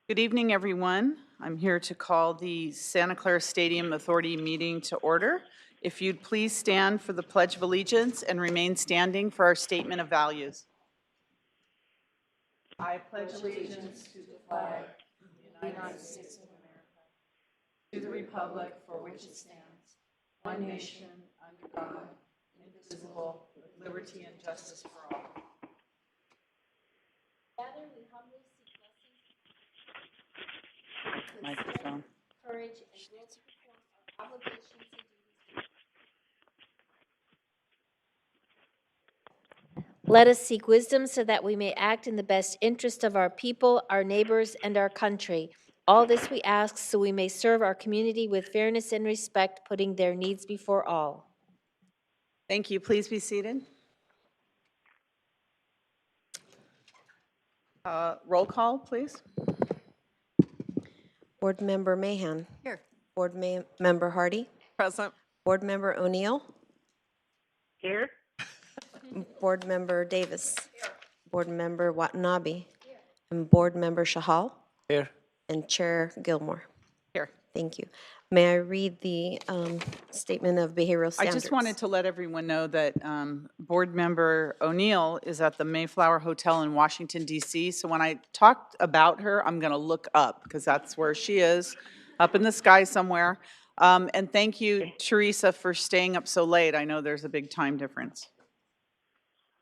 Good evening, everyone. I'm here to call the Santa Clara Stadium Authority meeting to order. If you'd please stand for the Pledge of Allegiance and remain standing for our statement of values. I pledge allegiance to the flag of the United States of America, to the republic for which it stands, one nation, under God, indivisible, with liberty and justice for all. Together we humbly seek blessings, Microphone. courage, and will to perform our obligations and duties. Let us seek wisdom so that we may act in the best interest of our people, our neighbors, and our country. All this we ask so we may serve our community with fairness and respect, putting their needs before all. Thank you. Please be seated. Roll call, please. Board Member Mahan. Here. Board Member Hardy. Present. Board Member O'Neill. Here. Board Member Davis. Here. Board Member Watanabe. Here. And Board Member Shahal. Here. And Chair Gilmore. Here. Thank you. May I read the statement of behavioral standards? I just wanted to let everyone know that Board Member O'Neill is at the Mayflower Hotel in Washington, D.C. So when I talked about her, I'm going to look up because that's where she is, up in the sky somewhere. And thank you, Teresa, for staying up so late. I know there's a big time difference.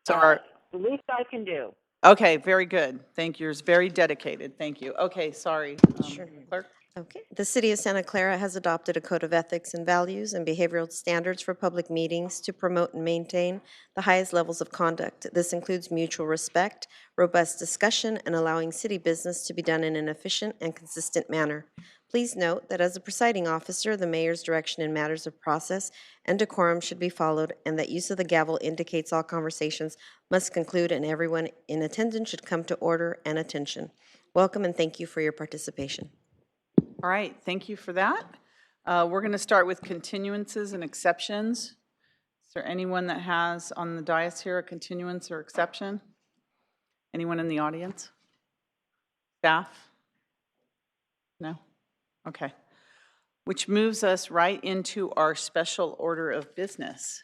So The least I can do. okay, very good. Thank you. You're very dedicated. Thank you. Okay, sorry. Sure. Clerk? Okay. The City of Santa Clara has adopted a code of ethics and values and behavioral standards for public meetings to promote and maintain the highest levels of conduct. This includes mutual respect, robust discussion, and allowing city business to be done in an efficient and consistent manner. Please note that as the presiding officer, the mayor's direction in matters of process and decorum should be followed, and that use of the gavel indicates all conversations must conclude and everyone in attendance should come to order and attention. Welcome and thank you for your participation. All right, thank you for that. We're going to start with continuances and exceptions. Is there anyone that has on the dais here a continuance or exception? Anyone in the audience? Staff? No? Okay. Which moves us right into our special order of business.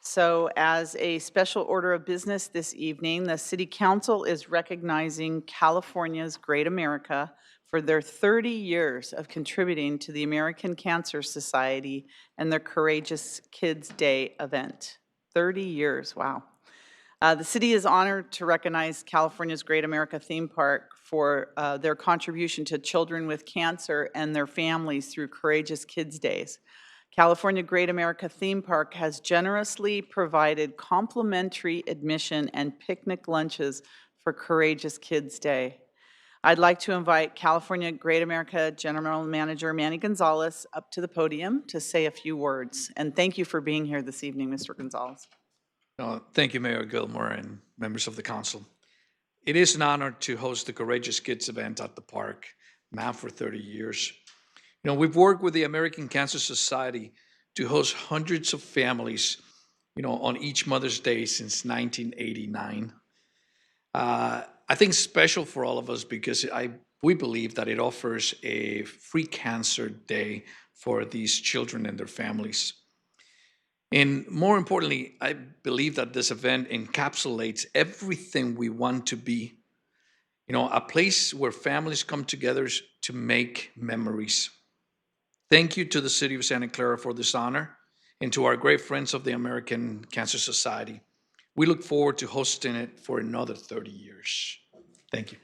So as a special order of business this evening, the City Council is recognizing California's Great America for their 30 years of contributing to the American Cancer Society and their Courageous Kids Day event. 30 years, wow. The city is honored to recognize California's Great America Theme Park for their contribution to children with cancer and their families through Courageous Kids Days. California Great America Theme Park has generously provided complimentary admission and picnic lunches for Courageous Kids Day. I'd like to invite California Great America General Manager Manny Gonzalez up to the podium to say a few words. And thank you for being here this evening, Mr. Gonzalez. Thank you, Mayor Gilmore and members of the council. It is an honor to host the Courageous Kids event at the park, now for 30 years. We've worked with the American Cancer Society to host hundreds of families, on each Mother's Day since 1989. I think it's special for all of us because we believe that it offers a free cancer day for these children and their families. And more importantly, I believe that this event encapsulates everything we want to be, a place where families come together to make memories. Thank you to the City of Santa Clara for this honor and to our great friends of the American Cancer Society. We look forward to hosting it for another 30 years. Thank you.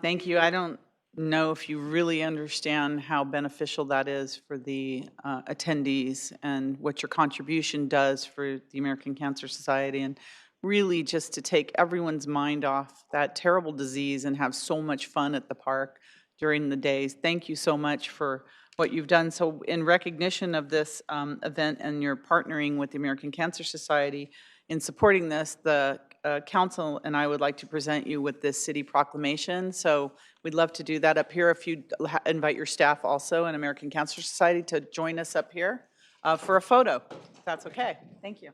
Thank you. I don't know if you really understand how beneficial that is for the attendees and what your contribution does for the American Cancer Society, and really just to take everyone's mind off that terrible disease and have so much fun at the park during the days. Thank you so much for what you've done. So in recognition of this event and your partnering with the American Cancer Society in supporting this, the council and I would like to present you with this city proclamation. So we'd love to do that up here. If you invite your staff also and American Cancer Society to join us up here for a photo, if that's okay. Thank you.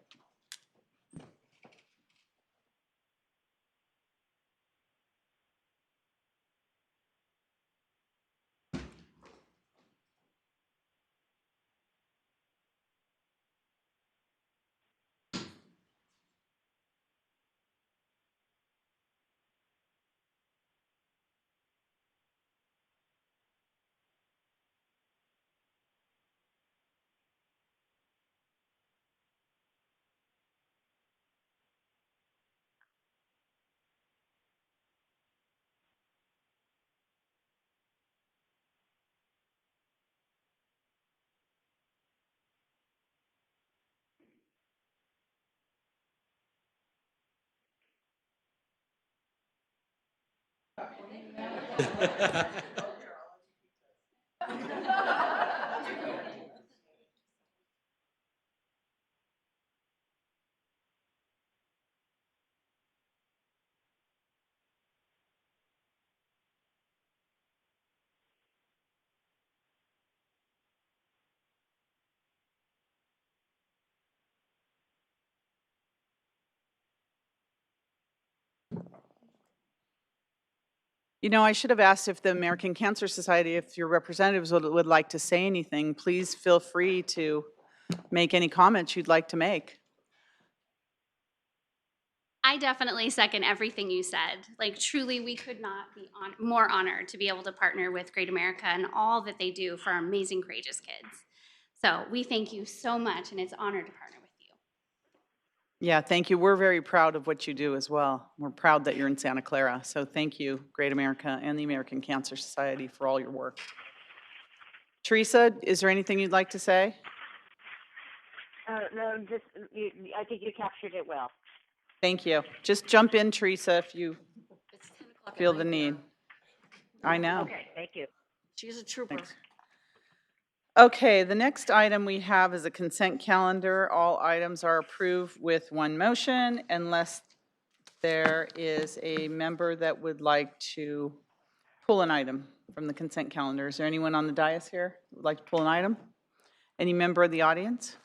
You know, I should have asked if the American Cancer Society, if your representatives would like to say anything. Please feel free to make any comments you'd like to make. I definitely second everything you said. Like, truly, we could not be more honored to be able to partner with Great America and all that they do for our amazing, courageous kids. So we thank you so much, and it's an honor to partner with you. Yeah, thank you. We're very proud of what you do as well. We're proud that you're in Santa Clara. So thank you, Great America and the American Cancer Society, for all your work. Teresa, is there anything you'd like to say? No, just, I think you captured it well. Thank you. Just jump in, Teresa, if you feel the need. I know. Okay, thank you. She's a trooper. Thanks. Okay, the next item we have is a consent calendar. All items are approved with one motion unless there is a member that would like to pull an item from the consent calendar. Is there anyone on the dais here who would like to pull an item? Any member of the audience?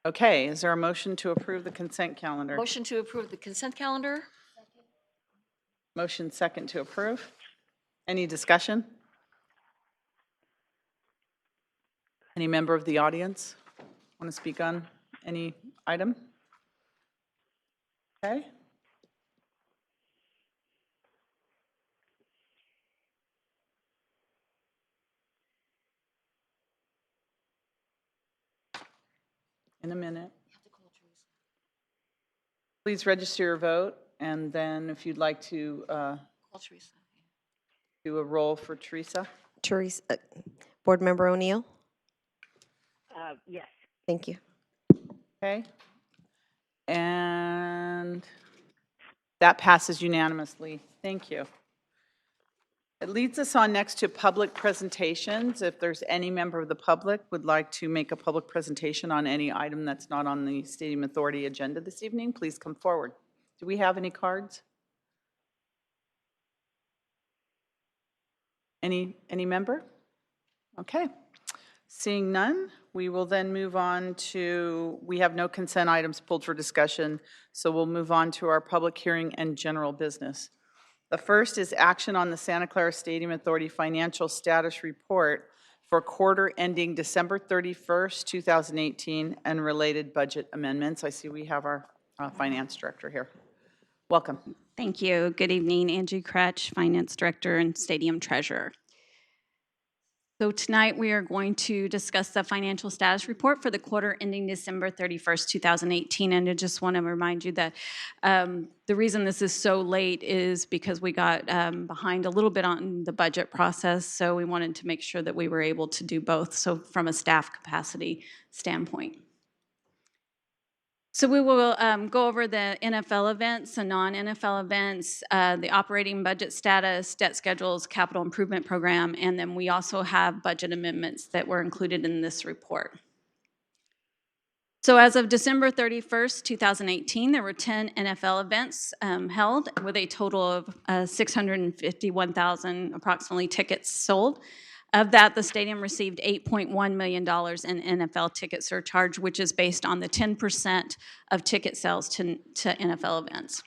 Okay, is there a motion to approve the consent calendar? Motion to approve the consent calendar? Motion second to approve. Any discussion? Any member of the audience want to speak on any item? Okay. In a minute. Please register your vote, and then if you'd like to do a roll for Teresa. Teresa, Board Member O'Neill? Yes. Thank you. Okay. And that passes unanimously. Thank you. It leads us on next to public presentations. If there's any member of the public would like to make a public presentation on any item that's not on the Stadium Authority agenda this evening, please come forward. Do we have any cards? Any member? Okay. Seeing none, we will then move on to, we have no consent items pulled for discussion, so we'll move on to our public hearing and general business. The first is action on the Santa Clara Stadium Authority Financial Status Report for quarter ending December 31st, 2018, and related budget amendments. I see we have our finance director here. Welcome. Thank you. Good evening, Angie Kretsch, Finance Director and Stadium Treasurer. So tonight we are going to discuss the financial status report for the quarter ending December 31st, 2018. And I just want to remind you that the reason this is so late is because we got behind a little bit on the budget process. So we wanted to make sure that we were able to do both. So from a staff capacity standpoint. So we will go over the NFL events, the non-NFL events, the operating budget status, debt schedules, capital improvement program, and then we also have budget amendments that were included in this report. So as of December 31st, 2018, there were 10 NFL events held with a total of 651,000 approximately tickets sold. Of that, the stadium received $8.1 million in NFL ticket surcharge, which is based on the 10% of ticket sales to NFL events.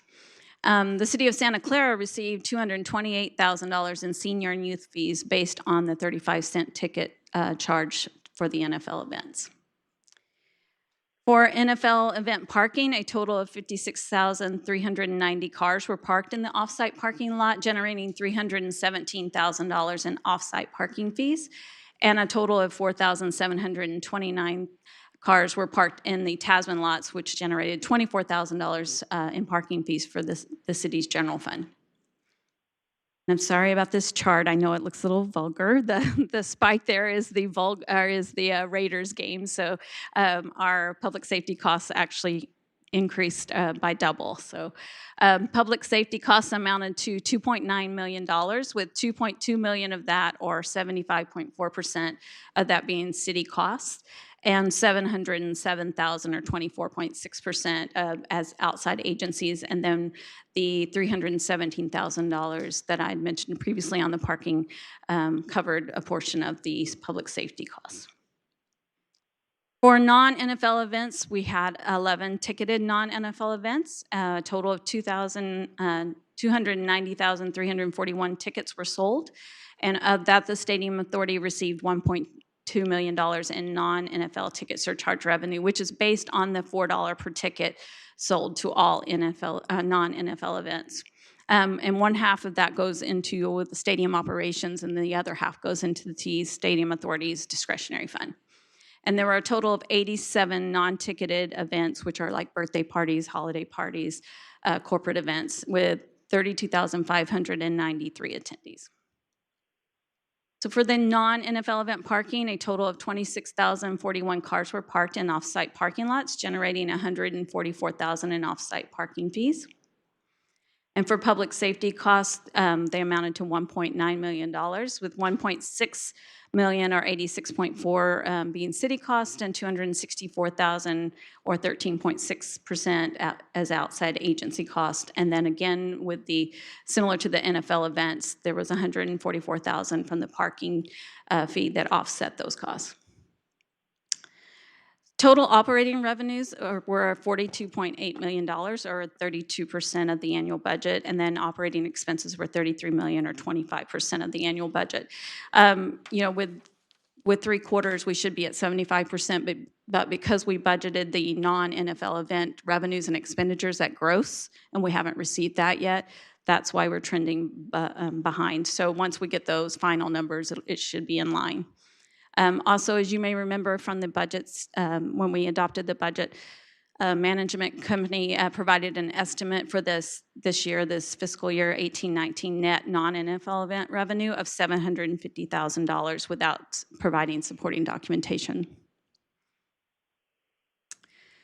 The city of Santa Clara received $228,000 in senior and youth fees based on the 35-cent ticket charge for the NFL events. For NFL event parking, a total of 56,390 cars were parked in the off-site parking lot, generating $317,000 in off-site parking fees, and a total of 4,729 cars were parked in the Tasman lots, which generated $24,000 in parking fees for the city's general fund. I'm sorry about this chart. I know it looks a little vulgar. The spike there is the Raiders game. So our public safety costs actually increased by double. So public safety costs amounted to $2.9 million, with $2.2 million of that, or 75.4% of that being city costs, and $707,000, or 24.6%, as outside agencies, and then the $317,000 that I had mentioned previously on the parking covered a portion of these public safety costs. For non-NFL events, we had 11 ticketed non-NFL events. A total of 290,341 tickets were sold, and of that, the Stadium Authority received $1.2 million in non-NFL ticket surcharge revenue, which is based on the $4 per ticket sold to all non-NFL events. And one half of that goes into the stadium operations, and the other half goes into the Stadium Authority's discretionary fund. And there were a total of 87 non-ticketed events, which are like birthday parties, holiday parties, corporate events, with 32,593 attendees. So for the non-NFL event parking, a total of 26,041 cars were parked in off-site parking lots, generating $144,000 in off-site parking fees. And for public safety costs, they amounted to $1.9 million, with $1.6 million, or 86.4%, being city cost, and $264,000, or 13.6%, as outside agency cost. And then again, with the similar to the NFL events, there was $144,000 from the parking fee that offset those costs. Total operating revenues were $42.8 million, or 32% of the annual budget, and then operating expenses were $33 million, or 25% of the annual budget. With 3 quarters, we should be at 75%, but because we budgeted the non-NFL event revenues and expenditures at gross, and we haven't received that yet, that's why we're trending behind. So once we get those final numbers, it should be in line. Also, as you may remember from the budgets, when we adopted the budget, management company provided an estimate for this year, this fiscal year 18-19 net non-NFL event revenue of $750,000 without providing supporting documentation.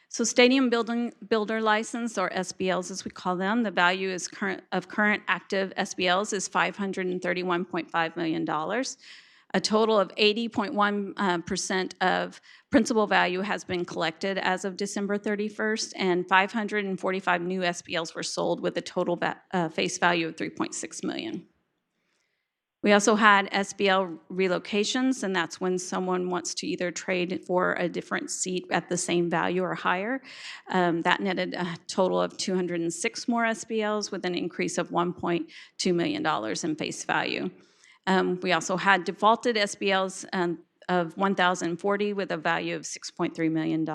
So stadium builder license, or SBLs as we call them, the value is of current active SBLs is $531.5 million. A total of 80.1% of principal value has been collected as of December 31st, and 545 new SBLs were sold with a total face value of $3.6 million. We also had SBL relocations, and that's when someone wants to either trade for a different seat at the same value or higher. That netted a total of 206 more SBLs with an increase of $1.2 million in face value. We also had defaulted SBLs of 1,040 with a value of $6.3 million.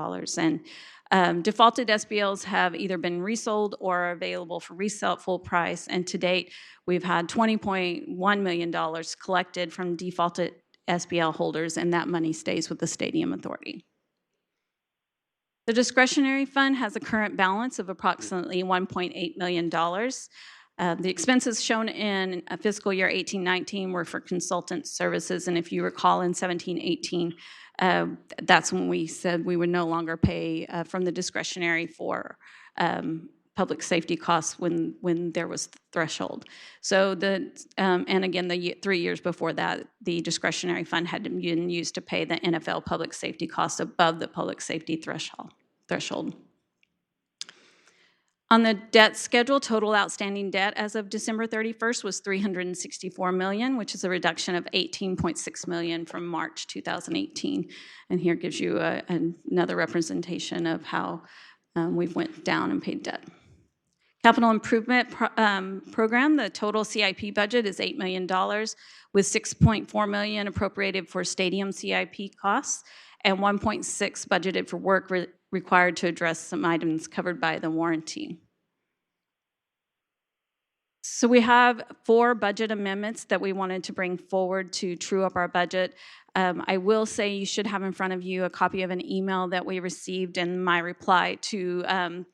And defaulted SBLs have either been resold or are available for resale at full price. And to date, we've had $20.1 million collected from defaulted SBL holders, and that money stays with the Stadium Authority. The discretionary fund has a current balance of approximately $1.8 million. The expenses shown in fiscal year 18-19 were for consultant services, and if you recall in 17-18, that's when we said we would no longer pay from the discretionary for public safety costs when there was threshold. So and again, the 3 years before that, the discretionary fund had been used to pay the NFL public safety costs above the public safety threshold. On the debt schedule, total outstanding debt as of December 31st was $364 million, which is a reduction of $18.6 million from March 2018. And here gives you another representation of how we've went down and paid debt. Capital Improvement Program, the total CIP budget is $8 million, with $6.4 million appropriated for stadium CIP costs and $1.6 budgeted for work required to address some items covered by the warranty. So we have 4 budget amendments that we wanted to bring forward to true up our budget. I will say you should have in front of you a copy of an email that we received in my reply to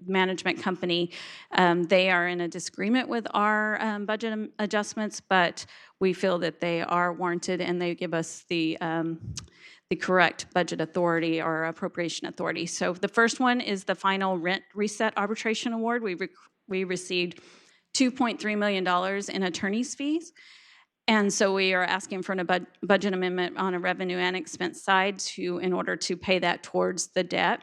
management company. They are in a disagreement with our budget adjustments, but we feel that they are warranted, and they give us the the correct budget authority or appropriation authority. So the first one is the final rent reset arbitration award. We received $2.3 million in attorney's fees. And so we are asking for a budget amendment on a revenue and expense side in order to pay that towards the debt.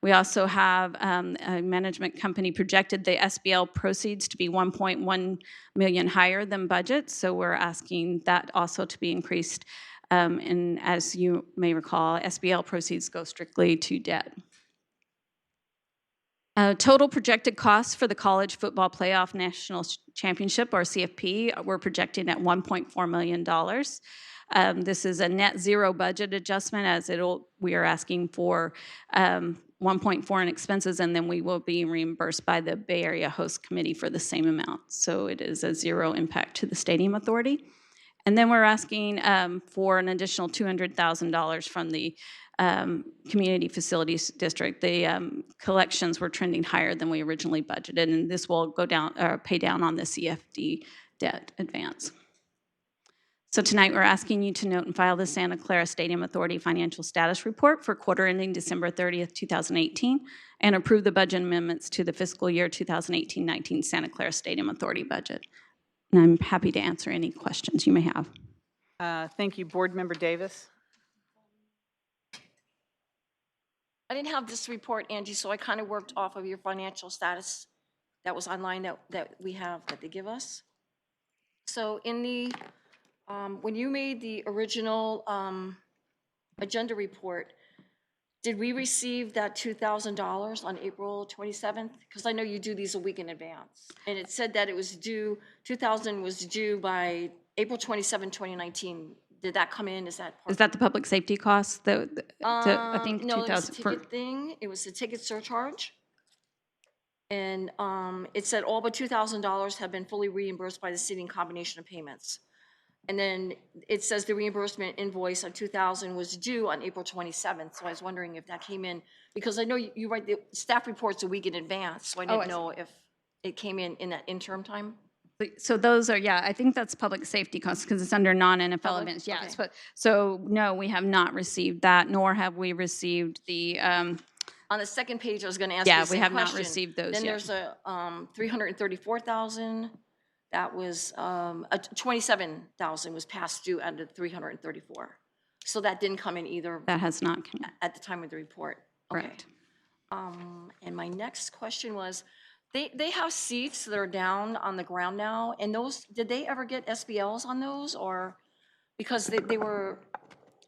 We also have a management company projected the SBL proceeds to be 1.1 million higher than budget. So we're asking that also to be increased. And as you may recall, SBL proceeds go strictly to debt. Total projected costs for the College Football Playoff National Championship, or CFP, we're projecting at $1.4 million. This is a net zero budget adjustment, as we are asking for 1.4 in expenses, and then we will be reimbursed by the Bay Area Host Committee for the same amount. So it is a zero impact to the Stadium Authority. And then we're asking for an additional $200,000 from the Community Facilities District. The collections were trending higher than we originally budgeted, and this will go down or pay down on the CFD debt advance. So tonight we're asking you to note and file the Santa Clara Stadium Authority Financial Status Report for quarter ending December 30th, 2018, and approve the budget amendments to the fiscal year 2018-19 Santa Clara Stadium Authority budget. And I'm happy to answer any questions you may have. Thank you. Board Member Davis? I didn't have this report, Angie, so I kind of worked off of your financial status that was online that we have, that they give us. So in the, when you made the original agenda report, did we receive that $2,000 on April 27th? Because I know you do these a week in advance. And it said that it was due, 2,000 was due by April 27, 2019. Did that come in? Is that part? Is that the public safety costs? I think No, it was 2,000 a ticket thing. It was a ticket surcharge. And it said all but $2,000 have been fully reimbursed by the city in combination of payments. And then it says the reimbursement invoice of $2,000 was due on April 27th. So I was wondering if that came in, because I know you write the staff reports a week in advance. So I didn't know if it came in that interim time. So those are, yeah, I think that's public safety costs because it's under non-NFL Public? events. Yes. Okay. So no, we have not received that, nor have we received the, On the second page, I was going to ask you yeah, the same we have question. not received those Then yet. there's a $334,000. That was, $27,000 was past due out of the $334,000. So that didn't come in either That has not come in. at the time of the report. Okay. Correct. And my next question was, they have seats that are down on the ground now, and those, did they ever get SBLs on those, or because they were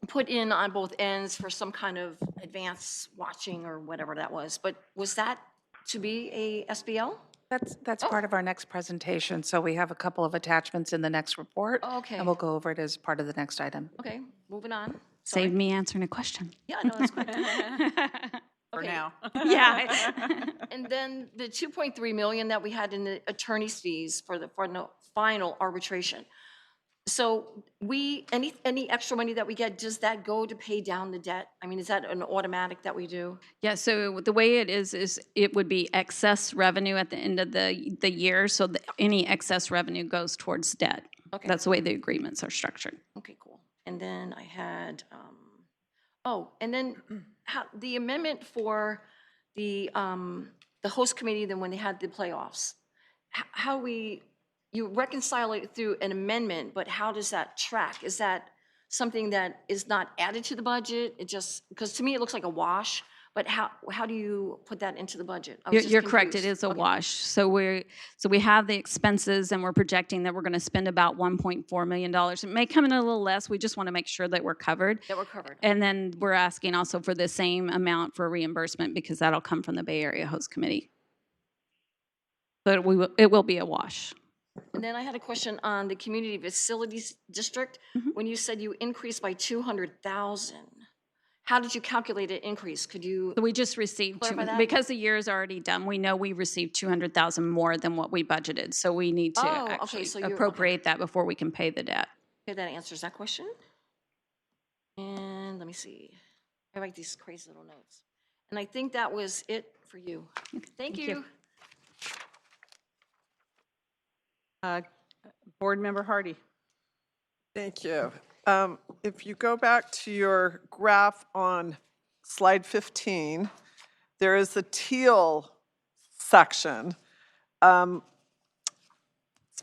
put in on both ends for some kind of advanced watching or whatever that was, but was that to be a SBL? That's part of our next presentation, so we have a couple of attachments in the next report. Okay. And we'll go over it as part of the next item. Okay, moving on. Saved me answering a question. Yeah, no, that's good. For Okay. now. Yeah. And then the 2.3 million that we had in the attorney's fees for the final arbitration. So any extra money that we get, does that go to pay down the debt? I mean, is that an automatic that we do? Yeah, so the way it is it would be excess revenue at the end of the year, so any excess revenue goes towards debt. Okay. That's the way the agreements are structured. Okay, cool. And then I had, and then the amendment for the host committee, then when they had the playoffs, you reconcile it through an amendment, but how does that track? Is that something that is not added to the budget? It just, because to me it looks like a wash, but how do you put that into the budget? I was just You're correct, it confused. is a Okay. wash. So we have the expenses and we're projecting that we're going to spend about $1.4 million. It may come in a little less, we just want to make sure that we're covered. That we're covered. And then we're asking also for the same amount for reimbursement because that'll come from the Bay Area Host Committee. But it will be a wash. And then I had a question on the Community Facilities District. When you said you increased by 200,000, how did you calculate an increase? Could you? So we just received, Clarify that? because the year is already done, we know we received 200,000 more than what we budgeted. So we need to Oh, okay, actually so you're- appropriate that before we can pay the debt. Okay, that answers that question. And let me see. I write these crazy little notes. And I think that was it for you. Thank you. Board Member Hardy? Thank you. If you go back to your graph on slide 15, there is a teal section. It's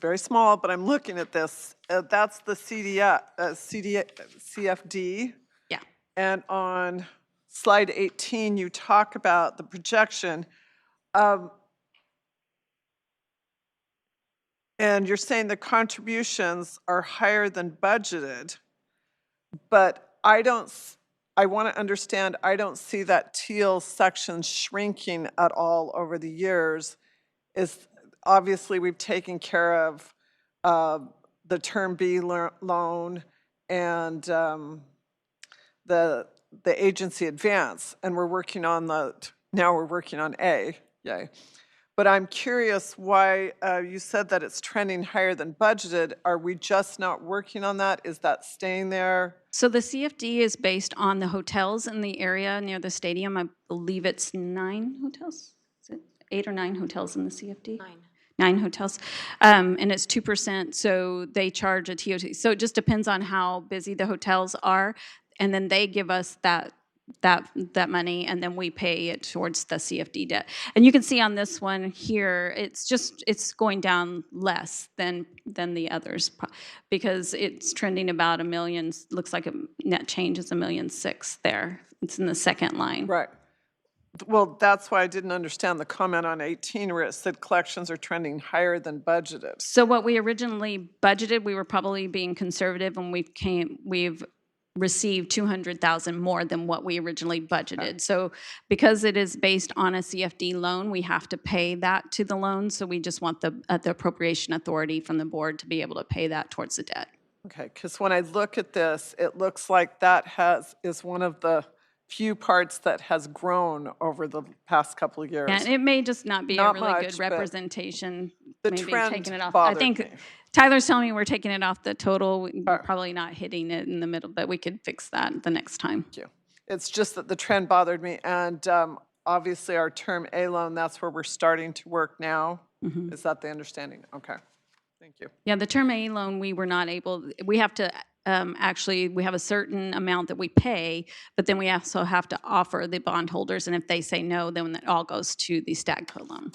very small, but I'm looking at this. That's the CFD. Yeah. And on slide 18, you talk about the projection. And you're saying the contributions are higher than budgeted, but I want to understand, I don't see that teal section shrinking at all over the years. Obviously, we've taken care of the Term B loan and the agency advance, and now we're working on A, yay. But I'm curious why you said that it's trending higher than budgeted. Are we just not working on that? Is that staying there? So the CFD is based on the hotels in the area near the stadium. I believe it's 9 hotels. Is it 8 or 9 hotels in the CFD? 9 hotels. And it's 2%, so they charge a TOT. So it just depends on how busy the hotels are, and then they give us that money, and then we pay it towards the CFD debt. And you can see on this one here, it's going down less than the others because it's trending about $1 million. Looks like a net change is $1.6 million there. It's in the second line. Right. Well, that's why I didn't understand the comment on 18 where it said collections are trending higher than budgeted. So what we originally budgeted, we were probably being conservative, and we've received $200,000 more than what we originally budgeted. Okay. So because it is based on a CFD loan, we have to pay that to the loan. So we just want the appropriation authority from the board to be able to pay that towards the debt. Okay, because when I look at this, it looks like that is one of the few parts that has grown over the past couple of years. And it may just not be Not a really much, good representation. The maybe trend taking it off. bothered I think me. Tyler's telling me we're taking it off the total. We're probably not hitting it in the middle, but we could fix that the next time. Thank you. It's just that the trend bothered me, and obviously our Term A loan, that's where we're starting to work now. Mm-hmm. Is that the understanding? Okay, thank you. Yeah, the Term A loan, we were not able, we have to actually, we have a certain amount that we pay, but then we also have to offer the bondholders, and if they say no, then it all goes to the Stagco loan.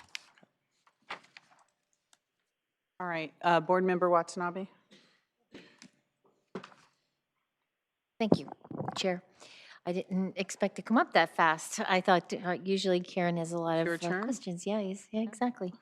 All right, Board Member Watanabe. Thank you, Chair. I didn't expect to come up that fast. I thought usually Karen has a lot Your of turn. questions. Yeah, exactly.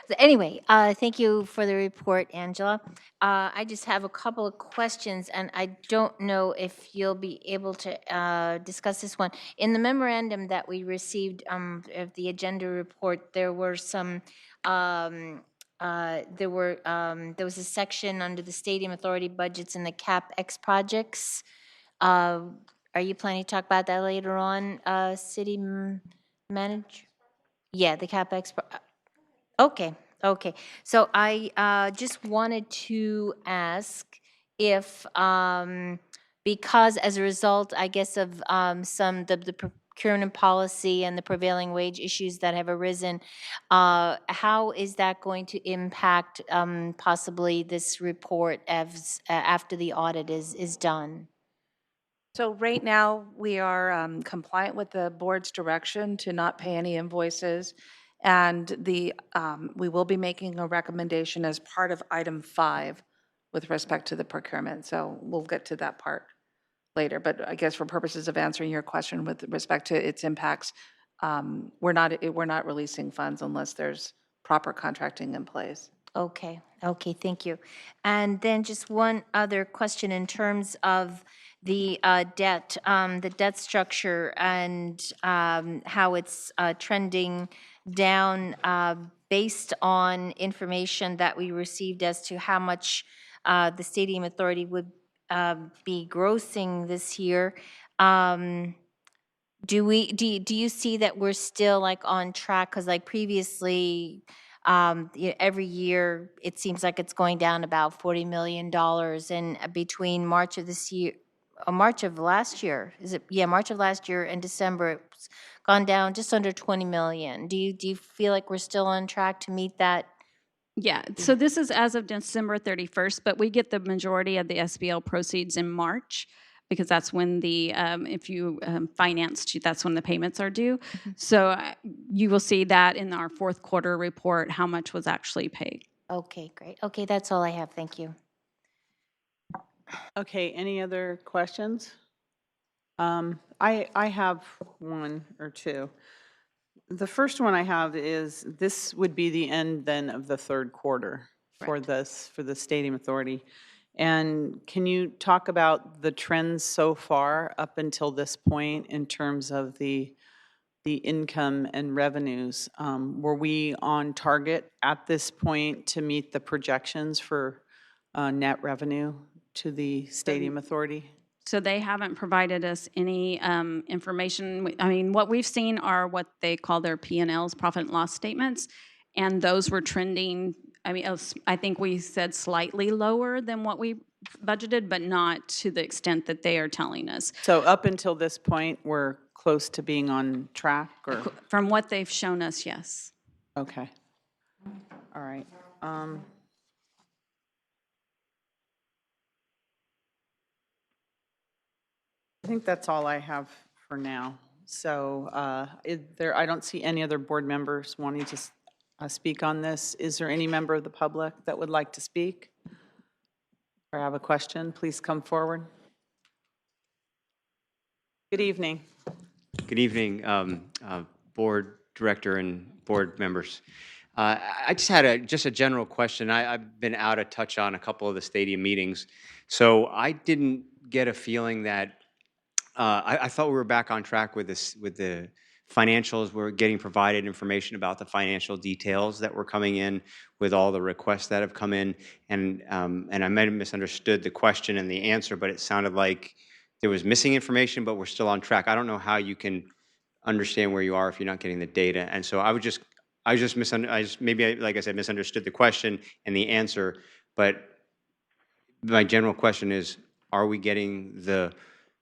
So anyway, thank you for the report, Angela. I just have a couple of questions, and I don't know if you'll be able to discuss this one. In the memorandum that we received of the agenda report, there were some there was a section under the Stadium Authority budgets and the CapEx projects. Are you planning to talk about that later on, City Manager? Yeah, the CapEx. Okay. So I just wanted to ask if, because as a result, I guess, of the procurement policy and the prevailing wage issues that have arisen, how is that going to impact possibly this report after the audit is done? So right now, we are compliant with the board's direction to not pay any invoices. And we will be making a recommendation as part of item 5 with respect to the procurement. So we'll get to that part later. But I guess for purposes of answering your question with respect to its impacts, we're not releasing funds unless there's proper contracting in place. Okay, thank you. And then just one other question in terms of the debt structure and how it's trending down based on information that we received as to how much the Stadium Authority would be grossing this year. Do you see that we're still like on track? Because like previously, every year it seems like it's going down about $40 million, and between March of this year, March of last year, is it? Yeah, March of last year and December, it's gone down just under 20 million. Do you feel like we're still on track to meet that Yeah, so this is as of December 31st, but we get the majority of the SBL proceeds in March because that's when the, if you financed, that's when the payments are due. So you will see that in our fourth quarter report, how much was actually paid. Okay, great. Okay, that's all I have. Thank you. Okay, any other questions? I have one or two. The first one I have is, this would be the end then of the third quarter for this, for the Stadium Authority. And can you talk about the trends so far up until this point in terms of the income and revenues? Were we on target at this point to meet the projections for net revenue to the Stadium Authority? So they haven't provided us any information. I mean, what we've seen are what they call their P&Ls, profit and loss statements, and those were trending, I mean, I think we said slightly lower than what we budgeted, but not to the extent that they are telling us. So up until this point, we're close to being on track, or? From what they've shown us, yes. Okay. All right. I think that's all I have for now. So I don't see any other board members wanting to speak on this. Is there any member of the public that would like to speak or have a question? Please come forward. Good evening. Good evening, board director and board members. I just had a general question. I've been out of touch on a couple of the stadium meetings, so I didn't get a feeling that I thought we were back on track with this, with the financials. We're getting provided information about the financial details that were coming in with all the requests that have come in, and I might have misunderstood the question and the answer, but it sounded like there was missing information, but we're still on track. I don't know how you can understand where you are if you're not getting the data. And so I maybe, like I said, misunderstood the question and the answer, but my general question is, are we getting the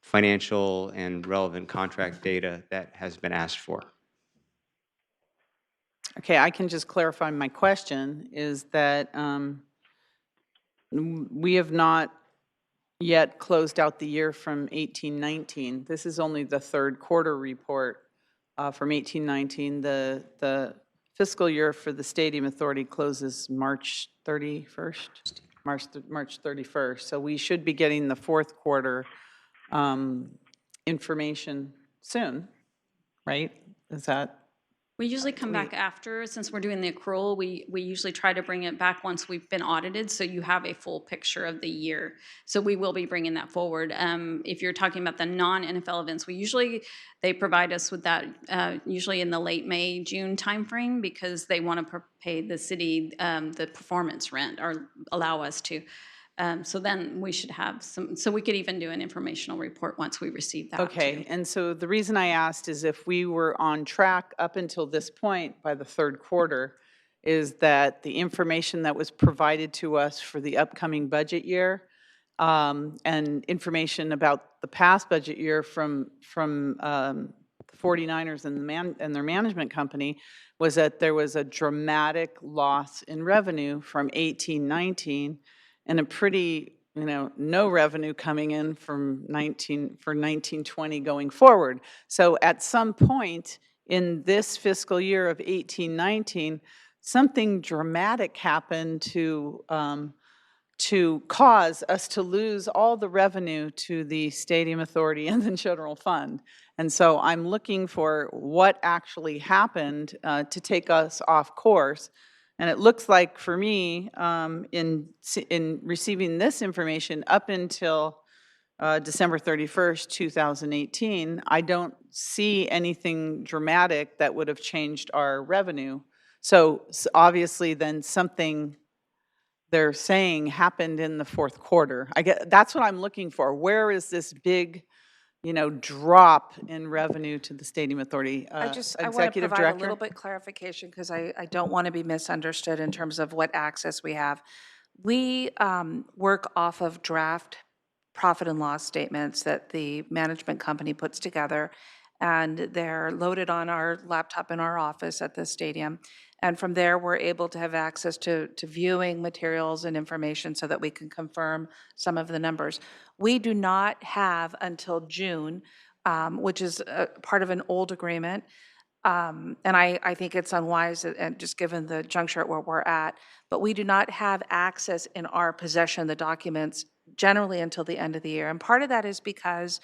financial and relevant contract data that has been asked for? Okay, I can just clarify my question is that we have not yet closed out the year from 18-19. This is only the third quarter report from 18-19. The fiscal year for the Stadium Authority closes March 31st, March 31st. So we should be getting the fourth quarter information soon, right? Is that? We usually come back after, since we're doing the accrual, we usually try to bring it back once we've been audited, so you have a full picture of the year. So we will be bringing that forward. If you're talking about the non-NFL events, they provide us with that usually in the late May, June timeframe, because they want to pay the city the performance rent, or allow us to. So then we should have so we could even do an informational report once we receive that. Okay, too. and so the reason I asked is if we were on track up until this point by the third quarter, is that the information that was provided to us for the upcoming budget year and information about the past budget year from the 49ers and their management company was that there was a dramatic loss in revenue from 18-19 and a pretty, no revenue coming in from 19-20 going forward. So at some point in this fiscal year of 18-19, something dramatic happened to cause us to lose all the revenue to the Stadium Authority and the General Fund. And so I'm looking for what actually happened to take us off course. And it looks like for me, in receiving this information up until December 31st, 2018, I don't see anything dramatic that would have changed our revenue. So obviously then something they're saying happened in the fourth quarter. That's what I'm looking for. Where is this big, drop in revenue to the Stadium Authority? I want to Executive provide Director? a little bit clarification because I don't want to be misunderstood in terms of what access we have. We work off of draft profit and loss statements that the management company puts together, and they're loaded on our laptop in our office at the stadium. And from there, we're able to have access to viewing materials and information so that we can confirm some of the numbers. We do not have until June, which is part of an old agreement. And I think it's unwise, and just given the juncture where we're at, but we do not have access in our possession, the documents, generally until the end of the year. And part of that is because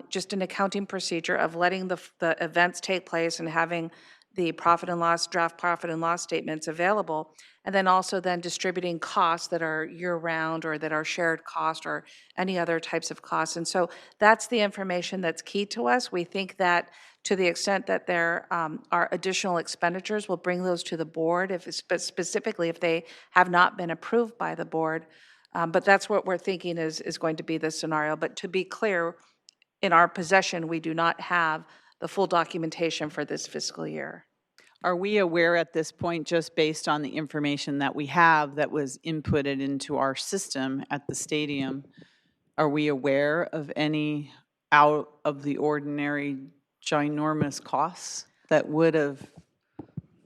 just an accounting procedure of letting the events take place and having the profit and loss, draft profit and loss statements available, and then also then distributing costs that are year-round or that are shared cost or any other types of costs. And so that's the information that's key to us. We think that to the extent that there are additional expenditures, we'll bring those to the board, specifically if they have not been approved by the board. But that's what we're thinking is going to be the scenario. But to be clear, in our possession, we do not have the full documentation for this fiscal year. Are we aware at this point, just based on the information that we have that was inputted into our system at the stadium, are we aware of any out of the ordinary ginormous costs that would have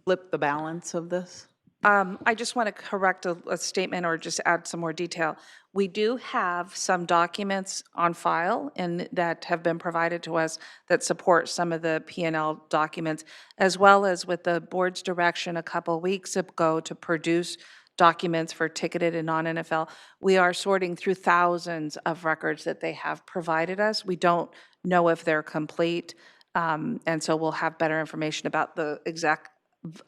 flipped the balance of this? I just want to correct a statement or just add some more detail. We do have some documents on file and that have been provided to us that support some of the P&L documents, as well as with the board's direction a couple weeks ago to produce documents for ticketed and non-NFL. We are sorting through thousands of records that they have provided us. We don't know if they're complete, and so we'll have better information about the exact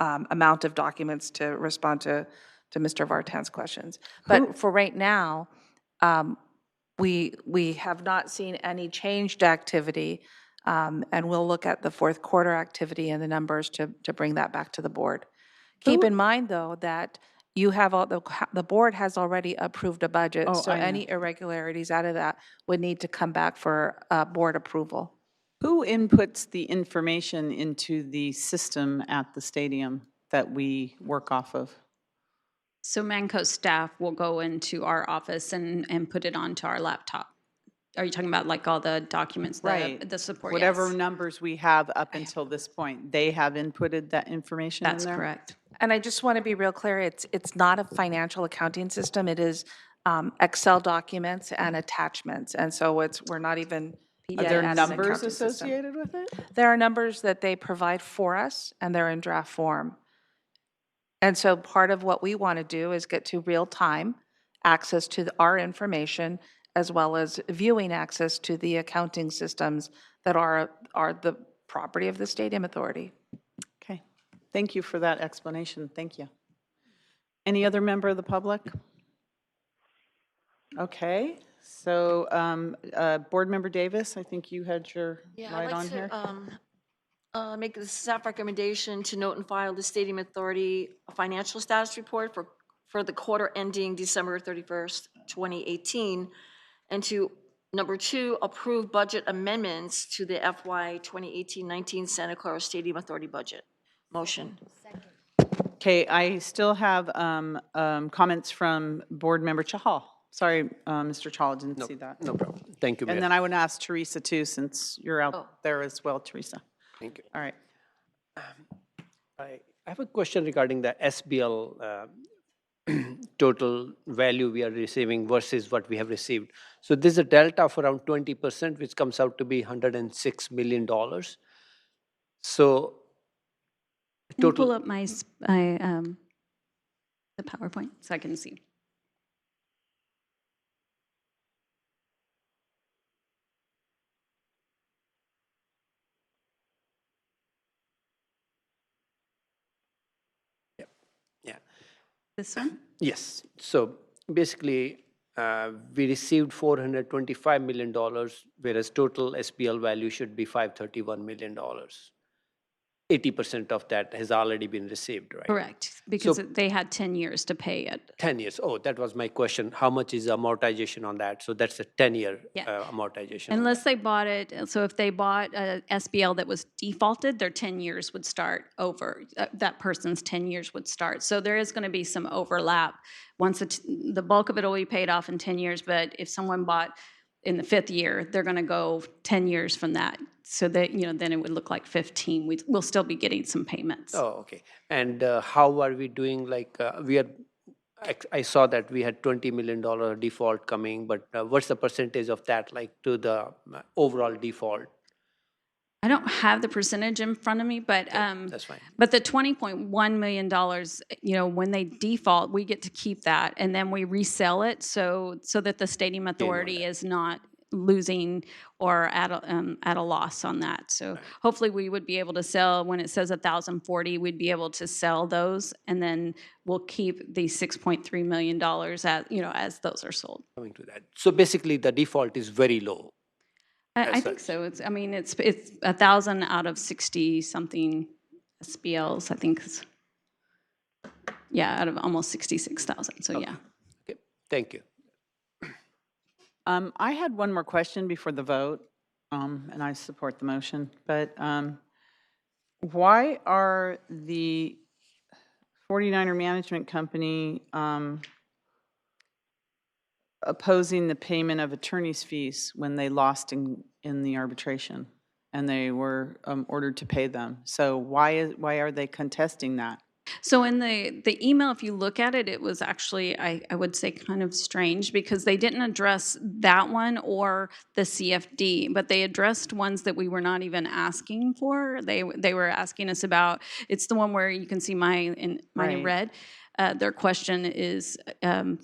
amount of documents to respond to Mr. Vartan's questions. But for right now, we have not seen any changed activity, and we'll look at the fourth quarter activity and the numbers to bring that back to the board. Keep in mind, though, that you have all the board has already approved a budget, so any irregularities out of that would need to come back for board approval. Who inputs the information into the system at the stadium that we work off of? So Manco staff will go into our office and put it onto our laptop. Are you talking about like all the documents, the support? Whatever Yes. numbers we have up until this point, they have inputted that information in there? That's correct. And I just want to be real clear, it's not a financial accounting system. It is Excel documents and attachments. And so we're not even Are there as an numbers accounting system. associated with it? There are numbers that they provide for us, and they're in draft form. And so part of what we want to do is get to real-time access to our information, as well as viewing access to the accounting systems that are the property of the Stadium Authority. Okay. Thank you for that explanation. Thank you. Any other member of the public? Okay. So, Board Member Davis, I think you had your light on here. Make the staff recommendation to note and file the Stadium Authority financial status report for the quarter ending December 31st, 2018, and to, number 2, approve budget amendments to the FY 2018-19 Santa Clara Stadium Authority budget. Motion. Okay, I still have comments from Board Member Chahal. Sorry, Mr. Chahal, didn't see that. No problem. Thank you, Mayor. And then I would ask Teresa too, since you're out there as well, Teresa. Thank you. All right. I have a question regarding the SBL total value we are receiving versus what we have received. So there's a delta of around 20%, which comes out to be $106 million. So Can you pull up the PowerPoint so I can see? yeah. This one? Yes. So basically, we received $425 million, whereas total SBL value should be $531 million. 80% of that has already been received, right? Correct, because So- they had 10 years to pay it. 10 years. Oh, that was my question. How much is amortization on that? So that's a 10-year Yeah. amortization. Unless they bought it, so if they bought a SBL that was defaulted, their 10 years would start over. That person's 10 years would start. So there is going to be some overlap. Once the bulk of it will be paid off in 10 years, but if someone bought in the 5th year, they're going to go 10 years from that. so that, then it would look like 15. We'll still be getting some payments. Oh, okay. And how are we doing? Like, I saw that we had $20 million default coming, but what's the percentage of that, like, to the overall default? I don't have the percentage in front of me, but That's fine. but the $20.1 million, when they default, we get to keep that, and then we resell it so that the stadium authority is not losing or at a loss on that. So hopefully we would be able to sell, when it says 1,040, we'd be able to sell those, and then we'll keep the $6.3 million as those are sold. Coming to that. So basically, the default is very low. I think so. It's 1,000 out of 60 something SBLs. I think out of almost 66,000. So yeah. Okay, thank you. I had one more question before the vote, and I support the motion, but why are the 49er Management Company opposing the payment of attorney's fees when they lost in the arbitration and they were ordered to pay them? So why are they contesting that? So in the email, if you look at it, it was actually, I would say, kind of strange because they didn't address that one or the CFD, but they addressed ones that we were not even asking for. They were asking us about, it's the one where you can see mine in red. Their question is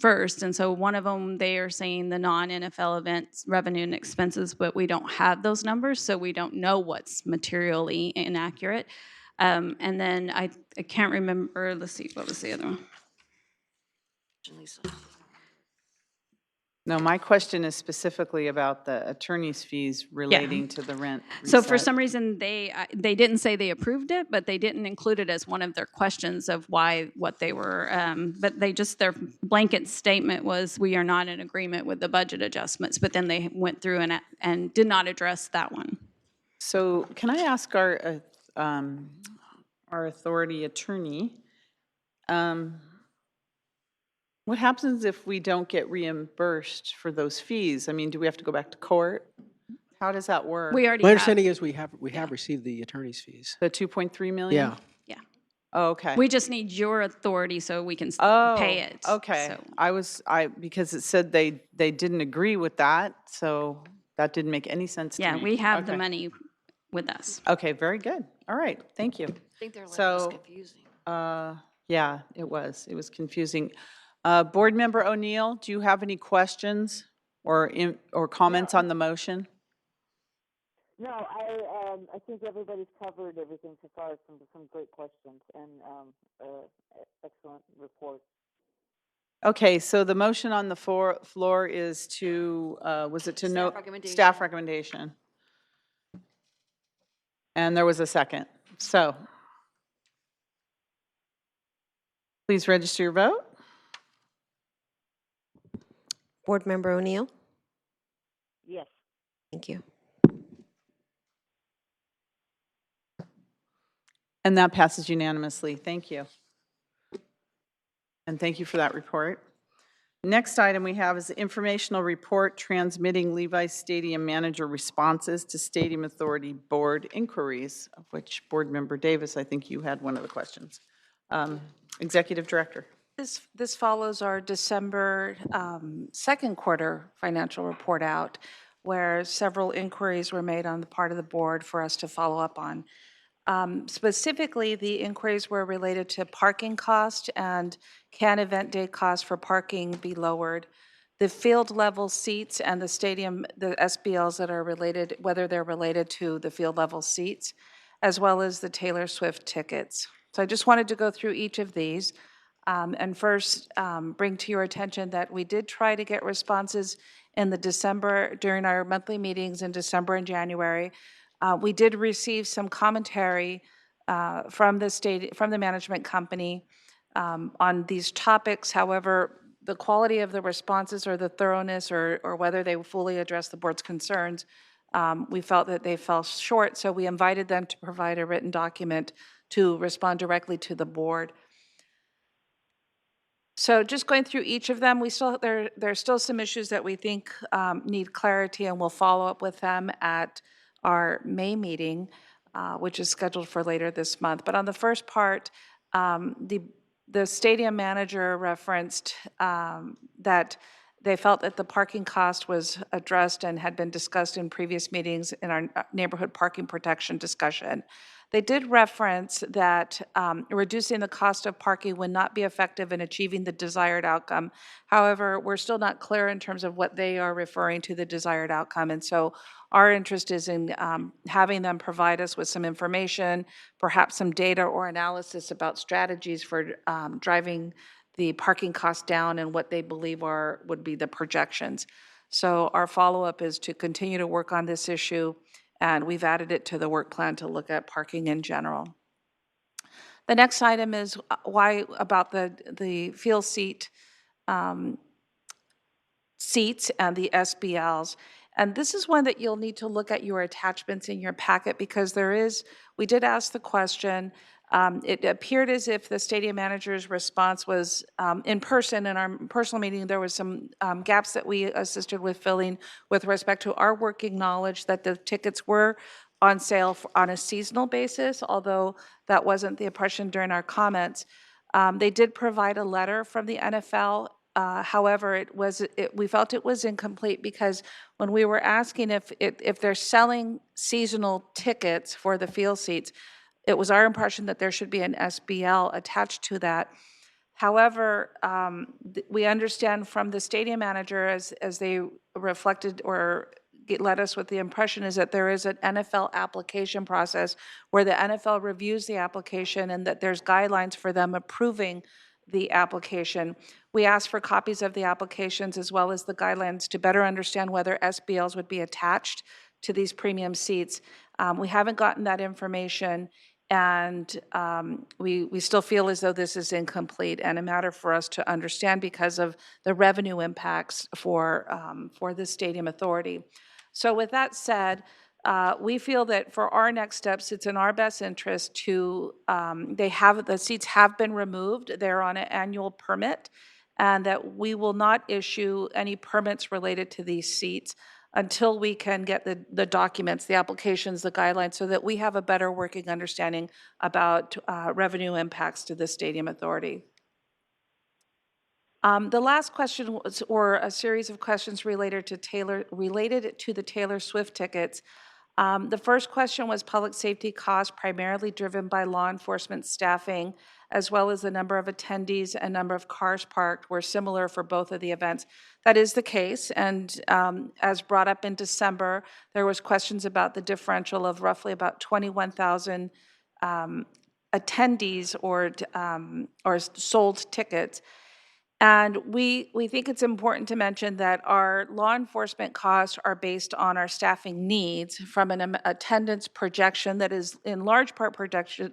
first, and so one of them, they are saying the non-NFL events revenue and expenses, but we don't have those numbers, so we don't know what's materially inaccurate. And then I can't remember, let's see, what was the other one? No, my question is specifically about the attorney's fees relating to the rent So for reset. some reason, they didn't say they approved it, but they didn't include it as one of their questions of what they were, but their blanket statement was, we are not in agreement with the budget adjustments, but then they went through and did not address that one. So can I ask our authority attorney, what happens if we don't get reimbursed for those fees? I mean, do we have to go back to court? How does that work? We already My have. understanding is we have received the attorney's fees. The 2.3 million? Yeah. Oh, okay. We just need your authority so we can pay it. Okay. So. Because it said they didn't agree with that, so that didn't make any sense to me. Yeah, we have the Okay. money with us. Okay, very good. All right, thank you. I think they're like So, confusing. Yeah, it was confusing. Board Member O'Neill, do you have any questions or comments on the motion? No, I think everybody's covered everything so far. Some great questions and excellent report. Okay, so the motion on the floor is to, was it to Staff note? recommendation. Staff recommendation. And there was a second. So, please register your vote. Board Member O'Neill? Yes. Thank you. And that passes unanimously. Thank you. And thank you for that report. Next item we have is the informational report transmitting Levi Stadium manager responses to Stadium Authority Board inquiries, of which Board Member Davis, I think you had one of the questions. Executive Director. This follows our December second quarter financial report out, where several inquiries were made on the part of the board for us to follow up on. Specifically, the inquiries were related to parking cost and can event day costs for parking be lowered, the field level seats and the stadium, the SBLs that are related, whether they're related to the field level seats, as well as the Taylor Swift tickets. So I just wanted to go through each of these. And first, bring to your attention that we did try to get responses in the December, during our monthly meetings in December and January. We did receive some commentary from the management company on these topics. However, the quality of the responses or the thoroughness or whether they fully address the board's concerns, we felt that they fell short, so we invited them to provide a written document to respond directly to the board. So just going through each of them, there's still some issues that we think need clarity, and we'll follow up with them at our May meeting, which is scheduled for later this month. But on the first part, the stadium manager referenced that they felt that the parking cost was addressed and had been discussed in previous meetings in our neighborhood parking protection discussion. They did reference that reducing the cost of parking would not be effective in achieving the desired outcome. However, we're still not clear in terms of what they are referring to the desired outcome. And so our interest is in having them provide us with some information, perhaps some data or analysis about strategies for driving the parking costs down and what they believe would be the projections. So our follow-up is to continue to work on this issue, and we've added it to the work plan to look at parking in general. The next item is why about the field seats and the SBLs. And this is one that you'll need to look at your attachments in your packet because we did ask the question. It appeared as if the stadium manager's response was in person. In our personal meeting, there was some gaps that we assisted with filling with respect to our working knowledge that the tickets were on sale on a seasonal basis, although that wasn't the impression during our comments. They did provide a letter from the NFL. However, we felt it was incomplete because when we were asking if they're selling seasonal tickets for the field seats, it was our impression that there should be an SBL attached to that. However, we understand from the stadium manager as they reflected or led us with the impression is that there is an NFL application process where the NFL reviews the application and that there's guidelines for them approving the application. We asked for copies of the applications as well as the guidelines to better understand whether SBLs would be attached to these premium seats. We haven't gotten that information, and we still feel as though this is incomplete and a matter for us to understand because of the revenue impacts for the stadium authority. So with that said, we feel that for our next steps, it's in our best interest to, the seats have been removed, they're on an annual permit, and that we will not issue any permits related to these seats until we can get the documents, the applications, the guidelines, so that we have a better working understanding about revenue impacts to the stadium authority. The last question was, or a series of questions related to the Taylor Swift tickets. The first question was public safety costs primarily driven by law enforcement staffing, as well as the number of attendees and number of cars parked were similar for both of the events. That is the case, and as brought up in December, there was questions about the differential of roughly about 21,000 attendees or sold tickets. And we think it's important to mention that our law enforcement costs are based on our staffing needs from an attendance projection that is in large part projected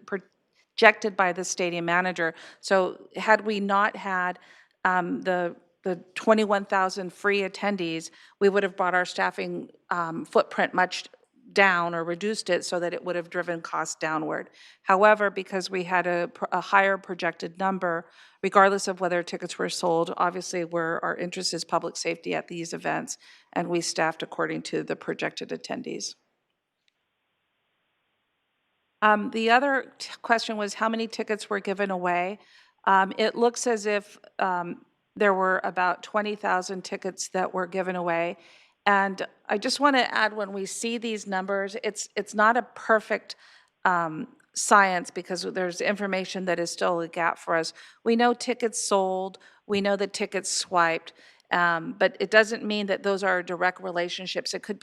by the stadium manager. So had we not had the 21,000 free attendees, we would have brought our staffing footprint much down or reduced it so that it would have driven costs downward. However, because we had a higher projected number, regardless of whether tickets were sold, obviously our interest is public safety at these events, and we staffed according to the projected attendees. The other question was how many tickets were given away. It looks as if there were about 20,000 tickets that were given away. And I just want to add, when we see these numbers, it's not a perfect science because there's information that is still a gap for us. We know tickets sold, we know the tickets swiped, but it doesn't mean that those are direct relationships. It could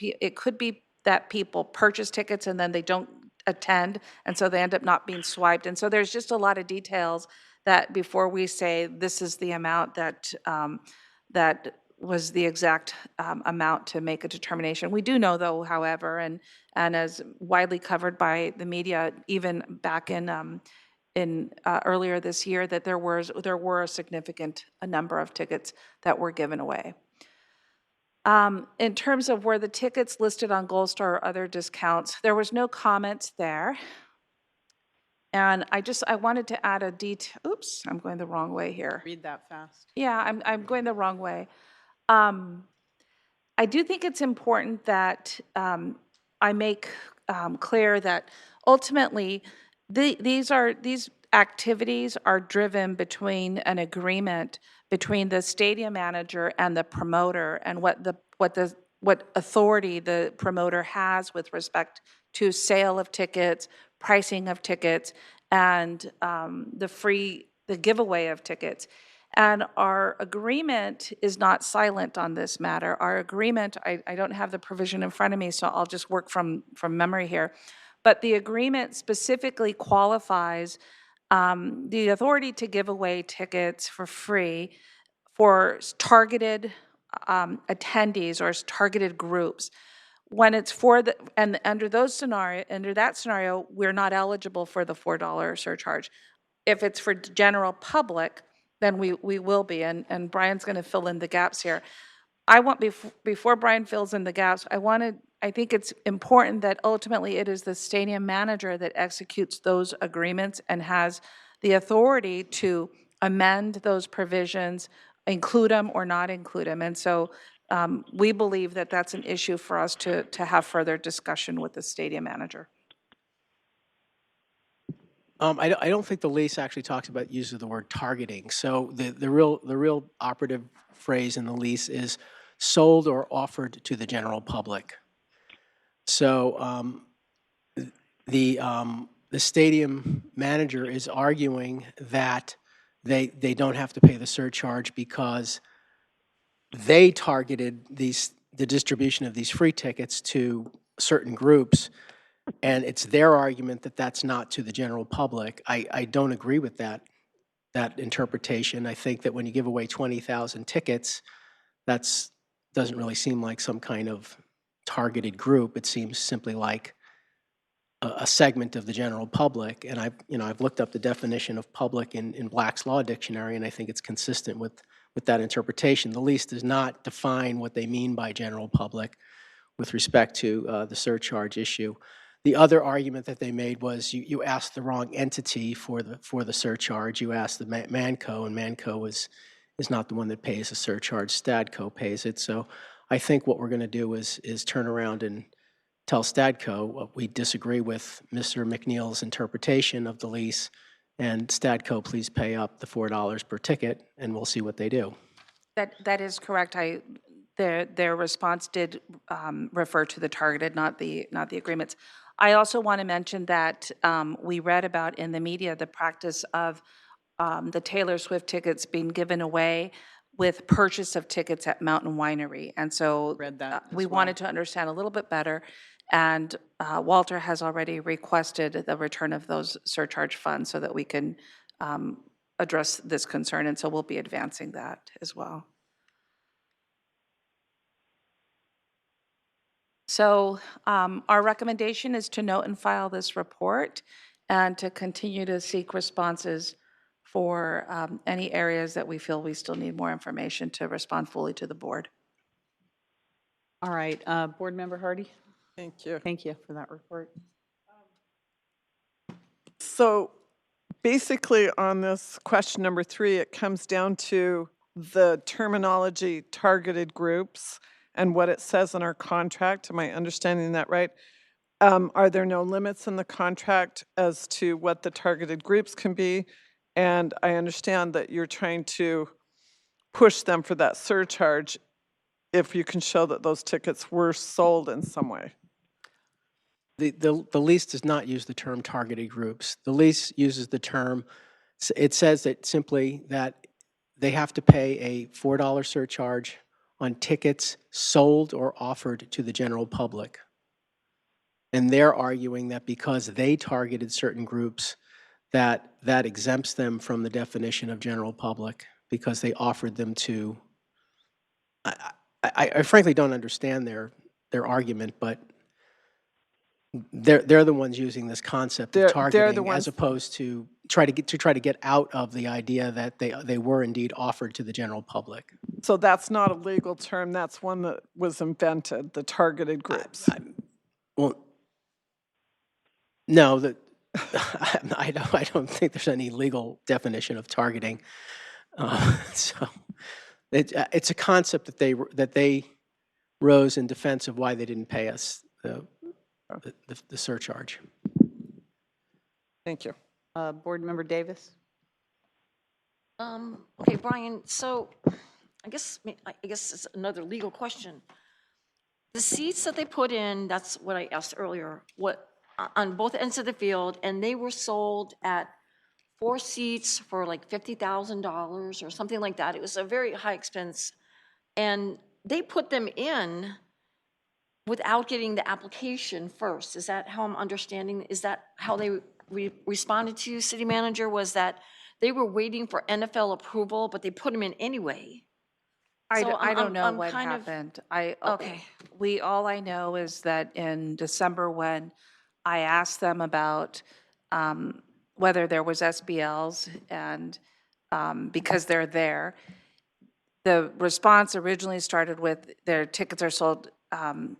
be that people purchase tickets and then they don't attend, and so they end up not being swiped. And so there's just a lot of details that before we say this is the amount that was the exact amount to make a determination. We do know, though, however, and as widely covered by the media, even back in earlier this year, that there were a significant number of tickets that were given away. In terms of where the tickets listed on Gold Star or other discounts, there was no comments there. And I wanted to add a detail. Oops, I'm going the wrong way here. Read that fast. Yeah, I'm going the wrong way. I do think it's important that I make clear that ultimately, these activities are driven between an agreement between the stadium manager and the promoter, and what authority the promoter has with respect to sale of tickets, pricing of tickets, and the giveaway of tickets. And our agreement is not silent on this matter. Our agreement, I don't have the provision in front of me, so I'll just work from memory here. But the agreement specifically qualifies the authority to give away tickets for free for targeted attendees or targeted groups. When it's for and under that scenario, we're not eligible for the $4 surcharge. If it's for general public, then we will be, and Brian's going to fill in the gaps here. I want, before Brian fills in the gaps, I think it's important that ultimately it is the stadium manager that executes those agreements and has the authority to amend those provisions, include them or not include them. And so we believe that that's an issue for us to have further discussion with the stadium manager. I don't think the lease actually talks about use of the word targeting. So the real operative phrase in the lease is sold or offered to the general public. So the stadium manager is arguing that they don't have to pay the surcharge because they targeted the distribution of these free tickets to certain groups, and it's their argument that that's not to the general public. I don't agree with that interpretation. I think that when you give away 20,000 tickets, that's doesn't really seem like some kind of targeted group. It seems simply like a segment of the general public. And I've looked up the definition of public in Black's Law Dictionary, and I think it's consistent with that interpretation. The lease does not define what they mean by general public with respect to the surcharge issue. The other argument that they made was you asked the wrong entity for the surcharge. You asked the Manco, and Manco is not the one that pays the surcharge. Stadco pays it. So I think what we're going to do is turn around and tell Stadco we disagree with Mr. McNeil's interpretation of the lease, and Stadco, please pay up the $4 per ticket, and we'll see what they do. That is correct. Their response did refer to the targeted, not the agreements. I also want to mention that we read about in the media the practice of the Taylor Swift tickets being given away with purchase of tickets at Mountain Winery. And so Read that as we well. wanted to understand a little bit better. And Walter has already requested the return of those surcharge funds so that we can address this concern. And so we'll be advancing that as well. So our recommendation is to note and file this report and to continue to seek responses for any areas that we feel we still need more information to respond fully to the board. All right, Board Member Hardy? Thank you. Thank you for that report. So basically on this question number 3, it comes down to the terminology targeted groups and what it says in our contract. Am I understanding that right? Are there no limits in the contract as to what the targeted groups can be? And I understand that you're trying to push them for that surcharge if you can show that those tickets were sold in some way. The lease does not use the term targeted groups. The lease uses the term, it says that simply that they have to pay a $4 surcharge on tickets sold or offered to the general public. And they're arguing that because they targeted certain groups, that exempts them from the definition of general public because they offered them to. I frankly don't understand their argument, but they're the ones using this concept of targeting as opposed to try to get out of the idea that they were indeed offered to the general public. So that's not a legal term. That's one that was invented, the targeted groups. Well, no, I don't think there's any legal definition of targeting. So it's a concept that they rose in defense of why they didn't pay us the surcharge. Thank you. Board Member Davis? Okay, Brian, so I guess it's another legal question. The seats that they put in, that's what I asked earlier, on both ends of the field, and they were sold at 4 seats for like $50,000 or something like that. It was a very high expense. And they put them in without getting the application first. Is that how I'm understanding? Is that how they responded to you, city manager? Was that they were waiting for NFL approval, but they put them in anyway? So I don't know I'm what kind of- happened. Okay. All I know is that in December, when I asked them about whether there was SBLs, and because they're there, the response originally started with their tickets are sold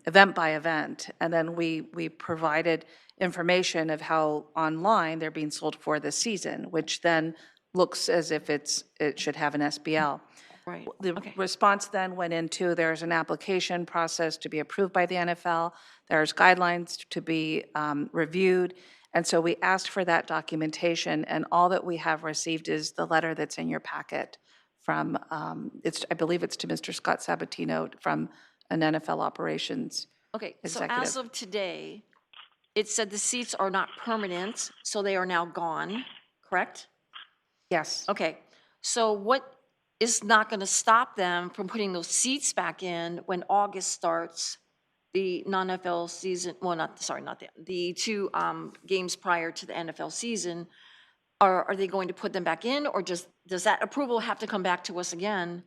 event by event, and then we provided information of how online they're being sold for this season, which then looks as if it should have an SBL. Right, The okay. response then went into, there's an application process to be approved by the NFL, there's guidelines to be reviewed, and so we asked for that documentation, and all that we have received is the letter that's in your packet from, I believe it's to Mr. Scott Sabatino from an NFL operations Okay, so executive. as of today, it said the seats are not permanent, so they are now gone, correct? Yes. Okay, so what is not going to stop them from putting those seats back in when August starts, the non-NFL season, well, the 2 games prior to the NFL season? Are they going to put them back in, or does that approval have to come back to us again?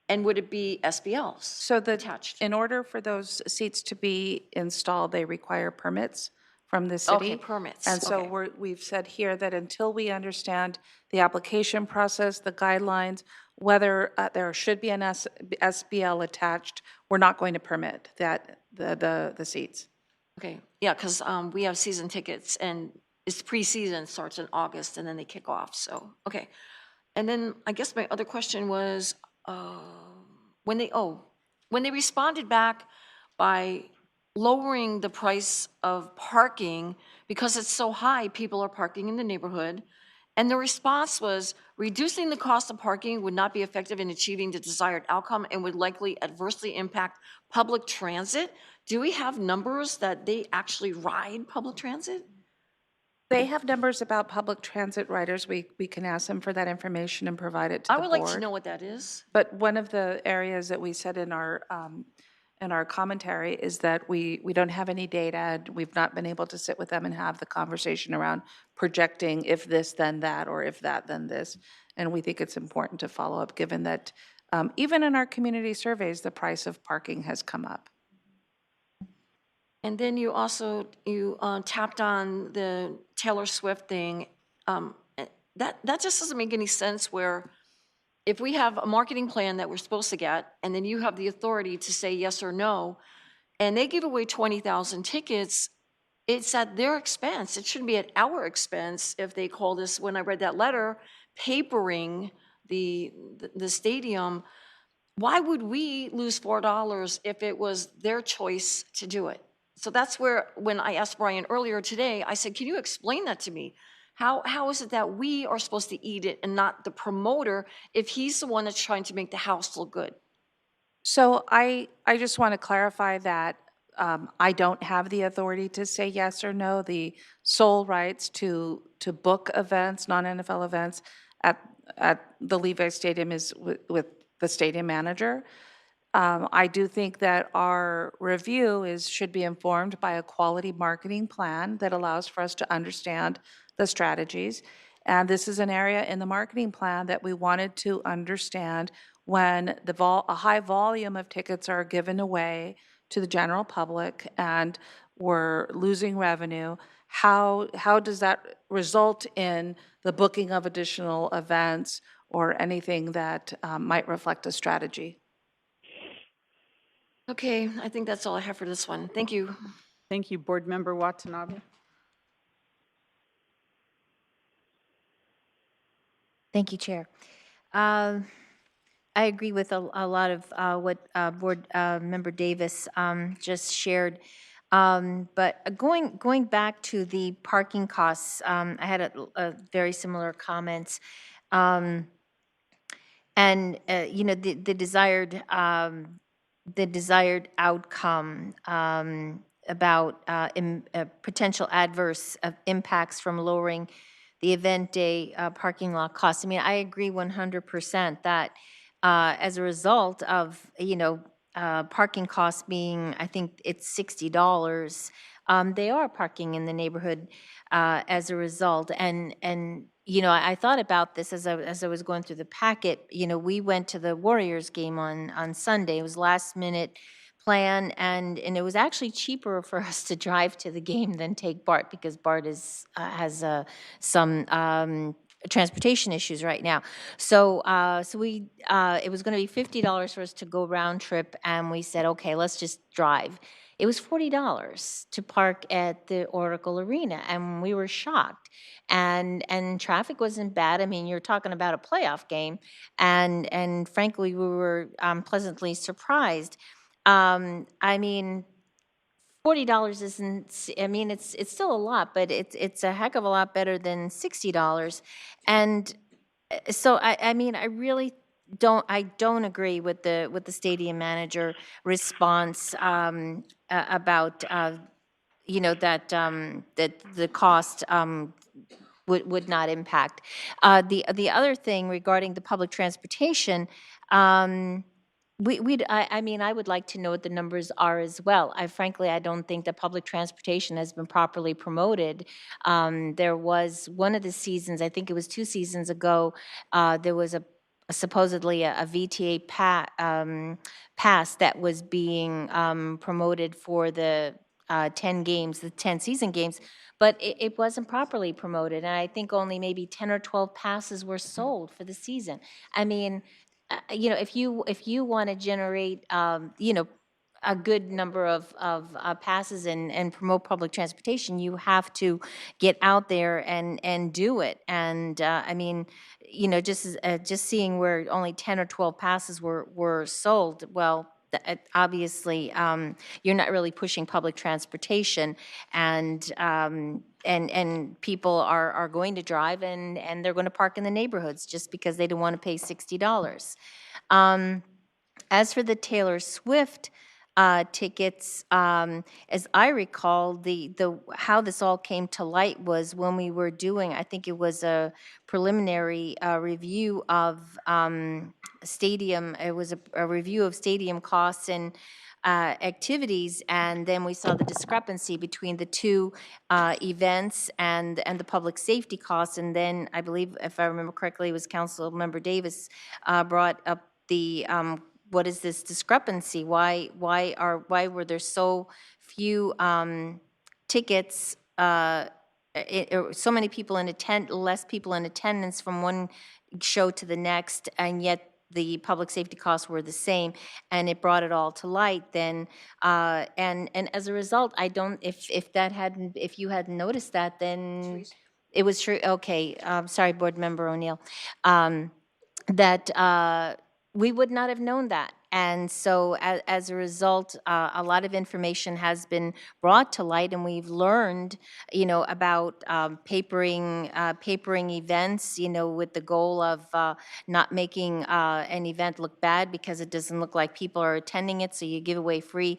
And would it be SBLs So attached? in order for those seats to be installed, they require permits from the city. Okay, permits, And so okay. we've said here that until we understand the application process, the guidelines, whether there should be an SBL attached, we're not going to permit that, the seats. Okay, yeah, because we have season tickets, and it's preseason, starts in August, and then they kick off, so, okay. And then I guess my other question was, when they responded back by lowering the price of parking because it's so high, people are parking in the neighborhood, and the response was, reducing the cost of parking would not be effective in achieving the desired outcome and would likely adversely impact public transit. Do we have numbers that they actually ride public transit? They have numbers about public transit riders. We can ask them for that information and provide it to the I board. would like to know what that is. But one of the areas that we said in our commentary is that we don't have any data, and we've not been able to sit with them and have the conversation around projecting if this, then that, or if that, then this. And we think it's important to follow up, given that even in our community surveys, the price of parking has come up. And then you also, tapped on the Taylor Swift thing. That just doesn't make any sense, where if we have a marketing plan that we're supposed to get, and then you have the authority to say yes or no, and they give away 20,000 tickets, it's at their expense. It shouldn't be at our expense if they called us, when I read that letter, papering the stadium. Why would we lose $4 if it was their choice to do it? So that's where, when I asked Brian earlier today, I said, can you explain that to me? How is it that we are supposed to eat it and not the promoter if he's the one that's trying to make the house look good? So I just want to clarify that I don't have the authority to say yes or no. The sole rights to book events, non-NFL events at the Levi Stadium is with the stadium manager. I do think that our review should be informed by a quality marketing plan that allows for us to understand the strategies. And this is an area in the marketing plan that we wanted to understand when a high volume of tickets are given away to the general public and we're losing revenue. How does that result in the booking of additional events or anything that might reflect a strategy? Okay, I think that's all I have for this one. Thank you. Thank you, Board Member Watanabe. Thank you, Chair. I agree with a lot of what Board Member Davis just shared. But going back to the parking costs, I had a very similar comments. And, the desired outcome about potential adverse impacts from lowering the event day parking lot costs. I mean, I agree 100% that as a result of, parking costs being, I think it's $60, they are parking in the neighborhood as a result. And I thought about this as I was going through the packet. We went to the Warriors game on Sunday. It was last minute plan, and it was actually cheaper for us to drive to the game than take BART, because BART has some transportation issues right now. So we it was going to be $50 for us to go round trip, and we said, okay, let's just drive. It was $40 to park at the Oracle Arena, and we were shocked. And traffic wasn't bad. I mean, you're talking about a playoff game, and frankly, we were pleasantly surprised. I mean, $40 isn't, I mean, it's still a lot, but it's a heck of a lot better than $60. And so I mean, I really don't agree with the stadium manager response about that the cost would not impact. The other thing regarding the public transportation, I mean, I would like to know what the numbers are as well. Frankly, I don't think that public transportation has been properly promoted. There was one of the seasons, I think it was 2 seasons ago, there was supposedly a VTA pass that was being promoted for the 10 games, the 10 season games, but it wasn't properly promoted. And I think only maybe 10 or 12 passes were sold for the season. I mean, if you want to generate, a good number of passes and promote public transportation, you have to get out there and do it. And I mean, just seeing where only 10 or 12 passes were sold, well, obviously, you're not really pushing public transportation, and people are going to drive, and they're going to park in the neighborhoods just because they don't want to pay $60. As for the Taylor Swift tickets, as I recall, the how this all came to light was when we were doing, I think it was a preliminary review of stadium. It was a review of stadium costs and activities, and then we saw the discrepancy between the two events and the public safety costs. And then I believe, if I remember correctly, it was Council Member Davis brought up the what is this discrepancy? Why were there so few tickets? So many people less people in attendance from one show to the next, and yet the public safety costs were the same, and it brought it all to light. Then, and as a result, I don't. If you hadn't noticed that, then it was true. Okay, sorry, Board Member O'Neill. That we would not have known that. And so as a result, a lot of information has been brought to light, and we've learned, about papering events, with the goal of not making an event look bad because it doesn't look like people are attending it, so you give away free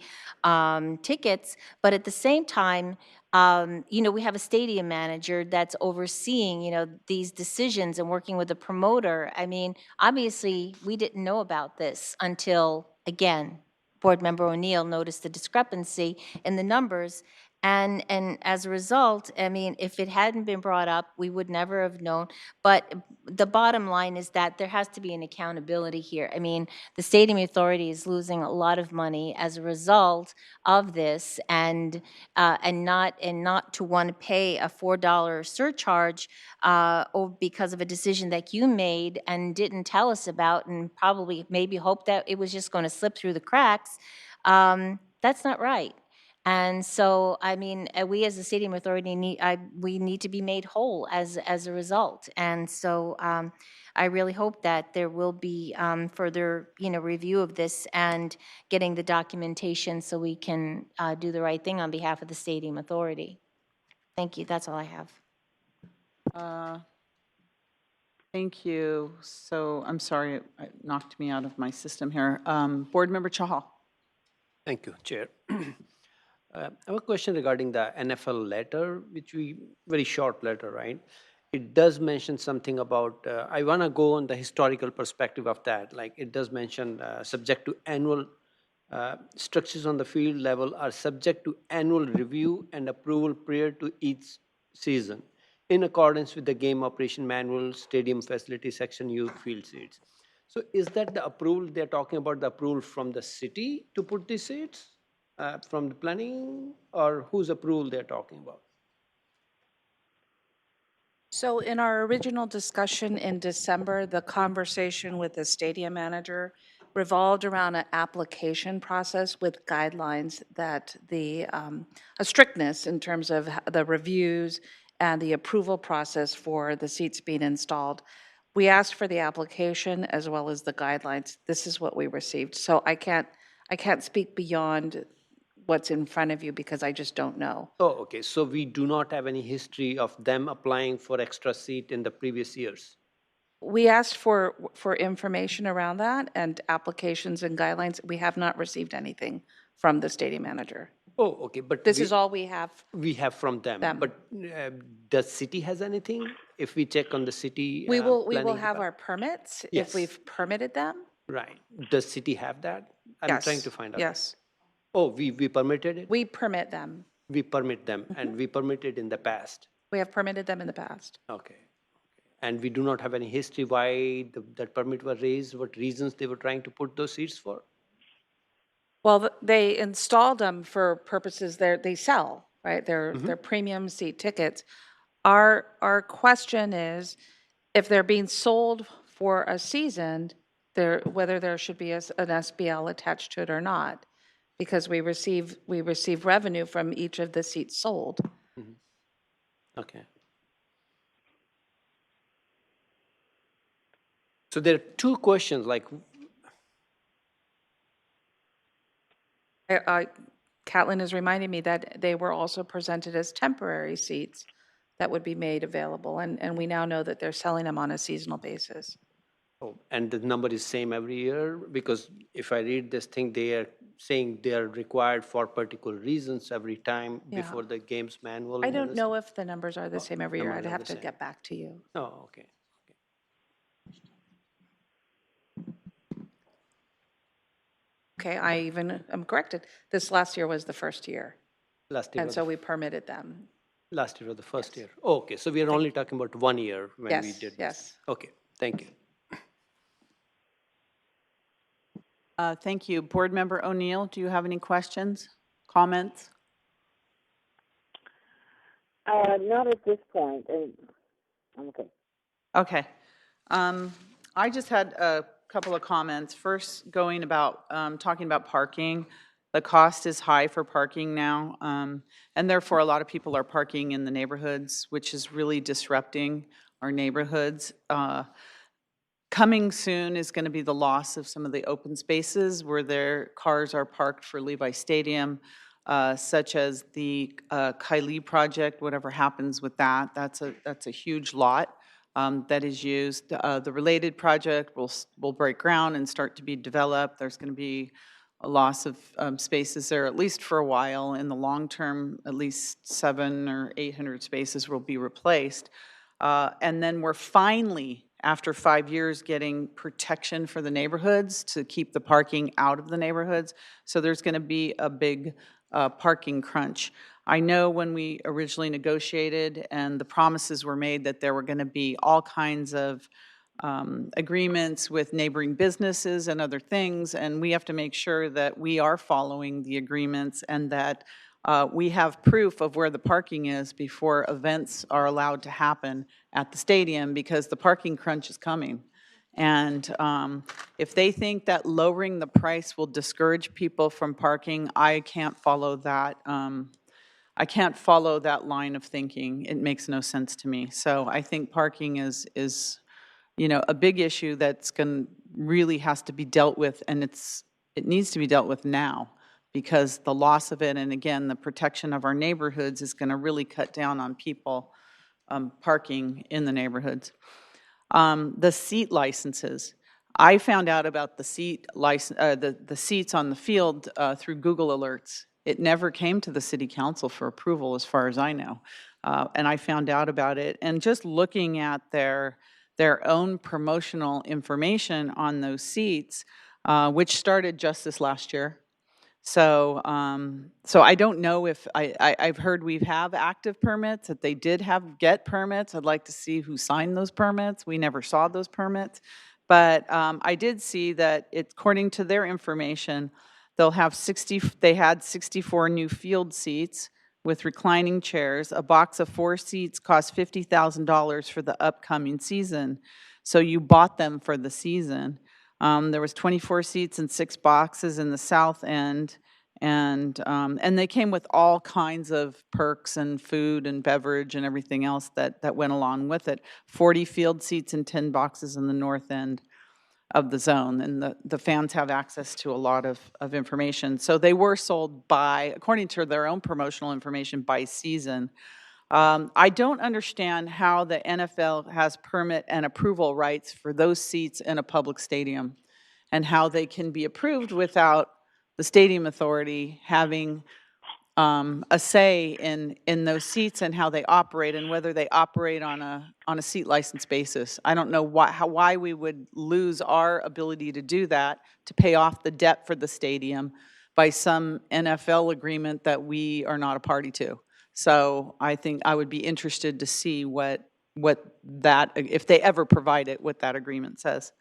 tickets. But at the same time, we have a stadium manager that's overseeing, these decisions and working with the promoter. I mean, obviously, we didn't know about this until, again, Board Member O'Neill noticed the discrepancy in the numbers. And as a result, I mean, if it hadn't been brought up, we would never have known. But the bottom line is that there has to be an accountability here. I mean, the Stadium Authority is losing a lot of money as a result of this, and not to want to pay a $4 surcharge because of a decision that you made and didn't tell us about, and probably maybe hoped that it was just going to slip through the cracks. That's not right. And so, I mean, we as the stadium authority we need to be made whole as a result. And so, I really hope that there will be further, review of this and getting the documentation so we can do the right thing on behalf of the stadium authority. Thank you. That's all I have. Thank you. So I'm sorry, it knocked me out of my system here. Board Member Chahal. Thank you, Chair. I have a question regarding the NFL letter, very short letter, right? It does mention something about, I want to go on the historical perspective of that. Like it does mention subject to annual structures on the field level are subject to annual review and approval prior to each season in accordance with the game operation manual, stadium facility section, youth field seats. So is that the approval, they're talking about the approval from the city to put these seats? From the planning, or whose approval they're talking about? So in our original discussion in December, the conversation with the stadium manager revolved around an application process with guidelines that a strictness in terms of the reviews and the approval process for the seats being installed. We asked for the application as well as the guidelines. This is what we received. So I can't speak beyond what's in front of you because I just don't know. Oh, okay. So we do not have any history of them applying for extra seat in the previous years? We asked for information around that and applications and guidelines. We have not received anything from the stadium manager. Oh, okay. But This is all we have. we have from them. But does city has anything? If we check on the city We will planning have depart- our permits Yes. if we've permitted them. Right. Does city have that? I'm Yes. trying to find out. Yes, Oh, we permitted it? we permit them. We permit them, and we permitted in the past. We have permitted them in the past. Okay. And we do not have any history why that permit was raised, what reasons they were trying to put those seats for? Well, they installed them for purposes they sell, right? They're premium seat tickets. Our question is, if they're being sold for a season, whether there should be an SBL attached to it or not, because we receive revenue from each of the seats sold. Okay. So there are two questions, like, Catlin is reminding me that they were also presented as temporary seats that would be made available, and we now know that they're selling them on a seasonal basis. oh, and the number is same every year? Because if I read this thing, they are saying they are required for particular reasons every time Yeah. before the games manual. I and don't other know if the numbers are the same every year. numbers I'd are have the to same. get back to you. stuff. Oh, okay. Okay, I even am corrected. This last year was the first year, Last year and was so the we permitted them. last year was the first year. Oh, okay, so we are only talking about 1 year when we Yes, did this. yes. Okay, thank you. Thank you. Board Member O'Neill, do you have any questions, comments? Not at this point. I'm okay. Okay. I just had a couple of comments. First, talking about parking. The cost is high for parking now, and therefore a lot of people are parking in the neighborhoods, which is really disrupting our neighborhoods. Coming soon is going to be the loss of some of the open spaces where their cars are parked for Levi Stadium, such as the Kylie project, whatever happens with that. That's a huge lot that is used. The related project will break ground and start to be developed. There's going to be a loss of spaces there, at least for a while. In the long term, at least 700 or 800 spaces will be replaced. And then we're finally, after 5 years, getting protection for the neighborhoods to keep the parking out of the neighborhoods. So there's going to be a big parking crunch. I know when we originally negotiated and the promises were made that there were going to be all kinds of agreements with neighboring businesses and other things, and we have to make sure that we are following the agreements and that we have proof of where the parking is before events are allowed to happen at the stadium, because the parking crunch is coming. And if they think that lowering the price will discourage people from parking, I can't follow that. I can't follow that line of thinking. It makes no sense to me. So I think parking is a big issue that's really has to be dealt with, and it needs to be dealt with now, because the loss of it, and again, the protection of our neighborhoods is going to really cut down on people parking in the neighborhoods. The seat licenses. I found out about the seat license, the seats on the field through Google Alerts. It never came to the city council for approval, as far as I know. And I found out about it, and just looking at their own promotional information on those seats, which started just this last year. So, so I don't know if I've heard we have active permits, that they did get permits. I'd like to see who signed those permits. We never saw those permits. But I did see that according to their information, they had 64 new field seats with reclining chairs. A box of 4 seats cost $50,000 for the upcoming season. So you bought them for the season. There was 24 seats and 6 boxes in the south end, and they came with all kinds of perks and food and beverage and everything else that went along with it. 40 field seats and 10 boxes in the north end of the zone, and the fans have access to a lot of information. So they were sold according to their own promotional information, by season. I don't understand how the NFL has permit and approval rights for those seats in a public stadium, and how they can be approved without the stadium authority having a say in those seats and how they operate, and whether they operate on a seat license basis. I don't know why we would lose our ability to do that, to pay off the debt for the stadium by some NFL agreement that we are not a party to. So I think I would be interested to see what that, if they ever provide it, what that agreement says.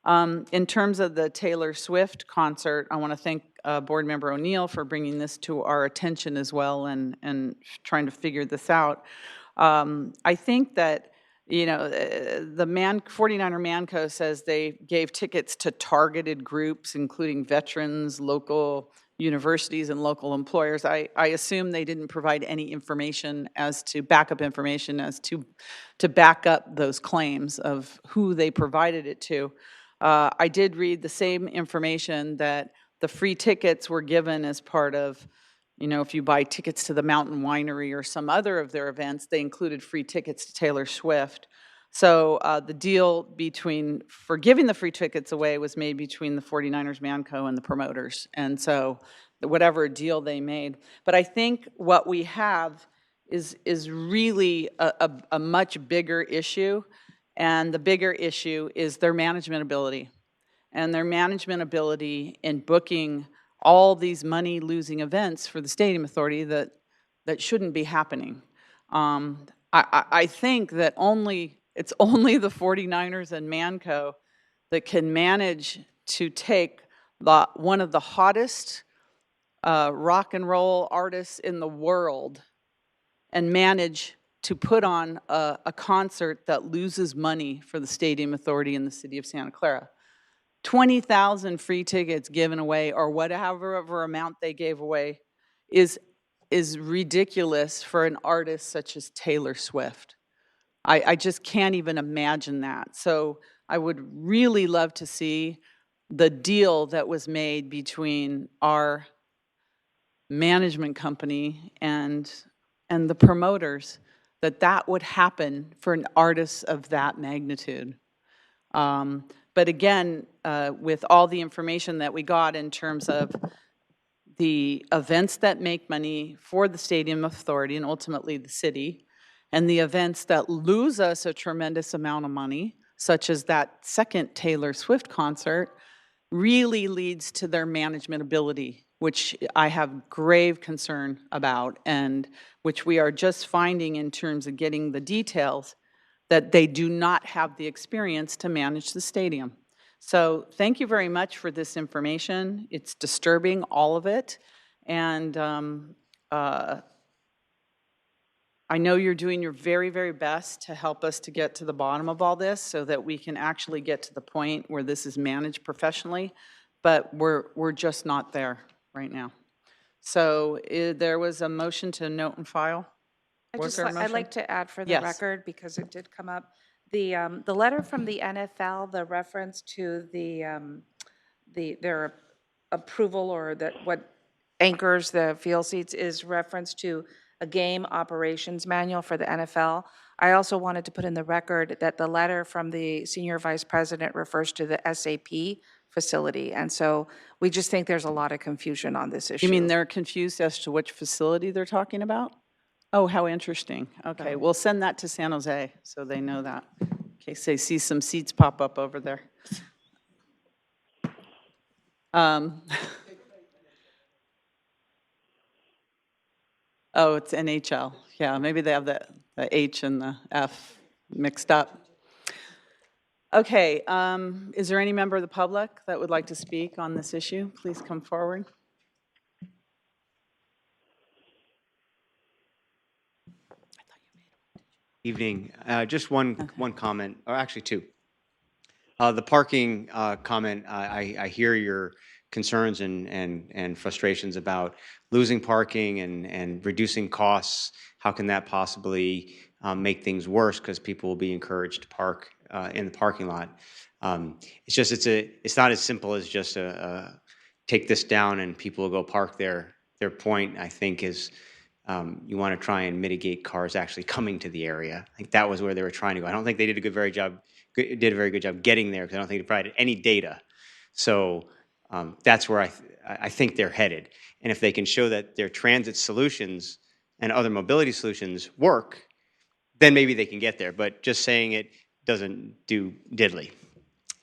In terms of the Taylor Swift concert, I want to thank Board Member O'Neill for bringing this to our attention as well, and trying to figure this out. I think that, the 49er Manco says they gave tickets to targeted groups, including veterans, local universities, and local employers. I assume they didn't provide any information backup information as to back up those claims of who they provided it to. I did read the same information that the free tickets were given as part of, if you buy tickets to the Mountain Winery or some other of their events, they included free tickets to Taylor Swift. So the deal for giving the free tickets away was made between the 49ers Manco and the promoters. And so whatever deal they made. But I think what we have is really a much bigger issue. And the bigger issue is their management ability. And their management ability in booking all these money-losing events for the stadium authority that shouldn't be happening. I think that it's only the 49ers and Manco that can manage to take one of the hottest rock and roll artists in the world and manage to put on a concert that loses money for the stadium authority in the city of Santa Clara. 20,000 free tickets given away, or whatever amount they gave away, is ridiculous for an artist such as Taylor Swift. I just can't even imagine that. So I would really love to see the deal that was made between our management company and the promoters, that would happen for an artist of that magnitude. But again, with all the information that we got in terms of the events that make money for the stadium authority and ultimately the city, and the events that lose us a tremendous amount of money, such as that second Taylor Swift concert, really leads to their management ability, which I have grave concern about, and which we are just finding in terms of getting the details, that they do not have the experience to manage the stadium. So thank you very much for this information. It's disturbing, all of it. And I know you're doing your very, very best to help us to get to the bottom of all this so that we can actually get to the point where this is managed professionally, but we're just not there right now. So there was a motion to note and file. Was there a I'd motion? like to add for the Yes. record, because it did come up, the letter from the NFL, the reference to their approval or that what anchors the field seats is reference to a game operations manual for the NFL. I also wanted to put in the record that the letter from the senior vice president refers to the SAP facility. And so we just think there's a lot of confusion on this issue. You mean they're confused as to which facility they're talking about? Oh, how interesting. Okay, we'll send that to San Jose so they know that, in case they see some seats pop up over there. Oh, it's NHL. Yeah, maybe they have the H and the F mixed up. Okay, is there any member of the public that would like to speak on this issue? Please come forward. Evening. Just one comment, or actually two. The parking comment, I hear your concerns and frustrations about losing parking and reducing costs. How can that possibly make things worse, because people will be encouraged to park in the parking lot? It's not as simple as just take this down and people will go park there. Their point, I think, is you want to try and mitigate cars actually coming to the area. I think that was where they were trying to go. I don't think they did a very good job getting there, because I don't think they provided any data. So that's where I think they're headed. And if they can show that their transit solutions and other mobility solutions work, then maybe they can get there. But just saying it doesn't do diddly.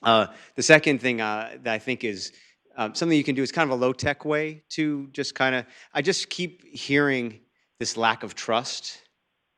The second thing that I think is something you can do is kind of a low-tech way to just I just keep hearing this lack of trust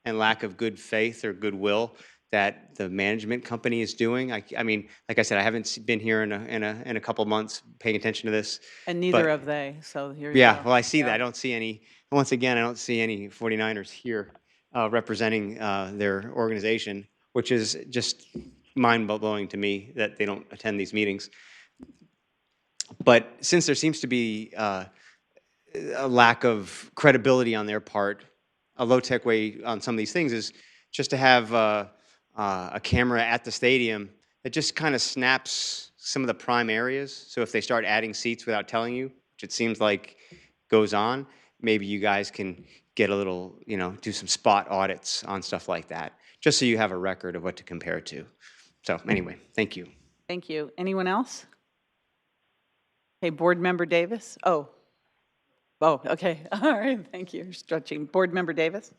and lack of good faith or goodwill that the management company is doing. I mean, like I said, I haven't been here in a couple months paying attention to this. And neither but, have they, so here you yeah, go. well, I see Yeah. that. I don't see any, once again, I don't see any 49ers here representing their organization, which is just mind-blowing to me that they don't attend these meetings. But since there seems to be a lack of credibility on their part, a low-tech way on some of these things is just to have a camera at the stadium that just kind of snaps some of the prime areas. So if they start adding seats without telling you, which it seems like goes on, maybe you guys can get a little, do some spot audits on stuff like that, just so you have a record of what to compare it to. So anyway, thank you. Thank you. Anyone else? Okay, Board Member Davis? Oh, okay. All right, thank you. You're stretching. Board Member Davis?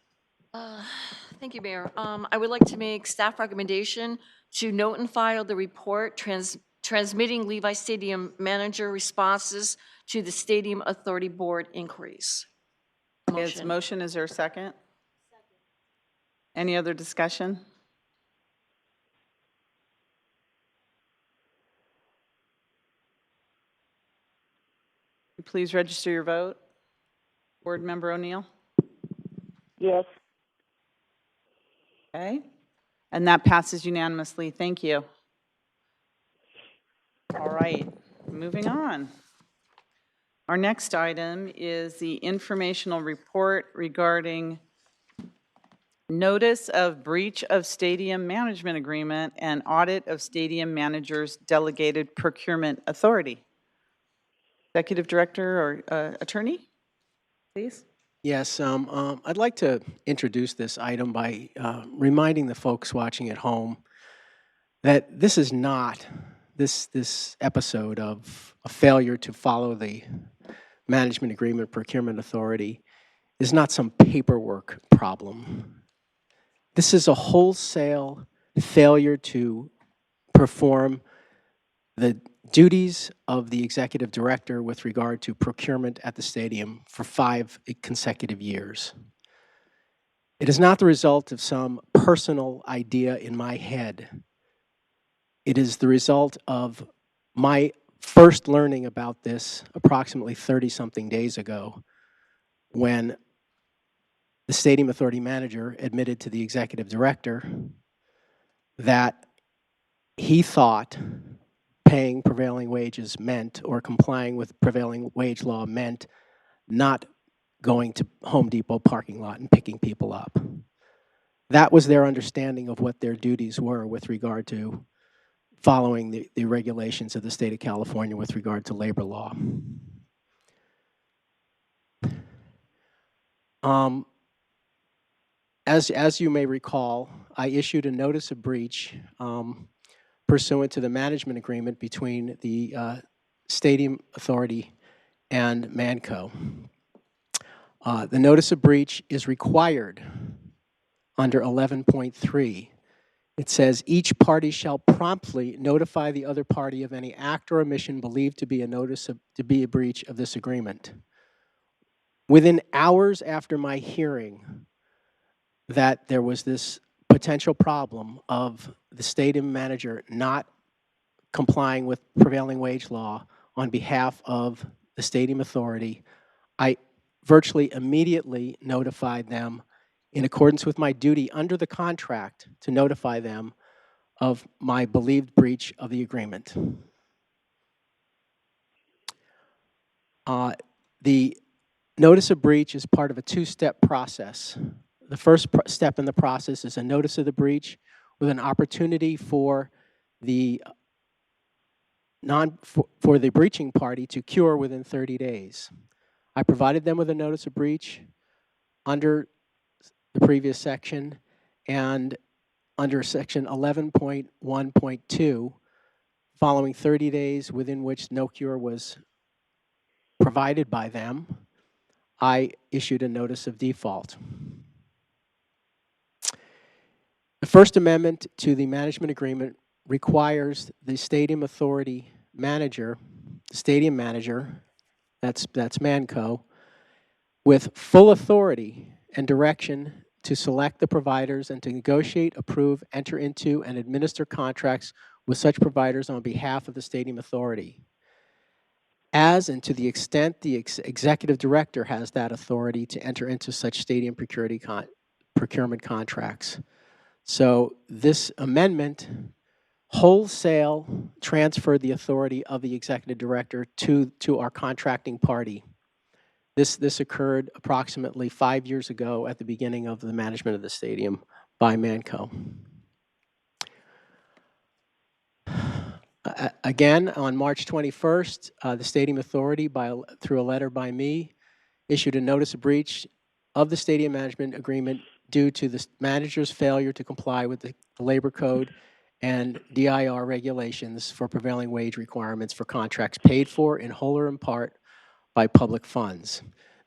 Thank you, Mayor. I would like to make staff recommendation to note and file the report transmitting Levi Stadium manager responses to the Stadium Authority Board inquiries. It's motion. Is there a second? Any other discussion? Please register your vote. Board Member O'Neill? Yes. Okay, and that passes unanimously. Thank you. All right, moving on. Our next item is the informational report regarding notice of breach of stadium management agreement and audit of stadium manager's delegated procurement authority. Executive Director or Attorney, please. Yes, I'd like to introduce this item by reminding the folks watching at home that this is not, this episode of a failure to follow the management agreement procurement authority is not some paperwork problem. This is a wholesale failure to perform the duties of the executive director with regard to procurement at the stadium for 5 consecutive years. It is not the result of some personal idea in my head. It is the result of my first learning about this approximately 30-something days ago, when the stadium authority manager admitted to the executive director that he thought paying prevailing wages meant, or complying with prevailing wage law meant, not going to Home Depot parking lot and picking people up. That was their understanding of what their duties were with regard to following the regulations of the state of California with regard to labor law. As you may recall, I issued a notice of breach pursuant to the management agreement between the Stadium Authority and Manco. The notice of breach is required under 11.3. It says each party shall promptly notify the other party of any act or omission believed to be a breach of this agreement. Within hours after my hearing that there was this potential problem of the stadium manager not complying with prevailing wage law on behalf of the stadium authority, I virtually immediately notified them in accordance with my duty under the contract to notify them of my believed breach of the agreement. The notice of breach is part of a two-step process. The first step in the process is a notice of the breach with an opportunity for the breaching party to cure within 30 days. I provided them with a notice of breach under the previous section, and under section 11.1.2, following 30 days within which no cure was provided by them, I issued a notice of default. The First Amendment to the management agreement requires the stadium authority manager, the stadium manager, that's Manco, with full authority and direction to select the providers and to negotiate, approve, enter into, and administer contracts with such providers on behalf of the stadium authority. As and to the extent the executive director has that authority to enter into such stadium procurement contracts. So this amendment wholesale transferred the authority of the executive director to our contracting party. This occurred approximately 5 years ago at the beginning of the management of the stadium by Manco. Again, on March 21st, the Stadium Authority, through a letter by me, issued a notice of breach of the stadium management agreement due to the manager's failure to comply with the labor code and DIR regulations for prevailing wage requirements for contracts paid for in whole or in part by public funds.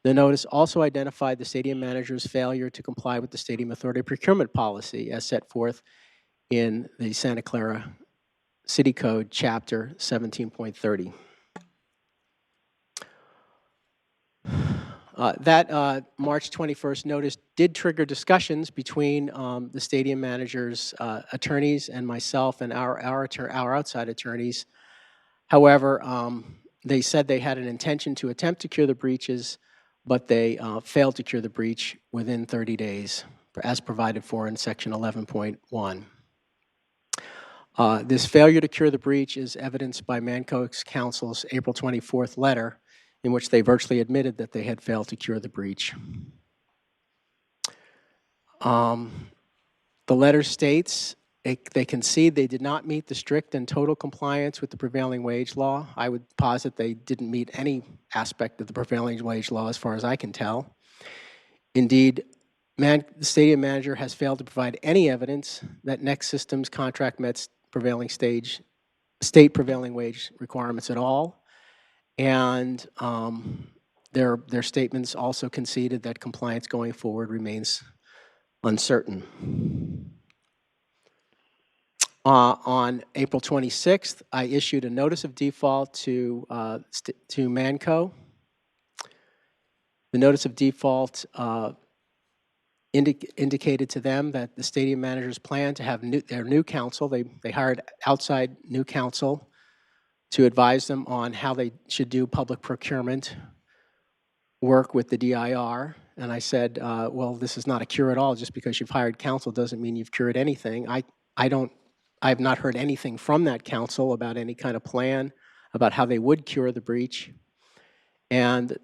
The notice also identified the stadium manager's failure to comply with the Stadium Authority procurement policy as set forth in the Santa Clara City Code, Chapter 17.30. That March 21st notice did trigger discussions between the stadium manager's attorneys and myself and our outside attorneys. However, they said they had an intention to attempt to cure the breaches, but they failed to cure the breach within 30 days, as provided for in Section 11.1. This failure to cure the breach is evidenced by Manco's counsel's April 24th letter, in which they virtually admitted that they had failed to cure the breach. The letter states they concede they did not meet the strict and total compliance with the prevailing wage law. I would posit they didn't meet any aspect of the prevailing wage law as far as I can tell. Indeed, the stadium manager has failed to provide any evidence that Next Systems contract met state prevailing wage requirements at all. And their statements also conceded that compliance going forward remains uncertain. On April 26th, I issued a notice of default to Manco. The notice of default indicated to them that the stadium managers plan to have their new counsel. They hired outside new counsel to advise them on how they should do public procurement work with the DIR. And I said, well, this is not a cure at all. Just because you've hired counsel doesn't mean you've cured anything. I've not heard anything from that council about any kind of plan about how they would cure the breach. And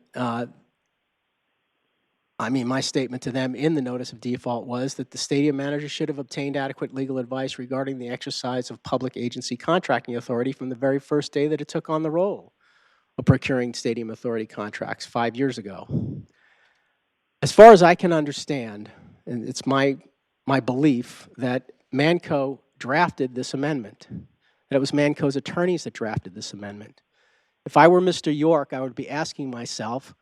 I mean, my statement to them in the notice of default was that the stadium manager should have obtained adequate legal advice regarding the exercise of public agency contracting authority from the very first day that it took on the role of procuring stadium authority contracts 5 years ago. As far as I can understand, and it's my belief that Manco drafted this amendment, that it was Manco's attorneys that drafted this amendment. If I were Mr. York, I would be asking myself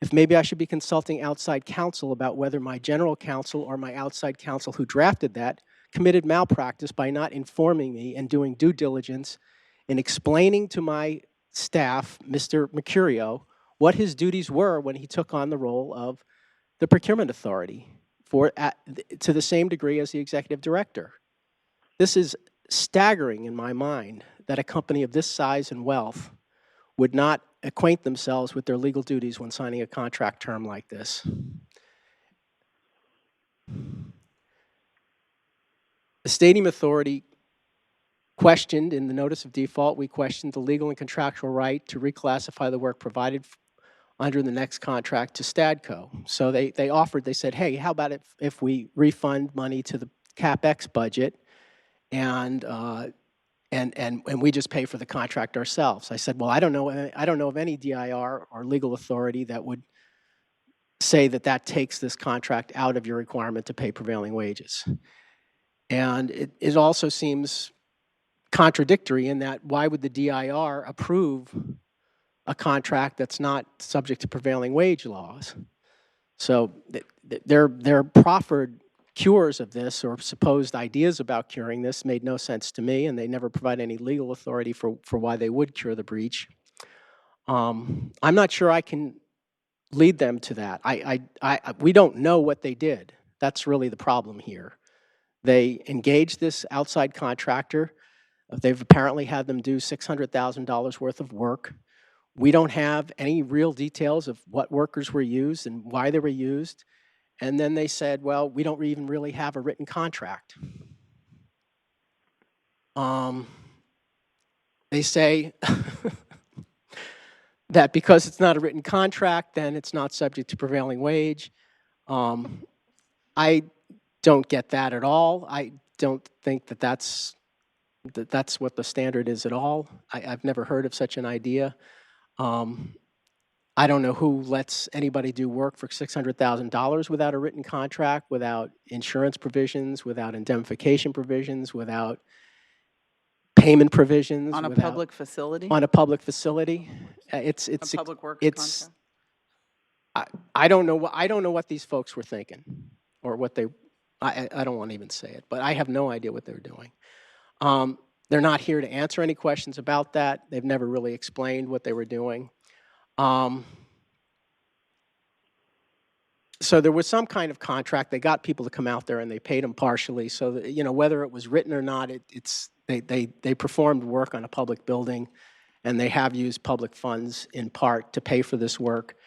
if maybe I should be consulting outside counsel about whether my general counsel or my outside counsel who drafted that committed malpractice by not informing me and doing due diligence in explaining to my staff, Mr. Mercurio, what his duties were when he took on the role of the procurement authority to the same degree as the executive director. This is staggering in my mind that a company of this size and wealth would not acquaint themselves with their legal duties when signing a contract term like this. The stadium authority questioned in the notice of default, we questioned the legal and contractual right to reclassify the work provided under the next contract to Stadco. So they offered, they said, hey, how about if we refund money to the CapEx budget and we just pay for the contract ourselves. I said, well, I don't know of any DIR or legal authority that would say that that takes this contract out of your requirement to pay prevailing wages. And it also seems contradictory in that why would the DIR approve a contract that's not subject to prevailing wage laws? So their proffered cures of this or supposed ideas about curing this made no sense to me, and they never provide any legal authority for why they would cure the breach. I'm not sure I can lead them to that. We don't know what they did. That's really the problem here. They engaged this outside contractor. They've apparently had them do $600,000 worth of work. We don't have any real details of what workers were used and why they were used. And then they said, well, we don't even really have a written contract. They say that because it's not a written contract, then it's not subject to prevailing wage. I don't get that at all. I don't think that that's what the standard is at all. I've never heard of such an idea. I don't know who lets anybody do work for $600,000 without a written contract, without insurance provisions, without indemnification provisions, without payment provisions. On a public facility? On a public facility. A public works contract? I don't know what these folks were thinking or what they, I don't want to even say it, but I have no idea what they're doing. They're not here to answer any questions about that. They've never really explained what they were doing. So there was some kind of contract. They got people to come out there and they paid them partially. So that, you know, whether it was written or not, they performed work on a public building, and they have used public funds in part to pay for this work.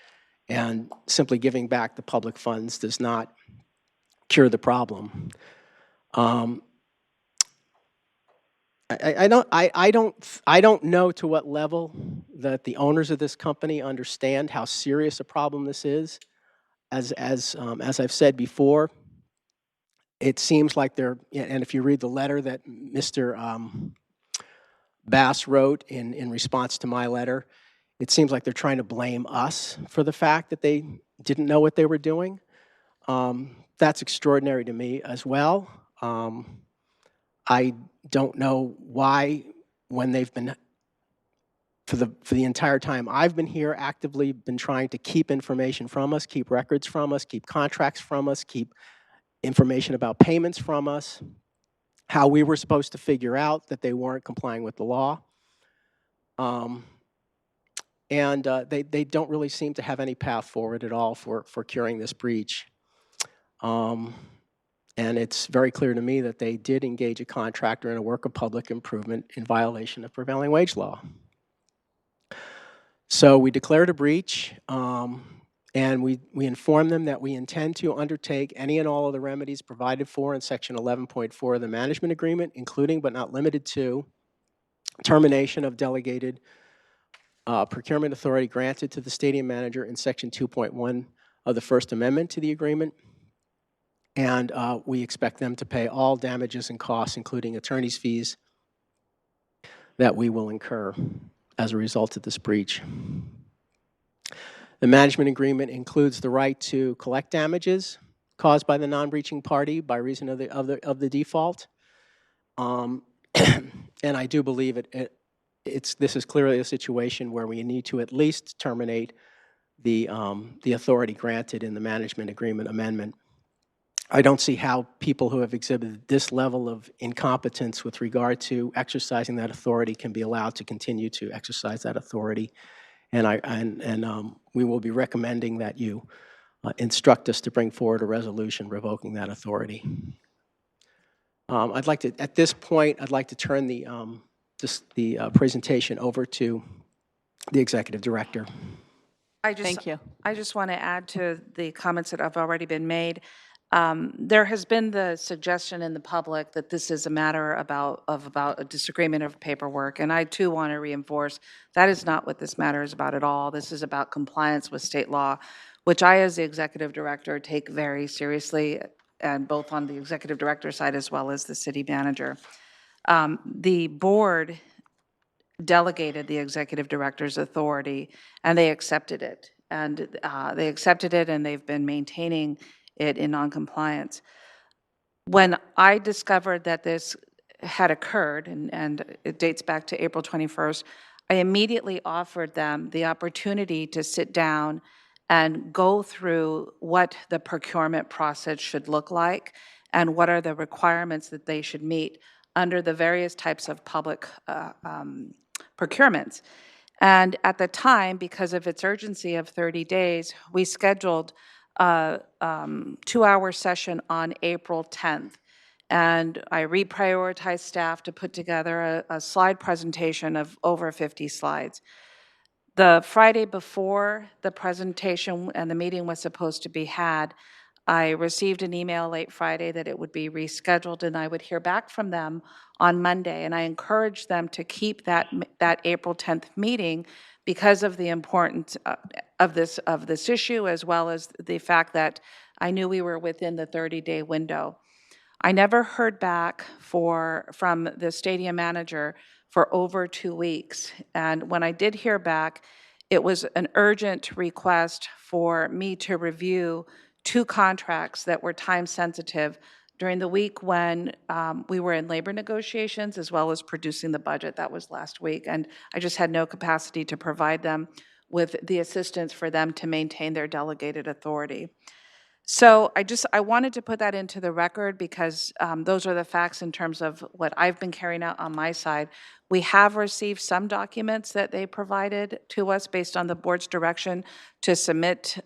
And simply giving back the public funds does not cure the problem. I don't know to what level that the owners of this company understand how serious a problem this is. As I've said before, it seems like they're, and if you read the letter that Mr. Bass wrote in response to my letter, it seems like they're trying to blame us for the fact that they didn't know what they were doing. That's extraordinary to me as well. I don't know why, when they've been, for the entire time I've been here, actively been trying to keep information from us, keep records from us, keep contracts from us, keep information about payments from us, how we were supposed to figure out that they weren't complying with the law. And they don't really seem to have any path forward at all for curing this breach. And it's very clear to me that they did engage a contractor in a work of public improvement in violation of prevailing wage law. So we declared a breach. And we inform them that we intend to undertake any and all of the remedies provided for in Section 11.4 of the management agreement, including but not limited to termination of delegated procurement authority granted to the stadium manager in Section 2.1 of the First Amendment to the agreement. And we expect them to pay all damages and costs, including attorney's fees, that we will incur as a result of this breach. The management agreement includes the right to collect damages caused by the non-breaching party by reason of the default. And I do believe this is clearly a situation where we need to at least terminate the authority granted in the management agreement amendment. I don't see how people who have exhibited this level of incompetence with regard to exercising that authority can be allowed to continue to exercise that authority. And we will be recommending that you instruct us to bring forward a resolution revoking that authority. At this point, I'd like to turn the presentation over to the executive director. Thank you. I just want to add to the comments that have already been made. There has been the suggestion in the public that this is a matter about a disagreement of paperwork, and I too want to reinforce that is not what this matter is about at all. This is about compliance with state law, which I, as the executive director, take very seriously, and both on the executive director side as well as the city manager. The board delegated the executive director's authority, and they accepted it. And they've been maintaining it in noncompliance. When I discovered that this had occurred, and it dates back to April 21st, I immediately offered them the opportunity to sit down and go through what the procurement process should look like and what are the requirements that they should meet under the various types of public procurements. And at the time, because of its urgency of 30 days, we scheduled a 2-hour session on April 10th. And I reprioritized staff to put together a slide presentation of over 50 slides. The Friday before the presentation and the meeting was supposed to be had, I received an email late Friday that it would be rescheduled and I would hear back from them on Monday. And I encouraged them to keep that April 10th meeting because of the importance of this issue, as well as the fact that I knew we were within the 30-day window. I never heard back from the stadium manager for over 2 weeks. And when I did hear back, it was an urgent request for me to review 2 contracts that were time sensitive during the week when we were in labor negotiations, as well as producing the budget. That was last week. And I just had no capacity to provide them with the assistance for them to maintain their delegated authority. So I wanted to put that into the record because those are the facts in terms of what I've been carrying out on my side. We have received some documents that they provided to us based on the board's direction to submit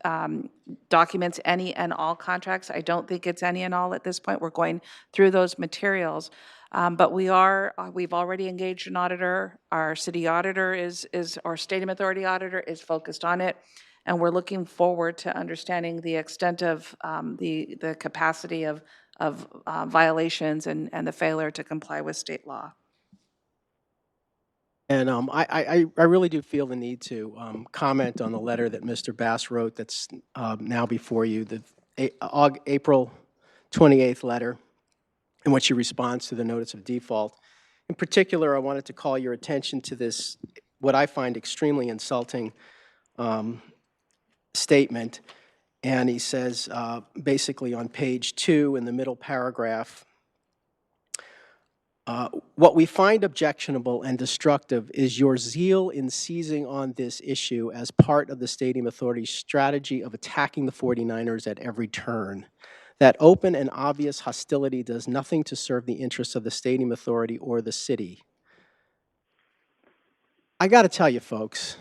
documents, any and all contracts. I don't think it's any and all at this point. We're going through those materials. But we've already engaged an auditor. Our city auditor our stadium authority auditor is focused on it. And we're looking forward to understanding the extent of the capacity of violations and the failure to comply with state law. And I really do feel the need to comment on the letter that Mr. Bass wrote that's now before you, the April 28th letter, in which he responds to the notice of default. In particular, I wanted to call your attention to this, what I find extremely insulting statement. And he says, basically on page 2 in the middle paragraph, what we find objectionable and destructive is your zeal in seizing on this issue as part of the Stadium Authority's strategy of attacking the 49ers at every turn. That open and obvious hostility does nothing to serve the interests of the Stadium Authority or the city. I got to tell you, folks,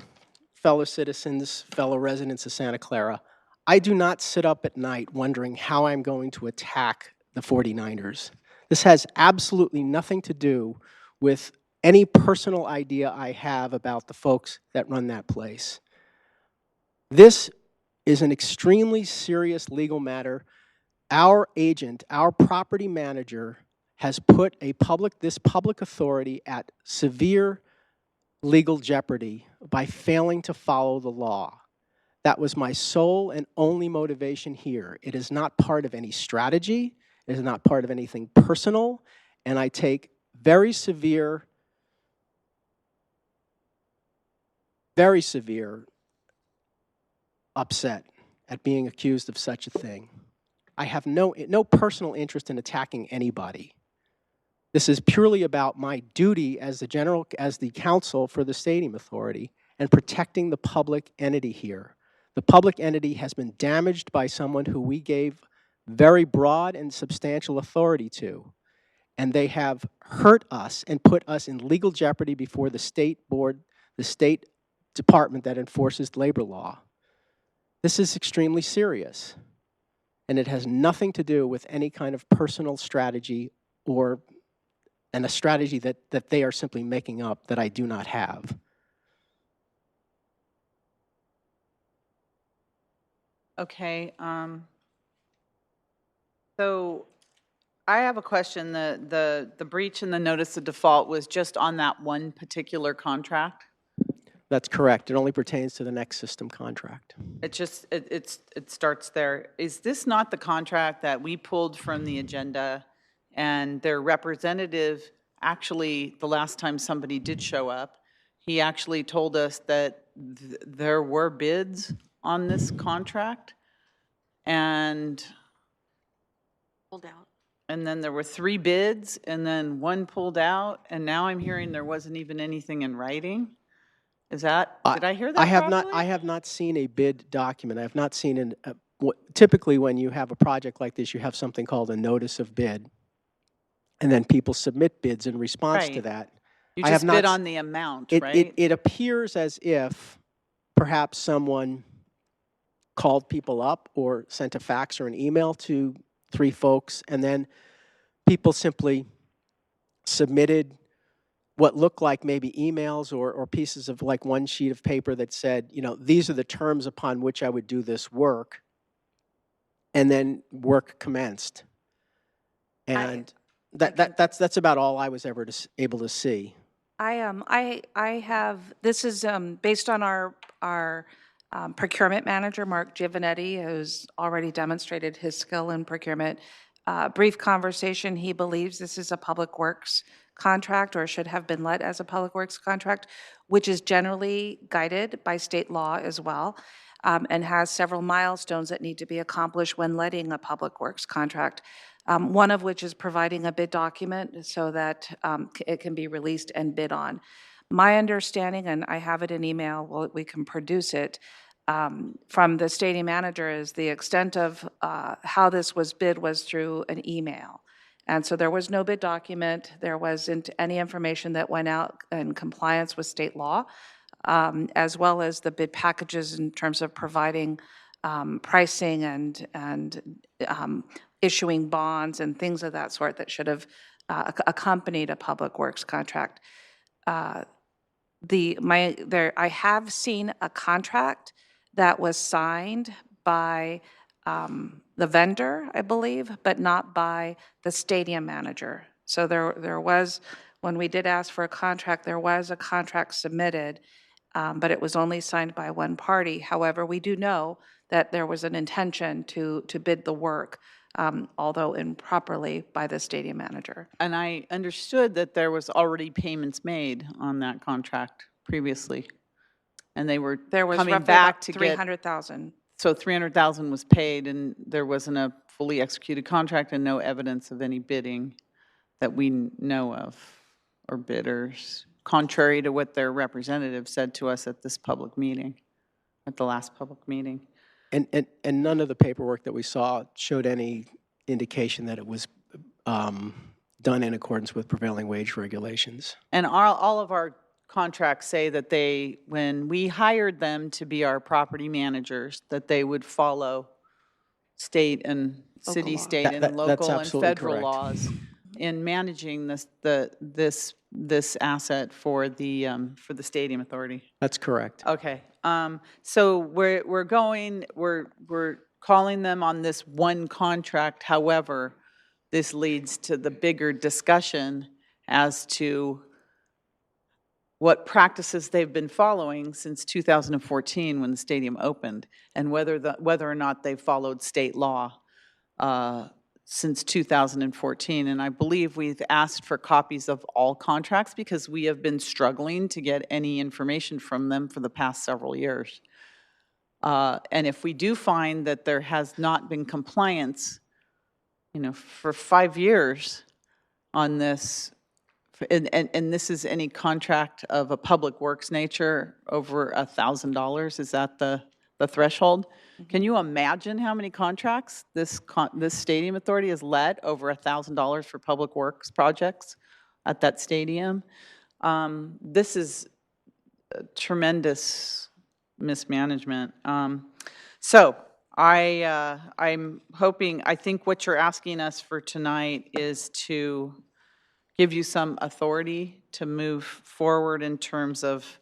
fellow citizens, fellow residents of Santa Clara, I do not sit up at night wondering how I'm going to attack the 49ers. This has absolutely nothing to do with any personal idea I have about the folks that run that place. This is an extremely serious legal matter. Our agent, our property manager, has put this public authority at severe legal jeopardy by failing to follow the law. That was my sole and only motivation here. It is not part of any strategy. It is not part of anything personal. And I take very severe upset at being accused of such a thing. I have no personal interest in attacking anybody. This is purely about my duty as the counsel for the stadium authority and protecting the public entity here. The public entity has been damaged by someone who we gave very broad and substantial authority to, and they have hurt us and put us in legal jeopardy before the state board, the state department that enforces labor law. This is extremely serious, and it has nothing to do with any kind of personal strategy and a strategy that they are simply making up that I do not have. Okay, so I have a question. The breach in the notice of default was just on that one particular contract? That's correct. It only pertains to the next system contract. It starts there. Is this not the contract that we pulled from the agenda and their representative, actually, the last time somebody did show up, he actually told us that there were bids on this contract, and Pulled out. then there were 3 bids, and then 1 pulled out, and now I'm hearing there wasn't even anything in writing? Did I hear that properly? I have not seen a bid document. I have not seen typically when you have a project like this, you have something called a notice of bid, and then people submit bids in response to Right. that. You I have just not bid s- on the amount, right? It appears as if perhaps someone called people up or sent a fax or an email to 3 folks, and then people simply submitted what looked like maybe emails or pieces of like one sheet of paper that said, these are the terms upon which I would do this work, and then work commenced. And that's about all I was ever able to see. This is based on our procurement manager, Mark Giovanetti, who's already demonstrated his skill in procurement. Brief conversation, he believes this is a public works contract or should have been let as a public works contract, which is generally guided by state law as well, and has several milestones that need to be accomplished when letting a public works contract. One of which is providing a bid document so that it can be released and bid on. My understanding, and I have it in email, well, we can produce it, from the stadium manager is the extent of how this was bid was through an email. And so there was no bid document, there wasn't any information that went out in compliance with state law, as well as the bid packages in terms of providing pricing and issuing bonds and things of that sort that should have accompanied a public works contract. I have seen a contract that was signed by the vendor, I believe, but not by the stadium manager. So there was, when we did ask for a contract, there was a contract submitted, but it was only signed by one party. However, we do know that there was an intention to bid the work, although improperly by the stadium manager. And I understood that there was already payments made on that contract previously. And they were There was coming roughly back about to get, 300,000. so 300,000 was paid and there wasn't a fully executed contract and no evidence of any bidding that we know of or bidders, contrary to what their representative said to us at this public meeting, at the last public meeting. And none of the paperwork that we saw showed any indication that it was done in accordance with prevailing wage regulations. And all of our contracts say that when we hired them to be our property managers, that they would follow state and city, Local law. state, and That's local and absolutely federal correct. laws in managing this asset for the stadium authority. That's correct. Okay. So we're calling them on this one contract. However, this leads to the bigger discussion as to what practices they've been following since 2014 when the stadium opened, and whether or not they've followed state law since 2014. And I believe we've asked for copies of all contracts because we have been struggling to get any information from them for the past several years. And if we do find that there has not been compliance, for 5 years on this, and this is any contract of a public works nature over $1,000, is that the threshold? Can you imagine how many contracts this stadium authority has let over $1,000 for public works projects at that stadium? This is tremendous mismanagement. So I'm hoping, I think what you're asking us for tonight is to give you some authority to move forward in terms of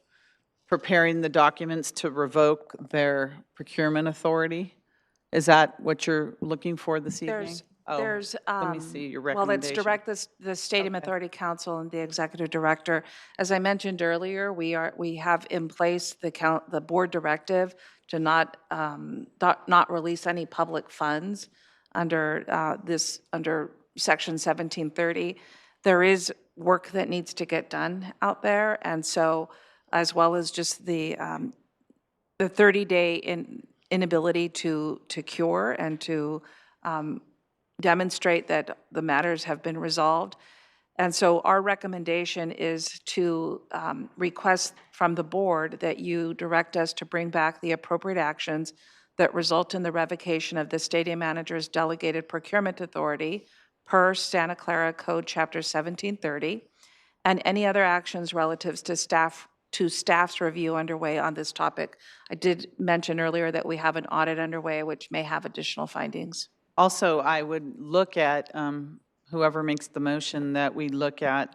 preparing the documents to revoke their procurement authority. Is that what you're looking for this evening? There's, Let me see your well, let's recommendation. direct the Stadium Okay. Authority Council and the Executive Director. As I mentioned earlier, we have in place the board directive to not release any public funds under under Section 1730. There is work that needs to get done out there, and so, as well as just the 30-day inability to cure and to demonstrate that the matters have been resolved. And so our recommendation is to request from the board that you direct us to bring back the appropriate actions that result in the revocation of the stadium manager's delegated procurement authority per Santa Clara Code Chapter 1730, and any other actions relatives to staff's review underway on this topic. I did mention earlier that we have an audit underway, which may have additional findings. Also, I would look at, whoever makes the motion, that we look at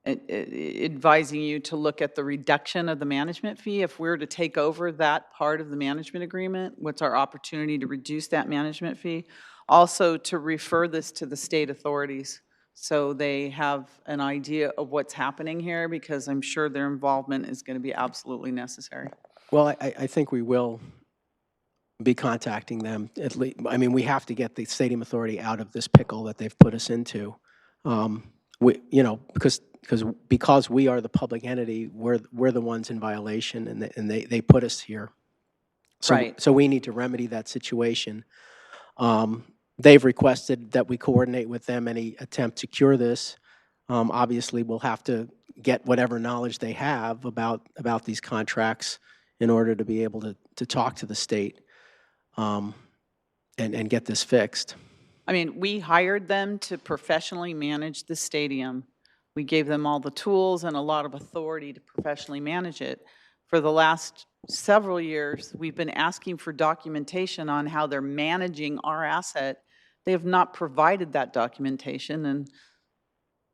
advising you to look at the reduction of the management fee. If we're to take over that part of the management agreement, what's our opportunity to reduce that management fee? Also, to refer this to the state authorities so they have an idea of what's happening here, because I'm sure their involvement is going to be absolutely necessary. Well, I think we will be contacting them. At least, I mean, we have to get the stadium authority out of this pickle that they've put us into. Because we are the public entity, we're the ones in violation, and they put us here. Right. So we need to remedy that situation. They've requested that we coordinate with them any attempt to cure this. Obviously, we'll have to get whatever knowledge they have about these contracts in order to be able to talk to the state and get this fixed. I mean, we hired them to professionally manage the stadium. We gave them all the tools and a lot of authority to professionally manage it. For the last several years, we've been asking for documentation on how they're managing our asset. They have not provided that documentation, and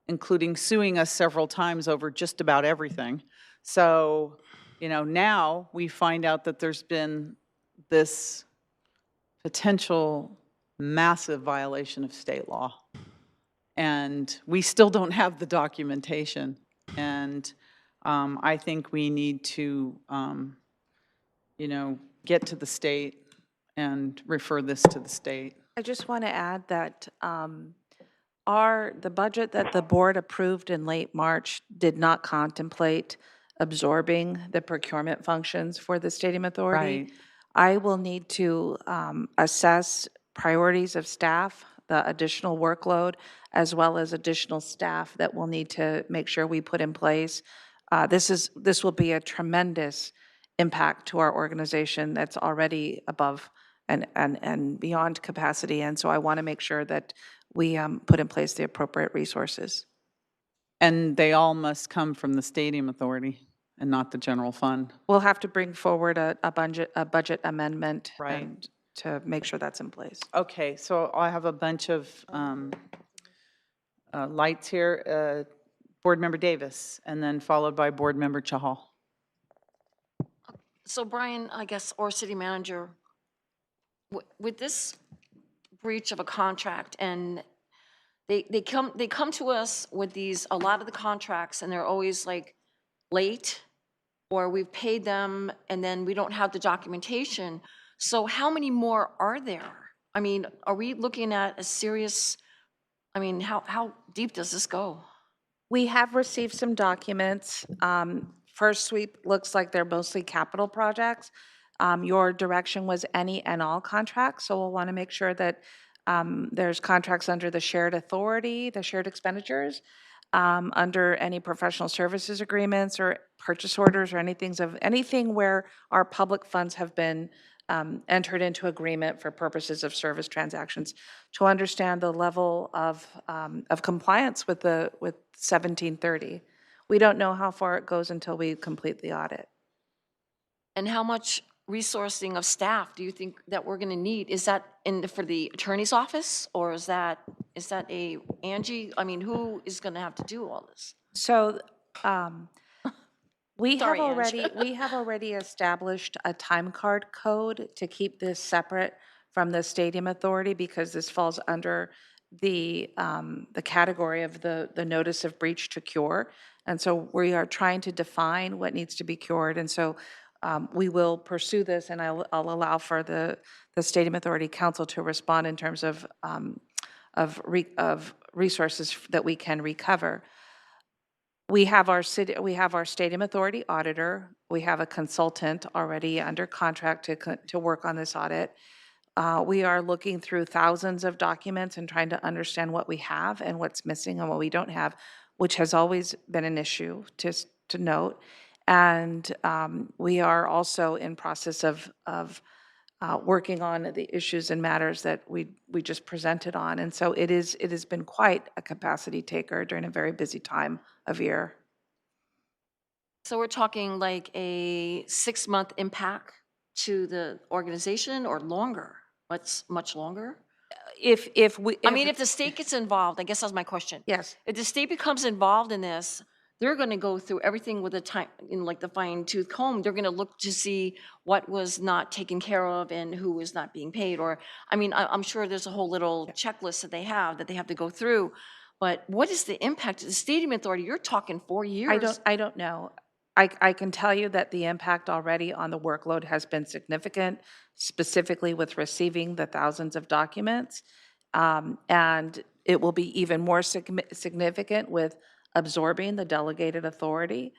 including suing us several times over just about everything. So, now we find out that there's been this potential massive violation of state law. And we still don't have the documentation. And I think we need to, get to the state and refer this to the state. I just want to add that the budget that the board approved in late March did not contemplate absorbing the procurement functions for the stadium authority. Right. I will need to assess priorities of staff, the additional workload, as well as additional staff that we'll need to make sure we put in place. This will be a tremendous impact to our organization that's already above and beyond capacity. And so I want to make sure that we put in place the appropriate resources. And they all must come from the stadium authority and not the general fund. We'll have to bring forward a budget amendment Right. to make sure that's in place. Okay, so I have a bunch of lights here. Board Member Davis, and then followed by Board Member Chahal. So Brian, I guess, or city manager, with this breach of a contract, and they come to us with a lot of the contracts, and they're always like late, or we've paid them and then we don't have the documentation. So how many more are there? I mean, are we looking at a serious, I mean, how deep does this go? We have received some documents. First sweep looks like they're mostly capital projects. Your direction was any and all contracts, so we'll want to make sure that there's contracts under the shared authority, the shared expenditures, under any professional services agreements or purchase orders or anything where our public funds have been entered into agreement for purposes of service transactions, to understand the level of compliance with 1730. We don't know how far it goes until we complete the audit. And how much resourcing of staff do you think that we're gonna need? Is that for the attorney's office, or is that a Angie? I mean, who is gonna have to do all this? So we Sorry, Ange. we have already established a time card code to keep this separate from the stadium authority, because this falls under the category of the notice of breach to cure. And so we are trying to define what needs to be cured. And so we will pursue this, and I'll allow for the Stadium Authority Council to respond in terms of resources that we can recover. We have our Stadium Authority auditor. We have a consultant already under contract to work on this audit. We are looking through thousands of documents and trying to understand what we have and what's missing and what we don't have, which has always been an issue to note. And we are also in process of working on the issues and matters that we just presented on. And so it has been quite a capacity taker during a very busy time of year. So we're talking like a 6-month impact to the organization, or longer? What's much longer? If the state gets involved, I guess that's my question. Yes. If the state becomes involved in this, they're going to go through everything with a time, like the fine tooth comb. They're going to look to see what was not taken care of and who was not being paid. Or, I mean, I'm sure there's a whole little checklist that they have to go through. But what is the impact to the Stadium Authority? You're talking 4 years. I don't know. I can tell you that the impact already on the workload has been significant, specifically with receiving the thousands of documents. And it will be even more significant with absorbing the delegated authority.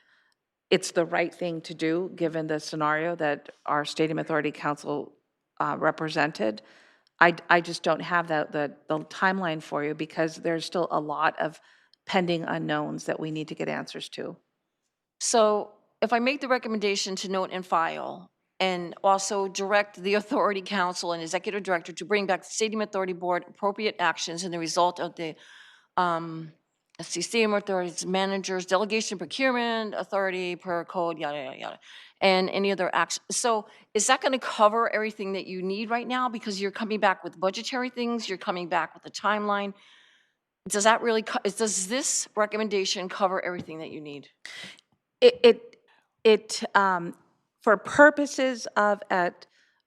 It's the right thing to do, given the scenario that our Stadium Authority Council represented. I just don't have the timeline for you, because there's still a lot of pending unknowns that we need to get answers to. So if I make the recommendation to note and file, and also direct the Authority Council and Executive Director to bring back the Stadium Authority Board appropriate actions in the result of the Stadium Authority's managers, delegation, procurement, authority per code, yada, yada, yada, and any other action. So is that going to cover everything that you need right now? Because you're coming back with budgetary things, you're coming back with a timeline. Does that really, does this recommendation cover everything that you need? For purposes of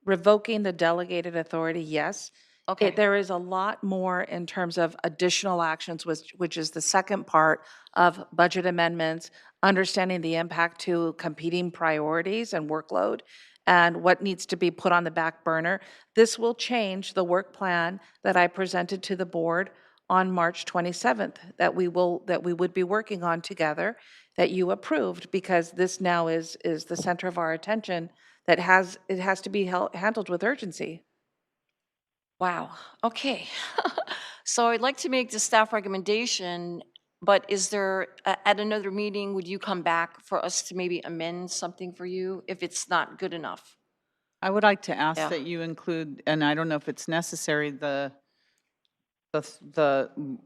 revoking the delegated authority, yes. Okay. There is a lot more in terms of additional actions, which is the second part of budget amendments, understanding the impact to competing priorities and workload, and what needs to be put on the back burner. This will change the work plan that I presented to the board on March 27th, that we would be working on together, that you approved, because this now is the center of our attention, that it has to be handled with urgency. Wow, okay. So I'd like to make the staff recommendation, but is there, at another meeting, would you come back for us to maybe amend something for you if it's not good enough? I would like to ask Yeah. that you include, and I don't know if it's necessary, the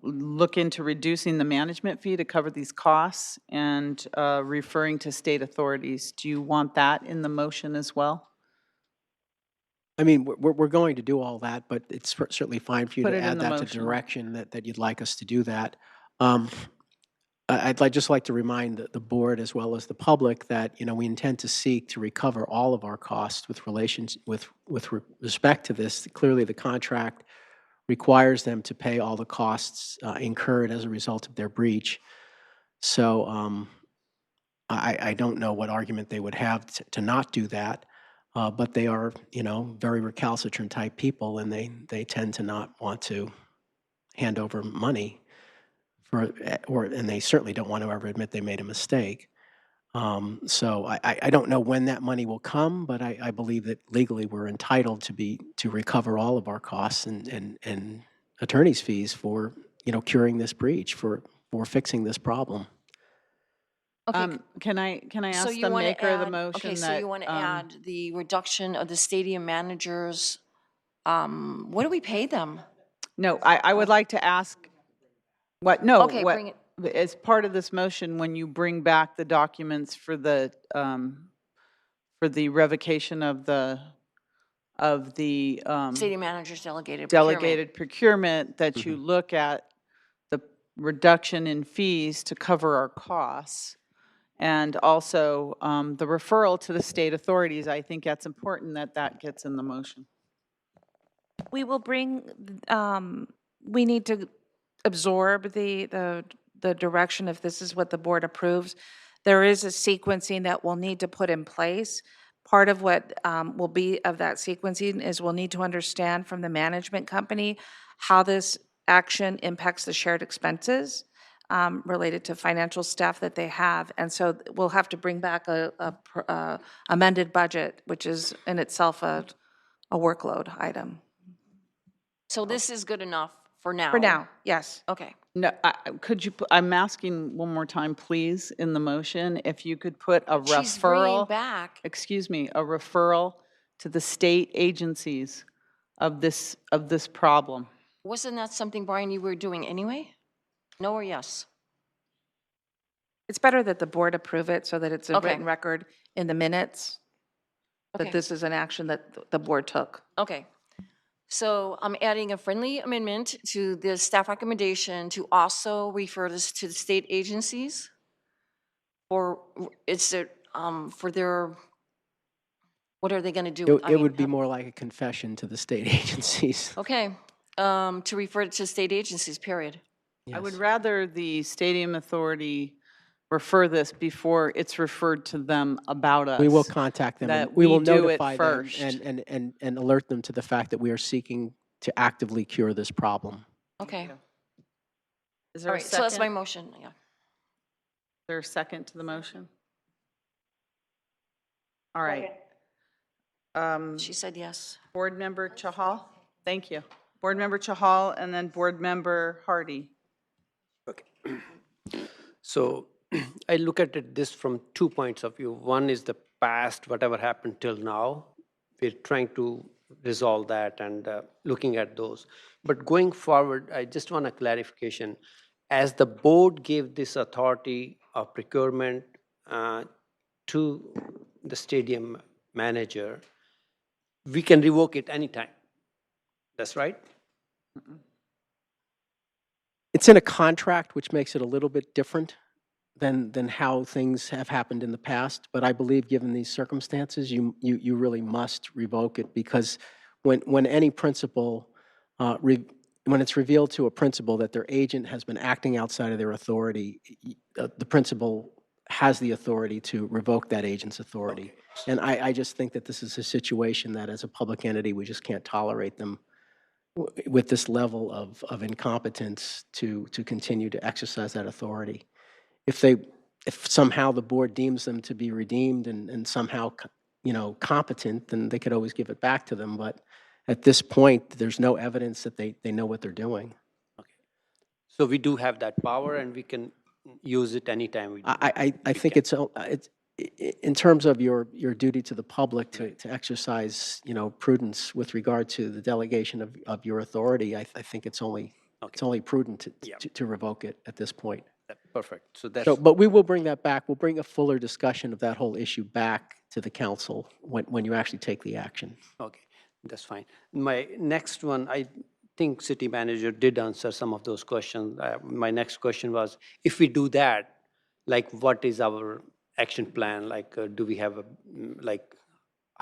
look into reducing the management fee to cover these costs, and referring to state authorities. Do you want that in the motion as well? I mean, we're going to do all that, but it's certainly fine for you Put to it in add the that to motion. direction that you'd like us to do that. just like to remind the board as well as the public that, we intend to seek to recover all of our costs with respect to this. Clearly, the contract requires them to pay all the costs incurred as a result of their breach. So I don't know what argument they would have to not do that, but they are, very recalcitrant type people, and they tend to not want to hand over money and they certainly don't want to ever admit they made a mistake. So I don't know when that money will come, but I believe that legally we're entitled to recover all of our costs and attorney's fees for, curing this breach, for fixing this problem. Okay, Can I so ask you the want to maker of the add, motion okay, so that, you want to add the reduction of the stadium managers, what do we pay them? No, I would like to ask, no, Okay, bring it. as part of this motion, when you bring back the documents for the revocation of the Stadium managers delegated procurement. delegated procurement, that you look at the reduction in fees to cover our costs, and also the referral to the state authorities. I think that's important that gets in the motion. We will bring, we need to absorb the direction if this is what the board approves. There is a sequencing that we'll need to put in place. Part of what will be of that sequencing is we'll need to understand from the management company how this action impacts the shared expenses related to financial staff that they have. And so we'll have to bring back a amended budget, which is in itself a workload item. So this is good enough for now? For now, yes. Okay. No, could you, I'm asking one more time, please, in the motion, if you could put a She's bringing referral, back, excuse me, a referral to the state agencies of this problem. wasn't that something, Brian, you were doing anyway? No or yes? It's better that the board approve it so that it's a Okay. written record in the minutes that Okay. this is an action that the board took. Okay. So I'm adding a friendly amendment to the staff recommendation to also refer this to the state agencies, or it's for their, what are they going to do? It would be more like a confession to the state agencies. Okay, to refer it to state agencies, period. I would Yes. rather the stadium authority refer this before it's referred to them about us. We will contact them. that And we will we do it notify them first. and alert them to the fact that we are seeking to actively cure this problem. Okay, Is all there a right, so that's my second? motion, yeah. Is there a second to the motion? All right. She said yes. Board Member Chahal? Thank you. Board Member Chahal, and then Board Member Hardy. So I look at this from 2 points of view. One is the past, whatever happened till now. We're trying to resolve that and looking at those. But going forward, I just want a clarification. As the board gave this authority of procurement to the stadium manager, we can revoke it anytime. That's right? It's in a contract, which makes it a little bit different than how things have happened in the past. But I believe, given these circumstances, you really must revoke it, because when any principal, when it's revealed to a principal that their agent has been acting outside of their authority, the principal has the authority to revoke that agent's authority. And I just think that this is a situation that, as a public entity, we just can't tolerate them with this level of incompetence to continue to exercise that authority. If somehow the board deems them to be redeemed and somehow, competent, then they could always give it back to them. But at this point, there's no evidence that they know what they're doing. So we do have that power and we can use it anytime we do. I think it's in terms of your duty to the public to exercise, prudence with regard to the delegation of your authority. I think it's only prudent to revoke it at this point. Perfect. So that's. So, but we will bring that back. We'll bring a fuller discussion of that whole issue back to the council when you actually take the action. Okay, that's fine. My next one, I think city manager did answer some of those questions. My next question was, if we do that, like what is our action plan? Like, do we have like,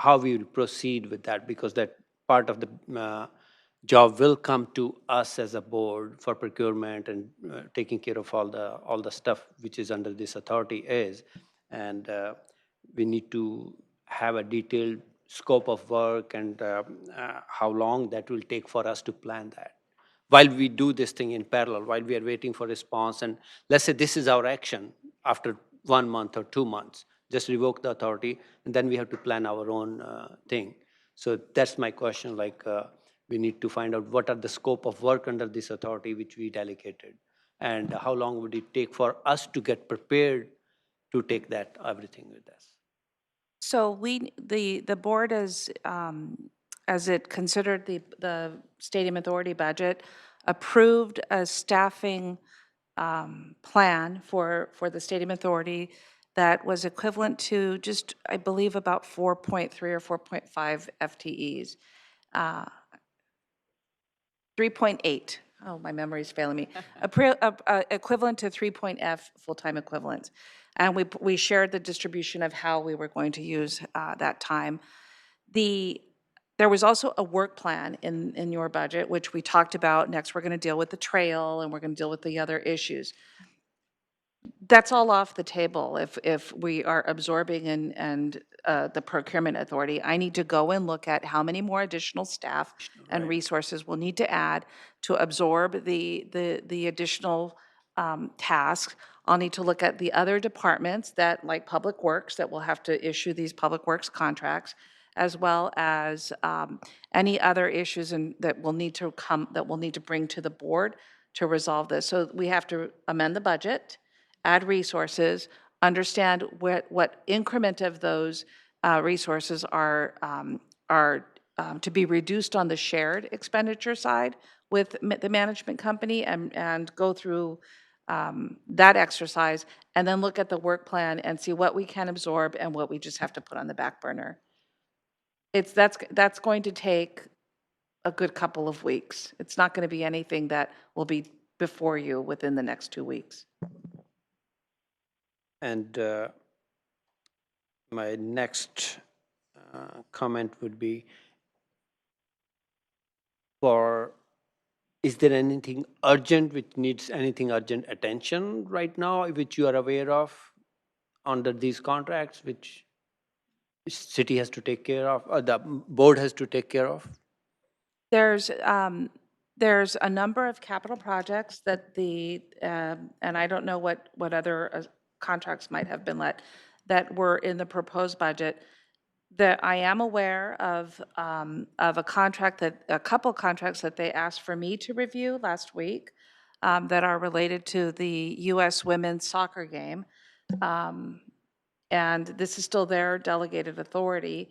how we will proceed with that? Because that part of the job will come to us as a board for procurement and taking care of all the stuff which is under this authority is. And we need to have a detailed scope of work and how long that will take for us to plan that. While we do this thing in parallel, while we are waiting for response, and let's say this is our action after 1 month or 2 months, just revoke the authority, and then we have to plan our own thing. So that's my question, like we need to find out what are the scope of work under this authority which we delegated, and how long would it take for us to get prepared to take that everything with us. So the board as it considered the Stadium Authority budget, approved a staffing plan for the Stadium Authority that was equivalent to just, I believe, about 4.3 or 4.5 FTEs. 3.8. Oh, my memory is failing me. Equivalent to 3.f full-time equivalents. And we shared the distribution of how we were going to use that time. There was also a work plan in your budget, which we talked about. Next, we're going to deal with the trail, and we're going to deal with the other issues. That's all off the table if we are absorbing and the procurement authority. I need to go and look at how many more additional staff and resources we'll need to add to absorb the additional tasks. I'll need to look at the other departments that, like Public Works, that will have to issue these Public Works contracts, as well as any other issues that will need to bring to the board to resolve this. So we have to amend the budget, add resources, understand what increment of those resources are to be reduced on the shared expenditure side with the management company, and go through that exercise, and then look at the work plan and see what we can absorb and what we just have to put on the back burner. That's going to take a good couple of weeks. It's not going to be anything that will be before you within the next 2 weeks. And my next comment would be, is there anything urgent which needs anything urgent attention right now, which you are aware of under these contracts, which city has to take care of, or the board has to take care of? There's a number of capital projects that and I don't know what other contracts might have been let, that were in the proposed budget, that I am aware of a couple contracts that they asked for me to review last week, that are related to the U.S. women's soccer game. And this is still their delegated authority,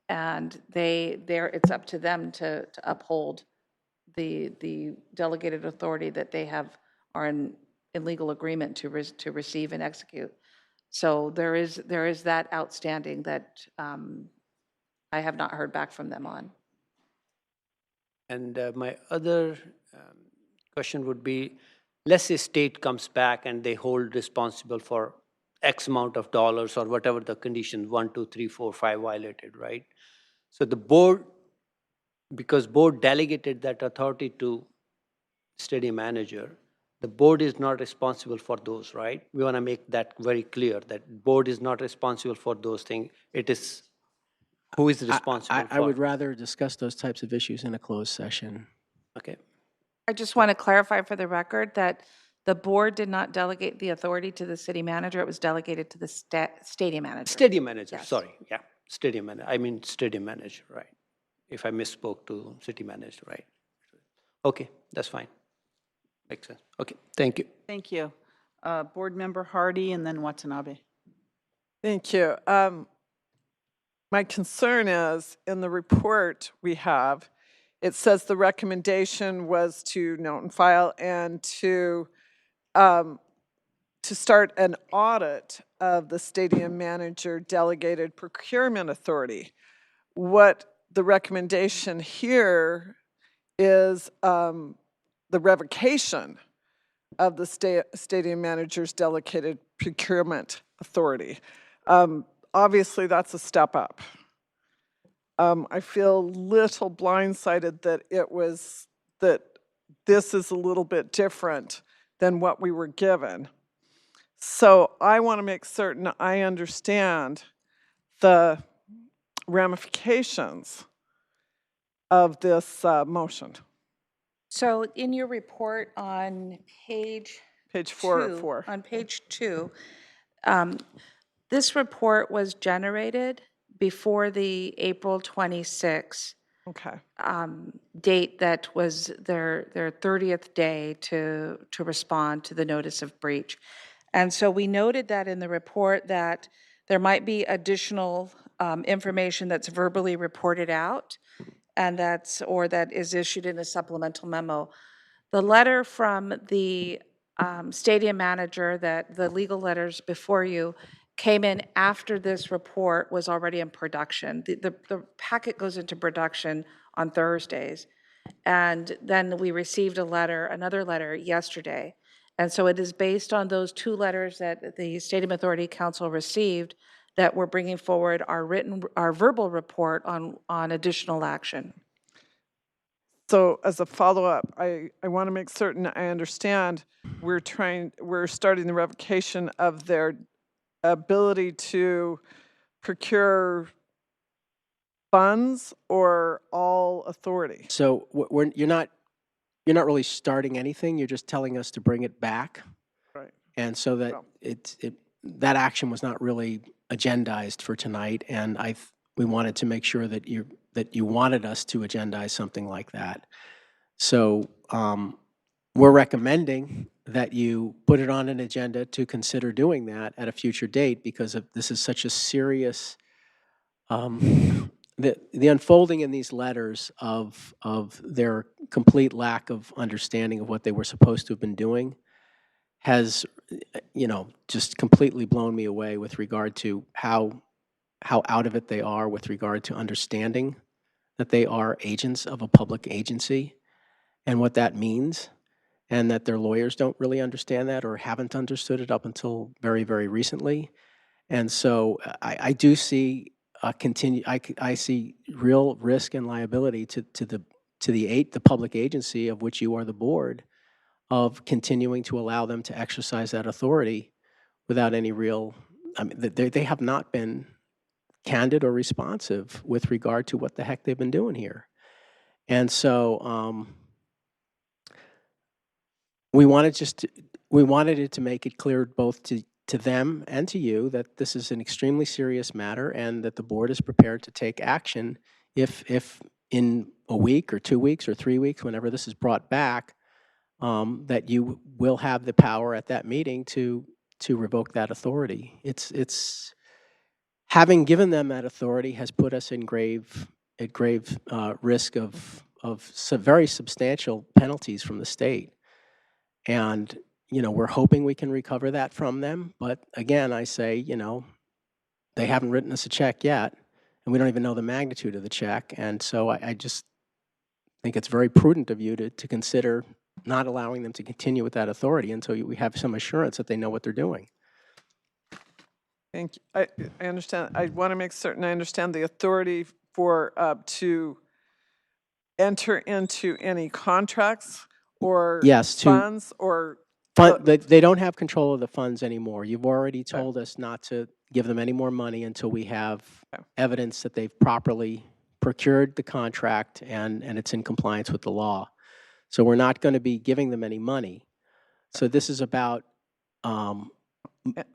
and it's up to them to uphold the delegated authority that they are in legal agreement to receive and execute. So there is that outstanding that I have not heard back from them on. And my other question would be, let's say state comes back and they hold responsible for X amount of dollars or whatever the condition, 1, 2, 3, 4, 5 violated, right? So the board, because board delegated that authority to stadium manager, the board is not responsible for those, right? We want to make that very clear, that board is not responsible for those things. It is who is responsible for. I would rather discuss those types of issues in a closed session. Okay. I just want to clarify for the record that the board did not delegate the authority to the city manager. It was delegated to the stadium manager. Stadium manager, Yes. sorry, yeah, stadium manager, I mean stadium manager, right? If I misspoke to city manager, right? Okay, that's fine. Makes sense. Okay, thank you. Thank you. Board Member Hardy and then Watanabe. Thank you. My concern is, in the report we have, it says the recommendation was to note and file and to start an audit of the stadium manager delegated procurement authority. What the recommendation here is the revocation of the stadium manager's delegated procurement authority. Obviously, that's a step up. I feel a little blindsided that this is a little bit different than what we were given. So I want to make certain I understand the ramifications of this motion. So in your report on page Page 4 of 2, 4. on page 2, this report was generated before the April 26 Okay. date that was their 30th day to respond to the notice of breach. And so we noted that in the report that there might be additional information that's verbally reported out and that is issued in a supplemental memo. The letter from the stadium manager, that the legal letters before you, came in after this report was already in production. The packet goes into production on Thursdays. And then we received another letter yesterday. And so it is based on those two letters that the Stadium Authority Council received that we're bringing forward our verbal report on additional action. So as a follow-up, I want to make certain I understand we're starting the revocation of their ability to procure funds or all authority. So you're not really starting anything, you're just telling us to bring it back. Right. And so that that action was not really agendized for tonight, and we wanted to make sure that you wanted us to agendize something like that. So we're recommending that you put it on an agenda to consider doing that at a future date, because this is such a serious, the unfolding in these letters of their complete lack of understanding of what they were supposed to have been doing has, just completely blown me away with regard to how out of it they are with regard to understanding that they are agents of a public agency and what that means, and that their lawyers don't really understand that or haven't understood it up until very, very recently. And so I do see I see real risk and liability to the public agency of which you are the board, of continuing to allow them to exercise that authority without any real, they have not been candid or responsive with regard to what the heck they've been doing here. And so we wanted it to make it clear both to them and to you that this is an extremely serious matter, and that the board is prepared to take action if in a week or 2 weeks or 3 weeks, whenever this is brought back, that you will have the power at that meeting to revoke that authority. It's having given them that authority has put us at grave risk of some very substantial penalties from the state. And, we're hoping we can recover that from them. But again, I say, they haven't written us a check yet, and we don't even know the magnitude of the check. And so I just think it's very prudent of you to consider not allowing them to continue with that authority until we have some assurance that they know what they're doing. Thank you. I understand. I want to make certain I understand the authority for to enter into any contracts or funds or they don't have control of the funds anymore. You've already told us not to give them any more money until we have evidence that they've properly procured the contract and it's in compliance with the law. So we're not going to be giving them any money. So this is about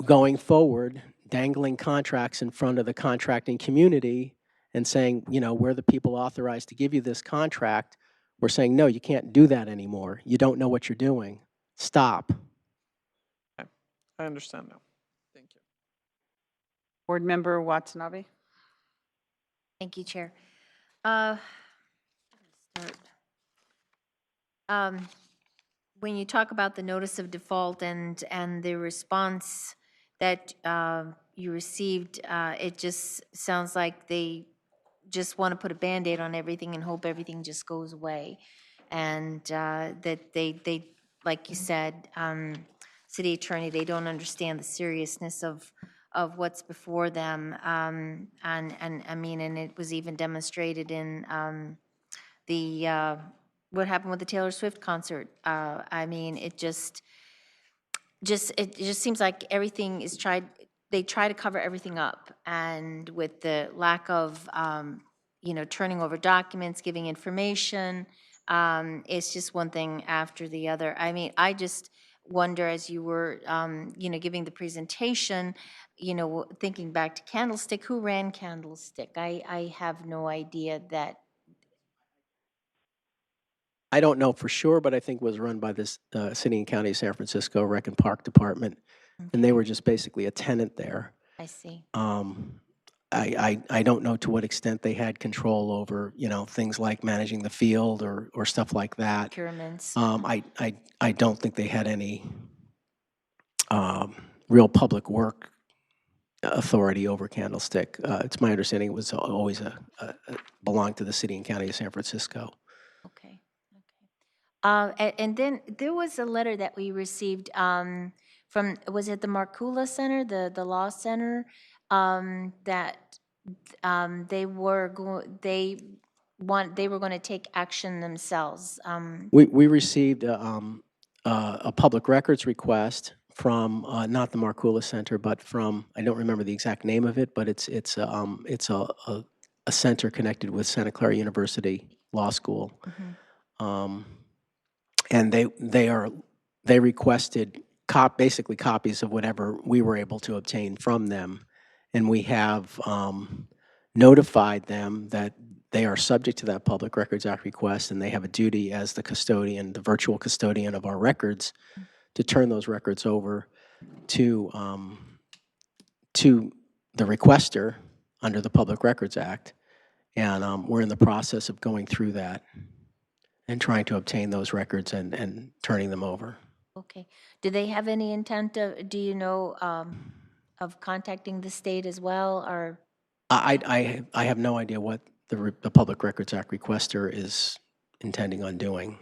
going forward, dangling contracts in front of the contracting community and saying, we're the people authorized to give you this contract. We're saying, no, you can't do that anymore. You don't know what you're doing. Stop. I understand now. Thank you. Board Member Watanabe? Thank you, Chair. When you talk about the notice of default and the response that you received, it just sounds like they just want to put a Band-Aid on everything and hope everything just goes away. and that they, like you said, city attorney, they don't understand the seriousness of what's before them. And I mean, and it was even demonstrated in the what happened with the Taylor Swift concert. I mean, it just seems like everything is they try to cover everything up, and with the lack of turning over documents, giving information, it's just one thing after the other. I mean, I just wonder, as you were giving the presentation, thinking back to Candlestick, who ran Candlestick? I have no idea that. I don't know for sure, but I think it was run by this City and County of San Francisco Rec and Park Department, and they were just basically a tenant there. I see. I don't know to what extent they had control over, things like managing the field or stuff like that. Procurements. I don't think they had any real public work authority over Candlestick. It's my understanding it was always belonged to the City and County of San Francisco. Okay. And then there was a letter that we received from, was it the Markula Center, the Law Center, that they were going to take action themselves. We received a public records request from not the Markula Center, but from, I don't remember the exact name of it, but it's a center connected with Santa Clara University Law School. And they requested basically copies of whatever we were able to obtain from them, and we have notified them that they are subject to that Public Records Act request, and they have a duty as the custodian, the virtual custodian of our records, to turn those records over to the requester under the Public Records Act, and we're in the process of going through that and trying to obtain those records and turning them over. Okay. Do they have any intent of, do you know, of contacting the state as well, or? I have no idea what the Public Records Act requester is intending on doing.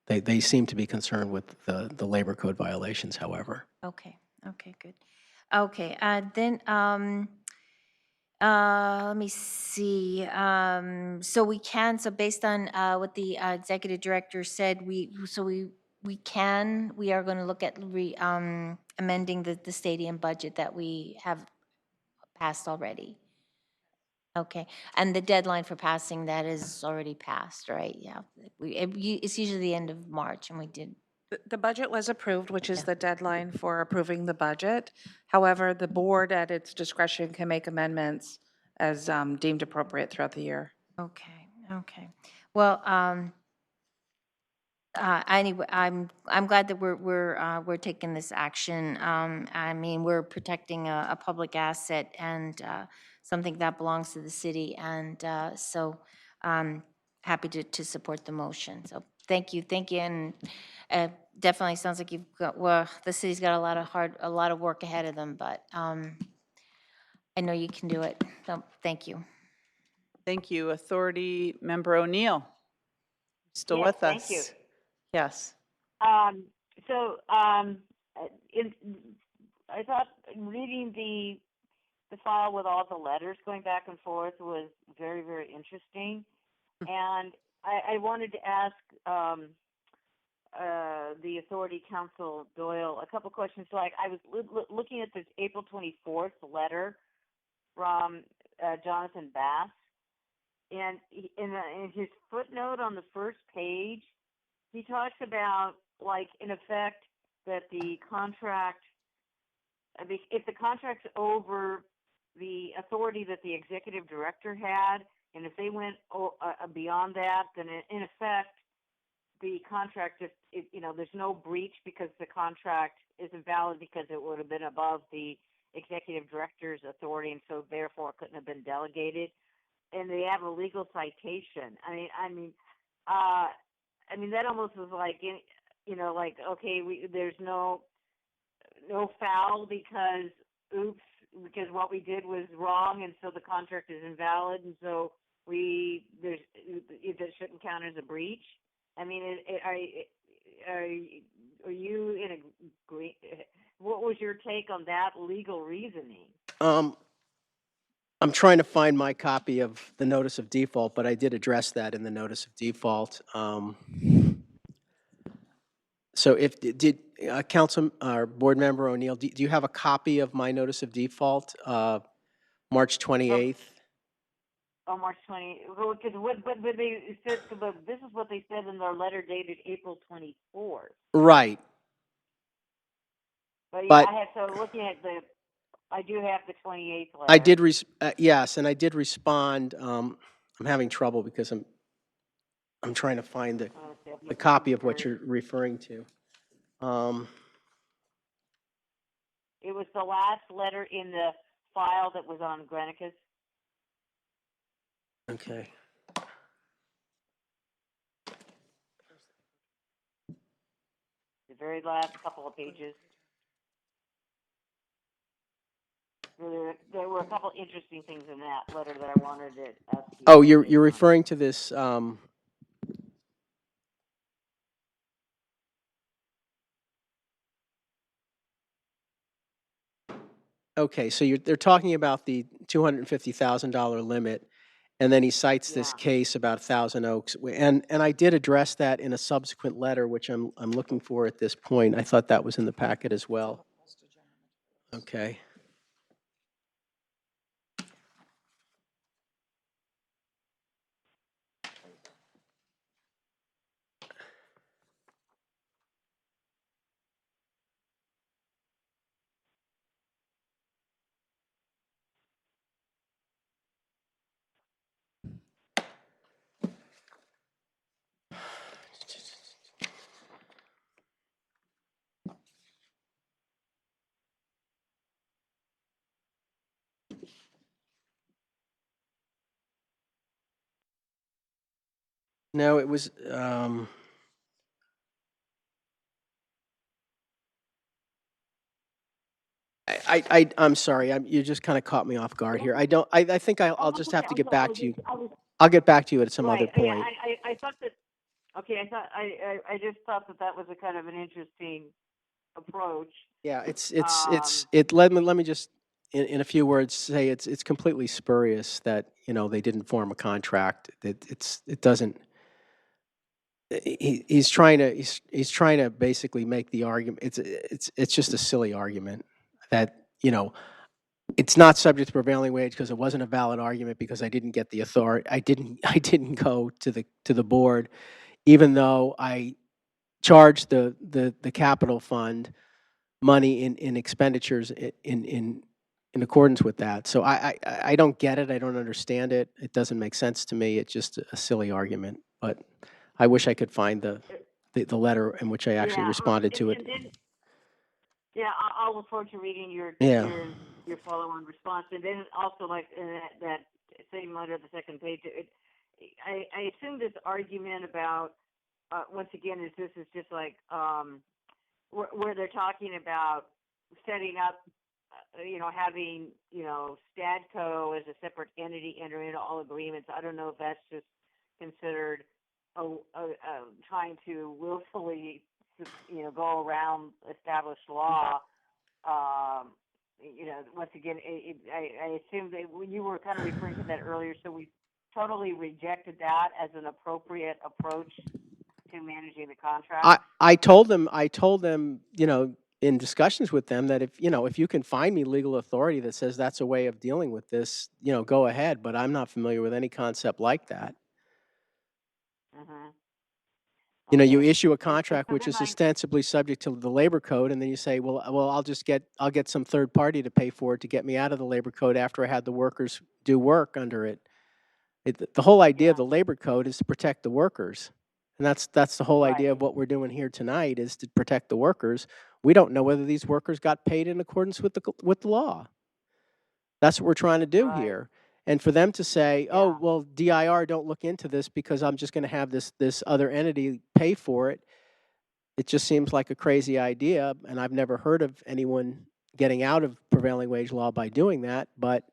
They seem to be concerned with the labor code violations, however. Okay, good. Okay, then, let me see. So based on what the executive director said, we are going to look at amending the stadium budget that we have passed already. Okay, and the deadline for passing that is already passed, right? Yeah, it's usually the end of March, and we did. The budget was approved, which is the deadline for approving the budget. However, the board at its discretion can make amendments as deemed appropriate throughout the year. Okay. Well, anyway, I'm glad that we're taking this action. I mean, we're protecting a public asset and something that belongs to the city, and so I'm happy to support the motion. So thank you, and definitely sounds like you've got, well, the city's got a lot of work ahead of them, but I know you can do it. So thank you. Thank you. Authority Member O'Neill, still Yes, with us? thank you. Yes. I thought reading the file with all the letters going back and forth was very, very interesting. And I wanted to ask the Authority Counsel Doyle a couple questions. Like, I was looking at this April 24th letter from Jonathan Bass, and in his footnote on the first page, he talks about, like, in effect, that the contract, if the contract's over the authority that the executive director had, and if they went beyond that, then in effect, the contract, there's no breach because the contract isn't valid because it would have been above the executive director's authority, and so therefore it couldn't have been delegated. And they have a legal citation. I mean, that almost was like, like, okay, there's no foul because, oops, because what we did was wrong, and so the contract is invalid, and so it shouldn't count as a breach. I mean, are you in agree? What was your take on that legal reasoning? Um, I'm trying to find my copy of the notice of default, but I did address that in the notice of default. So if, did, Council, or Board Member O'Neill, do you have a copy of my notice of default, March 28th? Oh, March 20. Because but they said, but this is what they said in their letter dated April 24th. Right, But yeah, but I have, so looking at I do have the 28th letter. I did, yes, and I did respond. I'm having trouble because I'm trying to find the copy of what you're referring to. It was the last letter in the file that was on Granicus. Okay. The very last couple of pages. There were a couple interesting things in that letter that I wanted to ask you. Oh, you're referring to this, okay, so they're talking about the $250,000 limit, and then he cites this case about Thousand Oaks. And I did address that in a subsequent letter, which I'm looking for at this point. I thought that was in the packet as well. Okay. No, it was, I'm sorry, you just kind of caught me off guard here. I think I'll just have to get back to you. I'll get back to you at some other Right. point. Yeah, I thought that. Okay, I just thought that was a kind of an interesting approach. Yeah, let me just, in a few words, say it's completely spurious that, they didn't form a contract. It doesn't, he's trying to basically make the argument, it's just a silly argument that, it's not subject to prevailing wage because it wasn't a valid argument because I didn't get the authority, I didn't go to the board, even though I charged the capital fund money in expenditures in accordance with that. So I don't get it. I don't understand it. It doesn't make sense to me. It's just a silly argument. But I wish I could find the letter in which I actually responded to it. Yeah, I'll look forward to reading your follow-on response, and then also like in that same letter, the second page. I assume this argument about once again this is just like where they're talking about setting up, having Stadco as a separate entity enter into all agreements. I don't know if that's just considered trying to willfully go around established law. Once again, I assume that when you were kind of referring to that earlier, so we totally rejected that as an appropriate approach to managing the contract. I told them, in discussions with them that if you can find me legal authority that says that's a way of dealing with this, go ahead. But I'm not familiar with any concept like that. Mm-hmm. You issue a contract which is ostensibly subject to the labor code, and then you say, well, I'll get some third party to pay for it to get me out of the labor code after I had the workers do work under it. The whole idea of the labor code is to protect the workers, and that's the whole idea of what we're doing here tonight is to protect the workers. We don't know whether these workers got paid in accordance with the law. That's what we're trying to do here. And for them to say, oh, well, DIR, don't look into this because I'm just going to have this other entity pay for it, it just seems like a crazy idea. And I've never heard of anyone getting out of prevailing wage law by doing that. But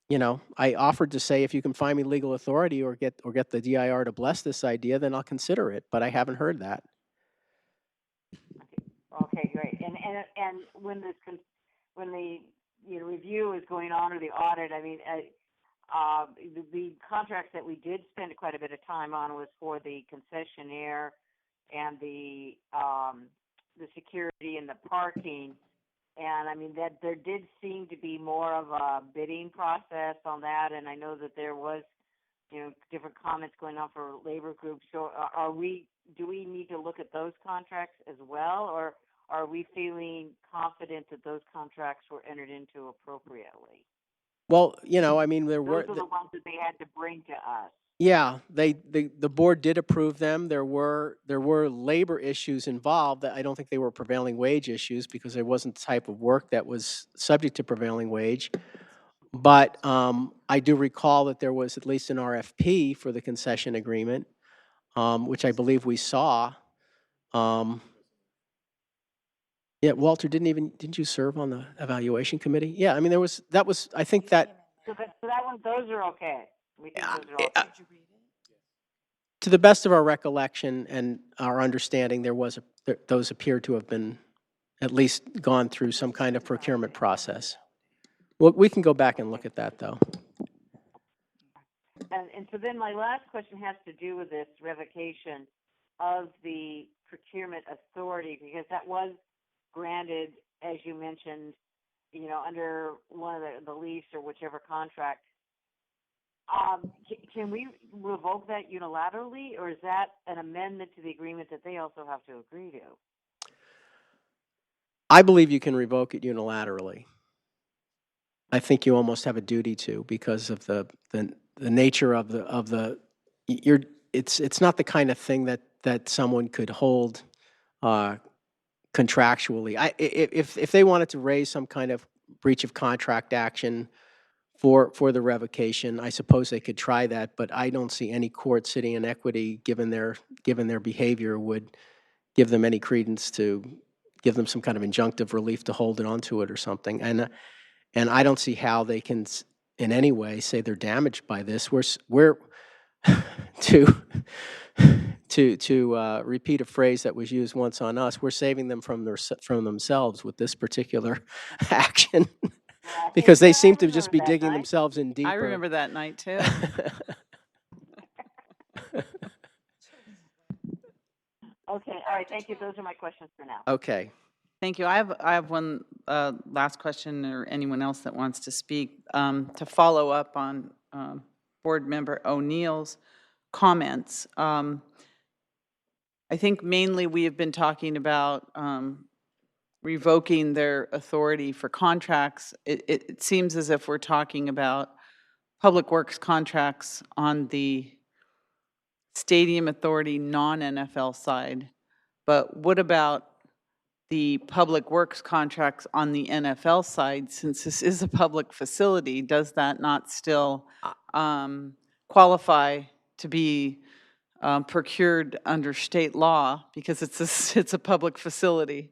you know, I offered to say, if you can find me legal authority or get the DIR to bless this idea, then I'll consider it, but I haven't heard that. Okay, great. And when when the review is going on or the audit, I mean, the contracts that we did spend quite a bit of time on was for the concessionaire and the security and the parking. And I mean that there did seem to be more of a bidding process on that, and I know that there was, different comments going on for labor groups. So do we need to look at those contracts as well, or are we feeling confident that those contracts were entered into appropriately? Well, I mean, Those are the ones that they had to bring to us. yeah, the board did approve them. There were labor issues involved that I don't think they were prevailing wage issues because there wasn't the type of work that was subject to prevailing wage. But I do recall that there was at least an RFP for the concession agreement, which I believe we saw. Yeah, Walter, didn't you serve on the evaluation committee? Yeah, I mean, I think that, So those are okay. We think those are okay. to the best of our recollection and our understanding, those appear to have been at least gone through some kind of procurement process. Well, we can go back and look at that, though. And so then my last question has to do with this revocation of the procurement authority, because that was granted, as you mentioned, under one of the lease or whichever contract. Can we revoke that unilaterally, or is that an amendment to the agreement that they also have to agree to? I believe you can revoke it unilaterally. I think you almost have a duty to, because of the nature of it's not the kind of thing that someone could hold contractually. If they wanted to raise some kind of breach of contract action for the revocation, I suppose they could try that, but I don't see any court sitting in equity, given their behavior, would give them any credence to give them some kind of injunctive relief to hold it onto it or something. And I don't see how they can in any way say they're damaged by this. We're to repeat a phrase that was used once on us, we're saving them from themselves with this particular action. Because they seem to just be digging themselves in deeper. I remember that night, too. Okay, all right, thank you. Those are my questions for now. Okay. Thank you. I have one last question, or anyone else that wants to speak, to follow up on Board Member O'Neill's comments. I think mainly we have been talking about revoking their authority for contracts. It seems as if we're talking about public works contracts on the stadium authority non-NFL side. But what about the public works contracts on the NFL side? Since this is a public facility, does that not still qualify to be procured under state law, because it's a public facility?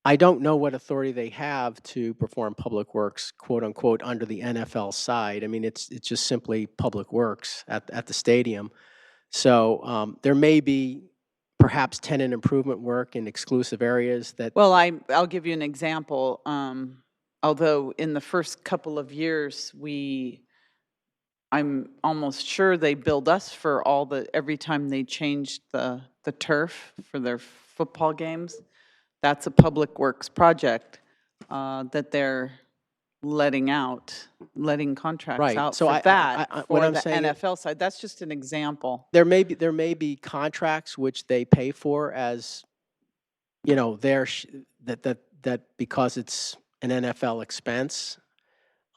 I don't know what authority they have to perform public works, quote unquote, under the NFL side. I mean, it's just simply public works at the stadium. So there may be perhaps tenant improvement work in exclusive areas that. Well, I'll give you an example. Although in the first couple of years, I'm almost sure they billed us for every time they changed the turf for their football games. That's a public works project that they're letting contracts Right. out So for what for I'm the saying is, NFL side. That's just an example. there may be contracts which they pay for as, that because it's an NFL expense.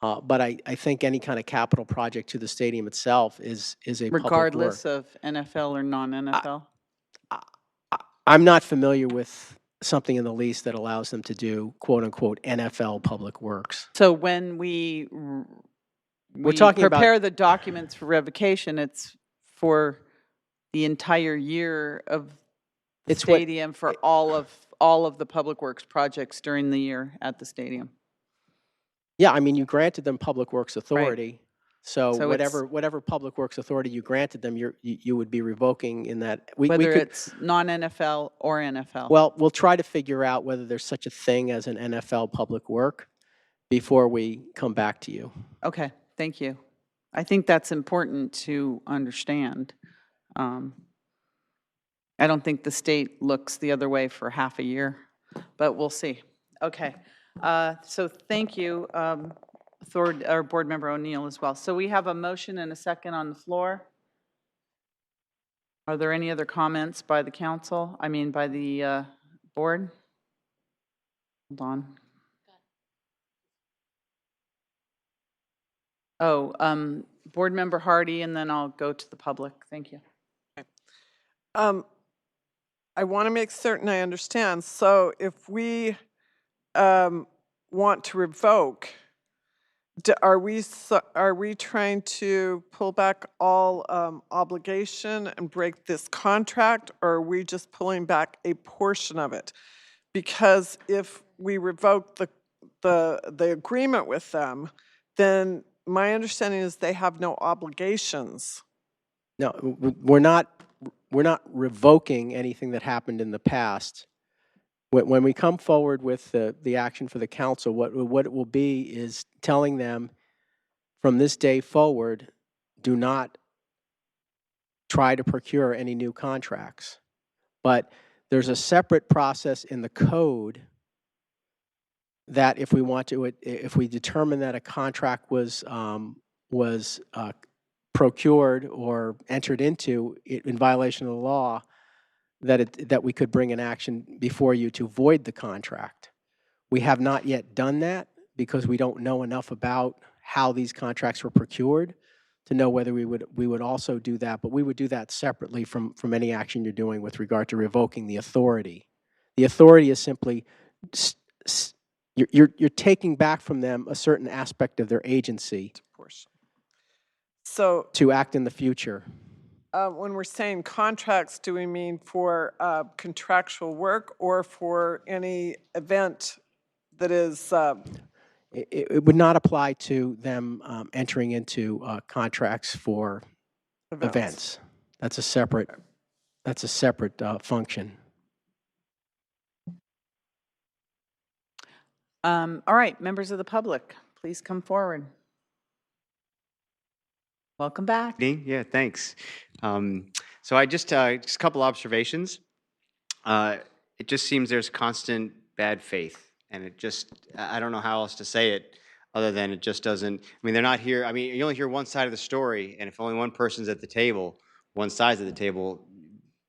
But I think any kind of capital project to the stadium itself is a public work. Regardless of NFL or non-NFL? I'm not familiar with something in the lease that allows them to do, quote unquote, NFL public works. So when we talking about- prepare the documents for revocation, it's for the entire year of the stadium, for all of the public works projects during the year at the stadium. Yeah, I mean, you granted them Public Works Authority. So So it's- whatever Public Works Authority you granted them, you would be revoking in that. We Whether could, it's non-NFL or NFL. well, we'll try to figure out whether there's such a thing as an NFL public work before we come back to you. Okay, thank you. I think that's important to understand. I don't think the state looks the other way for half a year, but we'll see. Okay, so thank you, Board Member O'Neill as well. So we have a motion and a second on the floor. Are there any other comments by the council, by the board? Hold on. Oh, Board Member Hardy, and then I'll go to the public. Thank you. I want to make certain I understand. So if we want to revoke, are we trying to pull back all obligation and break this contract, or are we just pulling back a portion of it? Because if we revoke the agreement with them, then my understanding is they have no obligations. No, we're not revoking anything that happened in the past. When we come forward with the action for the council, what it will be is telling them from this day forward, do not try to procure any new contracts. But there's a separate process in the code that if we determine that a contract was procured or entered into in violation of the law, that we could bring an action before you to void the contract. We have not yet done that because we don't know enough about how these contracts were procured to know whether we would also do that, but we would do that separately from any action you're doing with regard to revoking the authority. The authority is simply you're taking back from them a certain aspect of their agency So to act in the future. when we're saying contracts, do we mean for contractual work or for any event that is? It would not apply to them entering into contracts for events. That's a separate function. All right, members of the public, please come forward. Welcome back. Yeah, thanks. So I just a couple observations. It just seems there's constant bad faith, and I don't know how else to say it other than it just doesn't. I mean, they're not here. I mean, you only hear one side of the story, and if only one person's at the table, one side's at the table,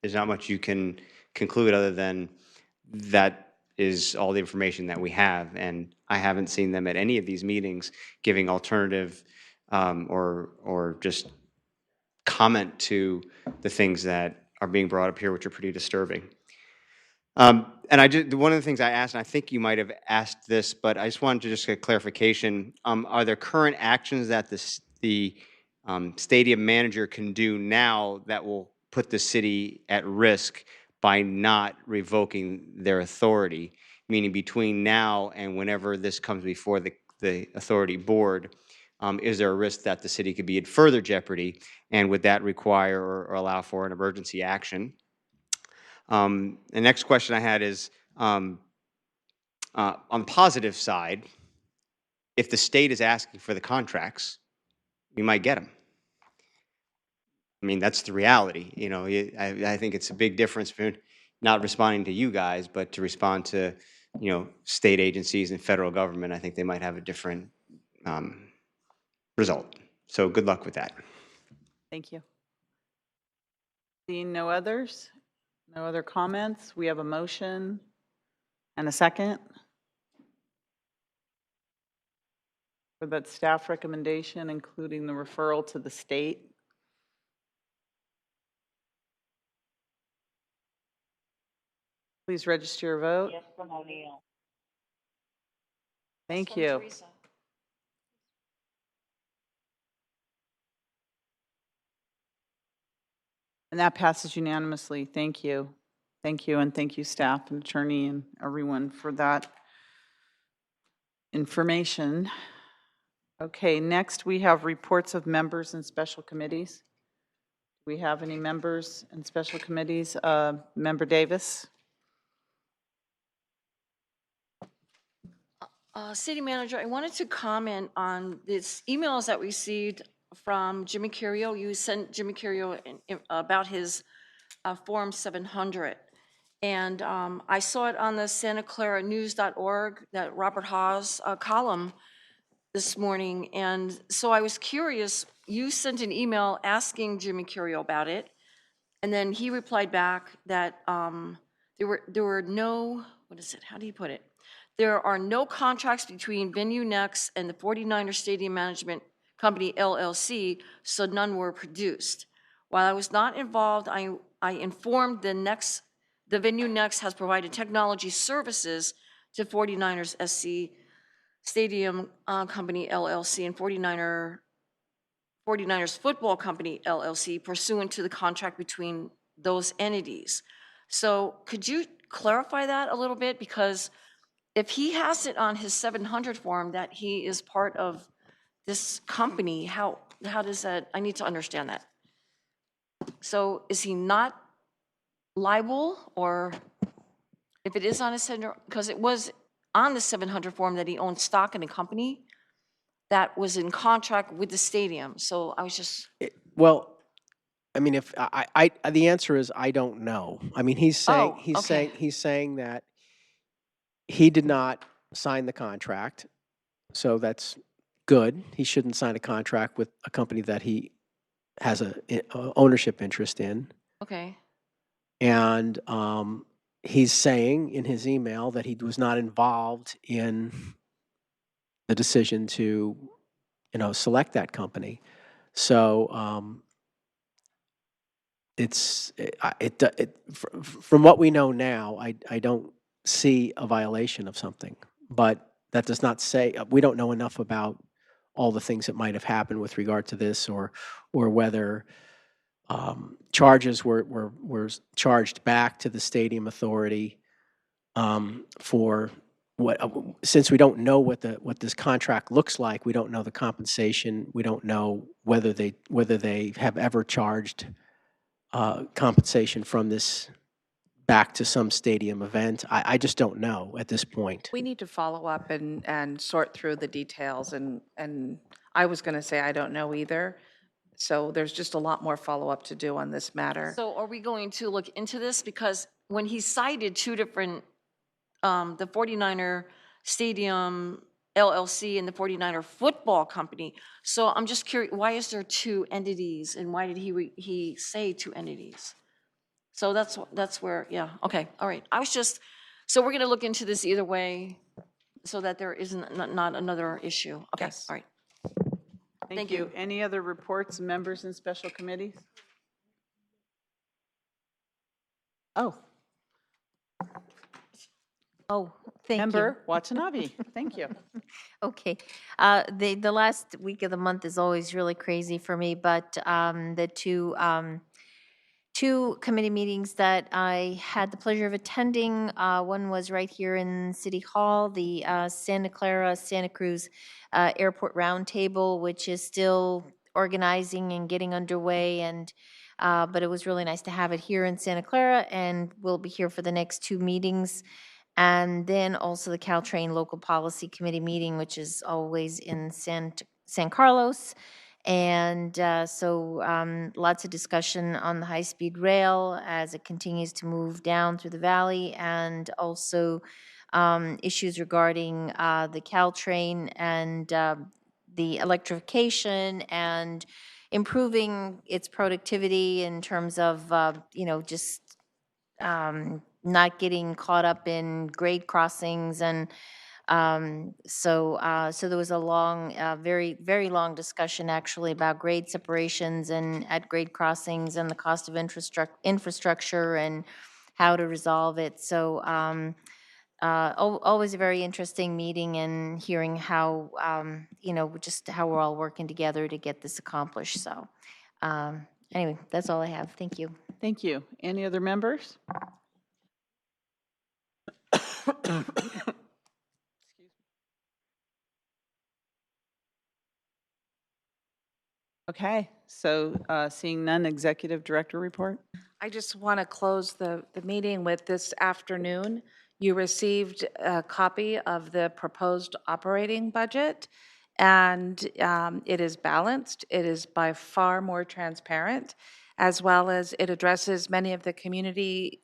there's not much you can conclude other than that is all the information that we have. And I haven't seen them at any of these meetings giving alternative or just comment to the things that are being brought up here, which are pretty disturbing. And one of the things I asked, and I think you might have asked this, but I just wanted to just get clarification. Are there current actions that the stadium manager can do now that will put the city at risk by not revoking their authority? Meaning between now and whenever this comes before the authority board, is there a risk that the city could be in further jeopardy? And would that require or allow for an emergency action? The next question I had is, on the positive side, if the state is asking for the contracts, we might get them. I mean, that's the reality. You know, I think it's a big difference between not responding to you guys, but to respond to, state agencies and federal government. I think they might have a different result. So good luck with that. Thank you. Seeing no others, no other comments, we have a motion and a second for that staff recommendation, including the referral to the state. Please register your vote. Yes, from O'Neill. Thank you. And that passes unanimously. Thank you. Thank you, and thank you, staff and attorney and everyone for that information. Okay, next we have reports of members and special committees. Do we have any members and special committees? Member Davis? City Manager, I wanted to comment on this emails that we received from Jimmy Curio. You sent Jimmy Curio about his Form 700. And I saw it on the Santa Clara News.org, that Robert Hawes column this morning. And so I was curious, you sent an email asking Jimmy Curio about it. And then he replied back that there were no, what is it, how do you put it? There are no contracts between Venue Next and the 49er Stadium Management Company LLC, so none were produced. While I was not involved, I informed the Venue Next has provided technology services to 49ers SC Stadium Company LLC and 49ers Football Company LLC pursuant to the contract between those entities. So could you clarify that a little bit? Because if he has it on his 700 form that he is part of this company, how does that, I need to understand that. So is he not liable, or if it is on his 700, because it was on the 700 form that he owned stock in a company that was in contract with the stadium. So I was just, Well, I mean, if the answer is I don't know. I mean, he's saying Oh, okay. he's saying that he did not sign the contract, so that's good. He shouldn't sign a contract with a company that he has a ownership interest in. Okay. And he's saying in his email that he was not involved in the decision to, select that company. So from what we know now, I don't see a violation of something. But that does not say, we don't know enough about all the things that might have happened with regard to this, or whether charges were charged back to the stadium authority for what, since we don't know what this contract looks like, we don't know the compensation, we don't know whether they have ever charged compensation from this back to some stadium event. I just don't know at this point. We need to follow up and sort through the details, and I was going to say I don't know either. So there's just a lot more follow-up to do on this matter. So are we going to look into this? Because when he cited two different, the 49er Stadium LLC and the 49er Football Company, so I'm just curious, why is there two entities, and why did he say two entities? So that's where, yeah, okay, all right. I was just, so we're going to look into this either way so that there isn't not another issue. Okay, Yes. all right. Thank you. Any other reports, members and special committees? Oh, Oh, thank you. Member Watanabe, thank you. Okay. The last week of the month is always really crazy for me, but the two committee meetings that I had the pleasure of attending, one was right here in City Hall, the Santa Clara, Santa Cruz Airport Roundtable, which is still organizing and getting underway, and but it was really nice to have it here in Santa Clara, and we'll be here for the next two meetings. And then also the Caltrain Local Policy Committee meeting, which is always in San Carlos. And so lots of discussion on the high-speed rail as it continues to move down through the valley, and also issues regarding the Caltrain and the electrification and improving its productivity in terms of, just not getting caught up in grade crossings. And so there was a long, very, very long discussion actually about grade separations and at grade crossings and the cost of infrastructure and how to resolve it. So always a very interesting meeting, and hearing how, just how we're all working together to get this accomplished. So anyway, that's all I have. Thank you. Thank you. Any other members? Okay, so seeing none, Executive Director report? I just want to close the meeting with this afternoon. You received a copy of the proposed operating budget, and it is balanced. It is by far more transparent, as well as it addresses many of the community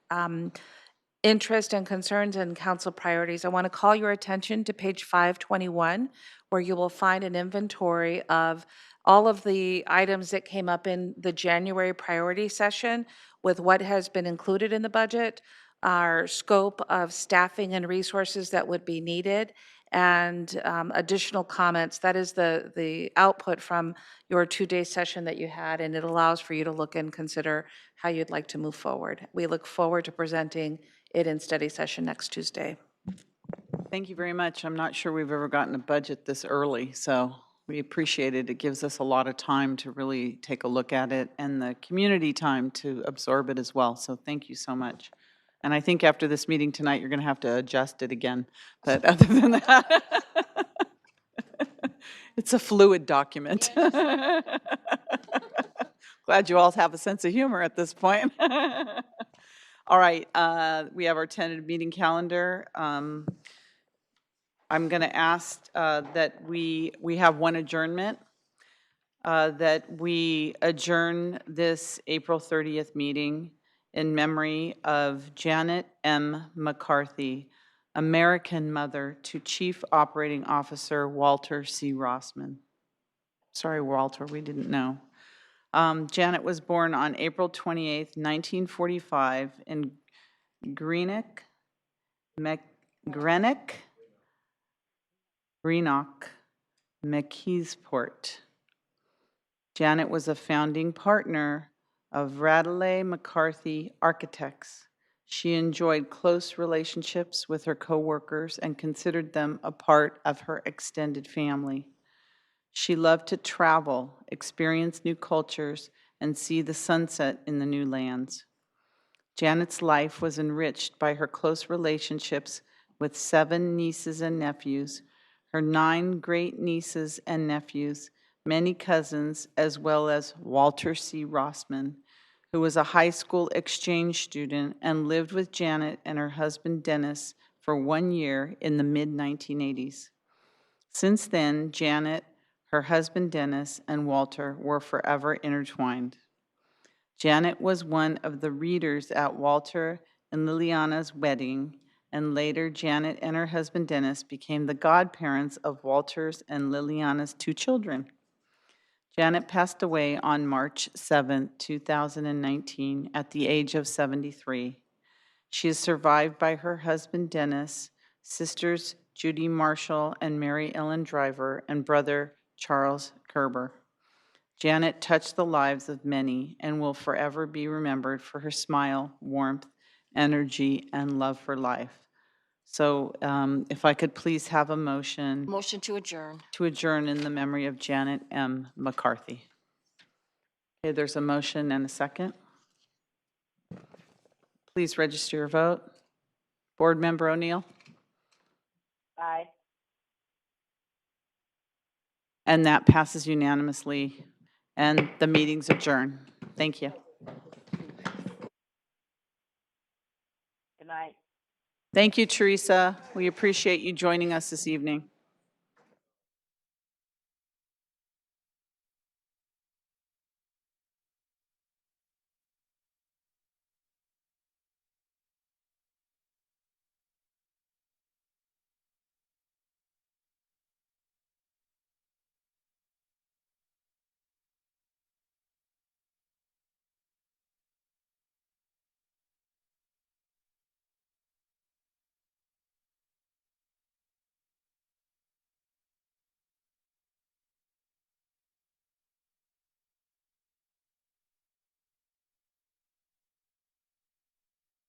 interest and concerns and council priorities. I want to call your attention to page 521, where you will find an inventory of all of the items that came up in the January priority session with what has been included in the budget, our scope of staffing and resources that would be needed, and additional comments. That is the output from your two-day session that you had, and it allows for you to look and consider how you'd like to move forward. We look forward to presenting it in study session next Tuesday. Thank you very much. I'm not sure we've ever gotten a budget this early, so we appreciate it. It gives us a lot of time to really take a look at it and the community time to absorb it as well. So thank you so much. And I think after this meeting tonight, you're going to have to adjust it again. But other than that, it's a fluid document. Glad you all have a sense of humor at this point. All right, we have our tentative meeting calendar. I'm going to ask that we have one adjournment, that we adjourn this April 30th meeting in memory of Janet M. McCarthy, American mother to Chief Operating Officer Walter C. Rossman. Sorry, Walter, we didn't know. Janet was born on April 28th, 1945 in Greenock, McKeesport. Janet was a founding partner of Radley McCarthy Architects. She enjoyed close relationships with her coworkers and considered them a part of her extended family. She loved to travel, experience new cultures, and see the sunset in the new lands. Janet's life was enriched by her close relationships with 7 nieces and nephews, her 9 great-nieces and nephews, many cousins, as well as Walter C. Rossman, who was a high school exchange student and lived with Janet and her husband Dennis for 1 year in the mid-1980s. Since then, Janet, her husband Dennis, and Walter were forever intertwined. Janet was one of the readers at Walter and Liliana's wedding, and later Janet and her husband Dennis became the godparents of Walter's and Liliana's 2 children. Janet passed away on March 7, 2019, at the age of 73. She is survived by her husband Dennis, sisters Judy Marshall and Mary Ellen Driver, and brother Charles Kerber. Janet touched the lives of many and will forever be remembered for her smile, warmth, energy, and love for life. So if I could please have a motion Motion to adjourn. to adjourn in the memory of Janet M. McCarthy. Okay, there's a motion and a second. Please register your vote. Board Member O'Neill? Aye. And that passes unanimously, and the meeting's adjourned. Thank you. Good night. Thank you, Teresa. We appreciate you joining us this evening.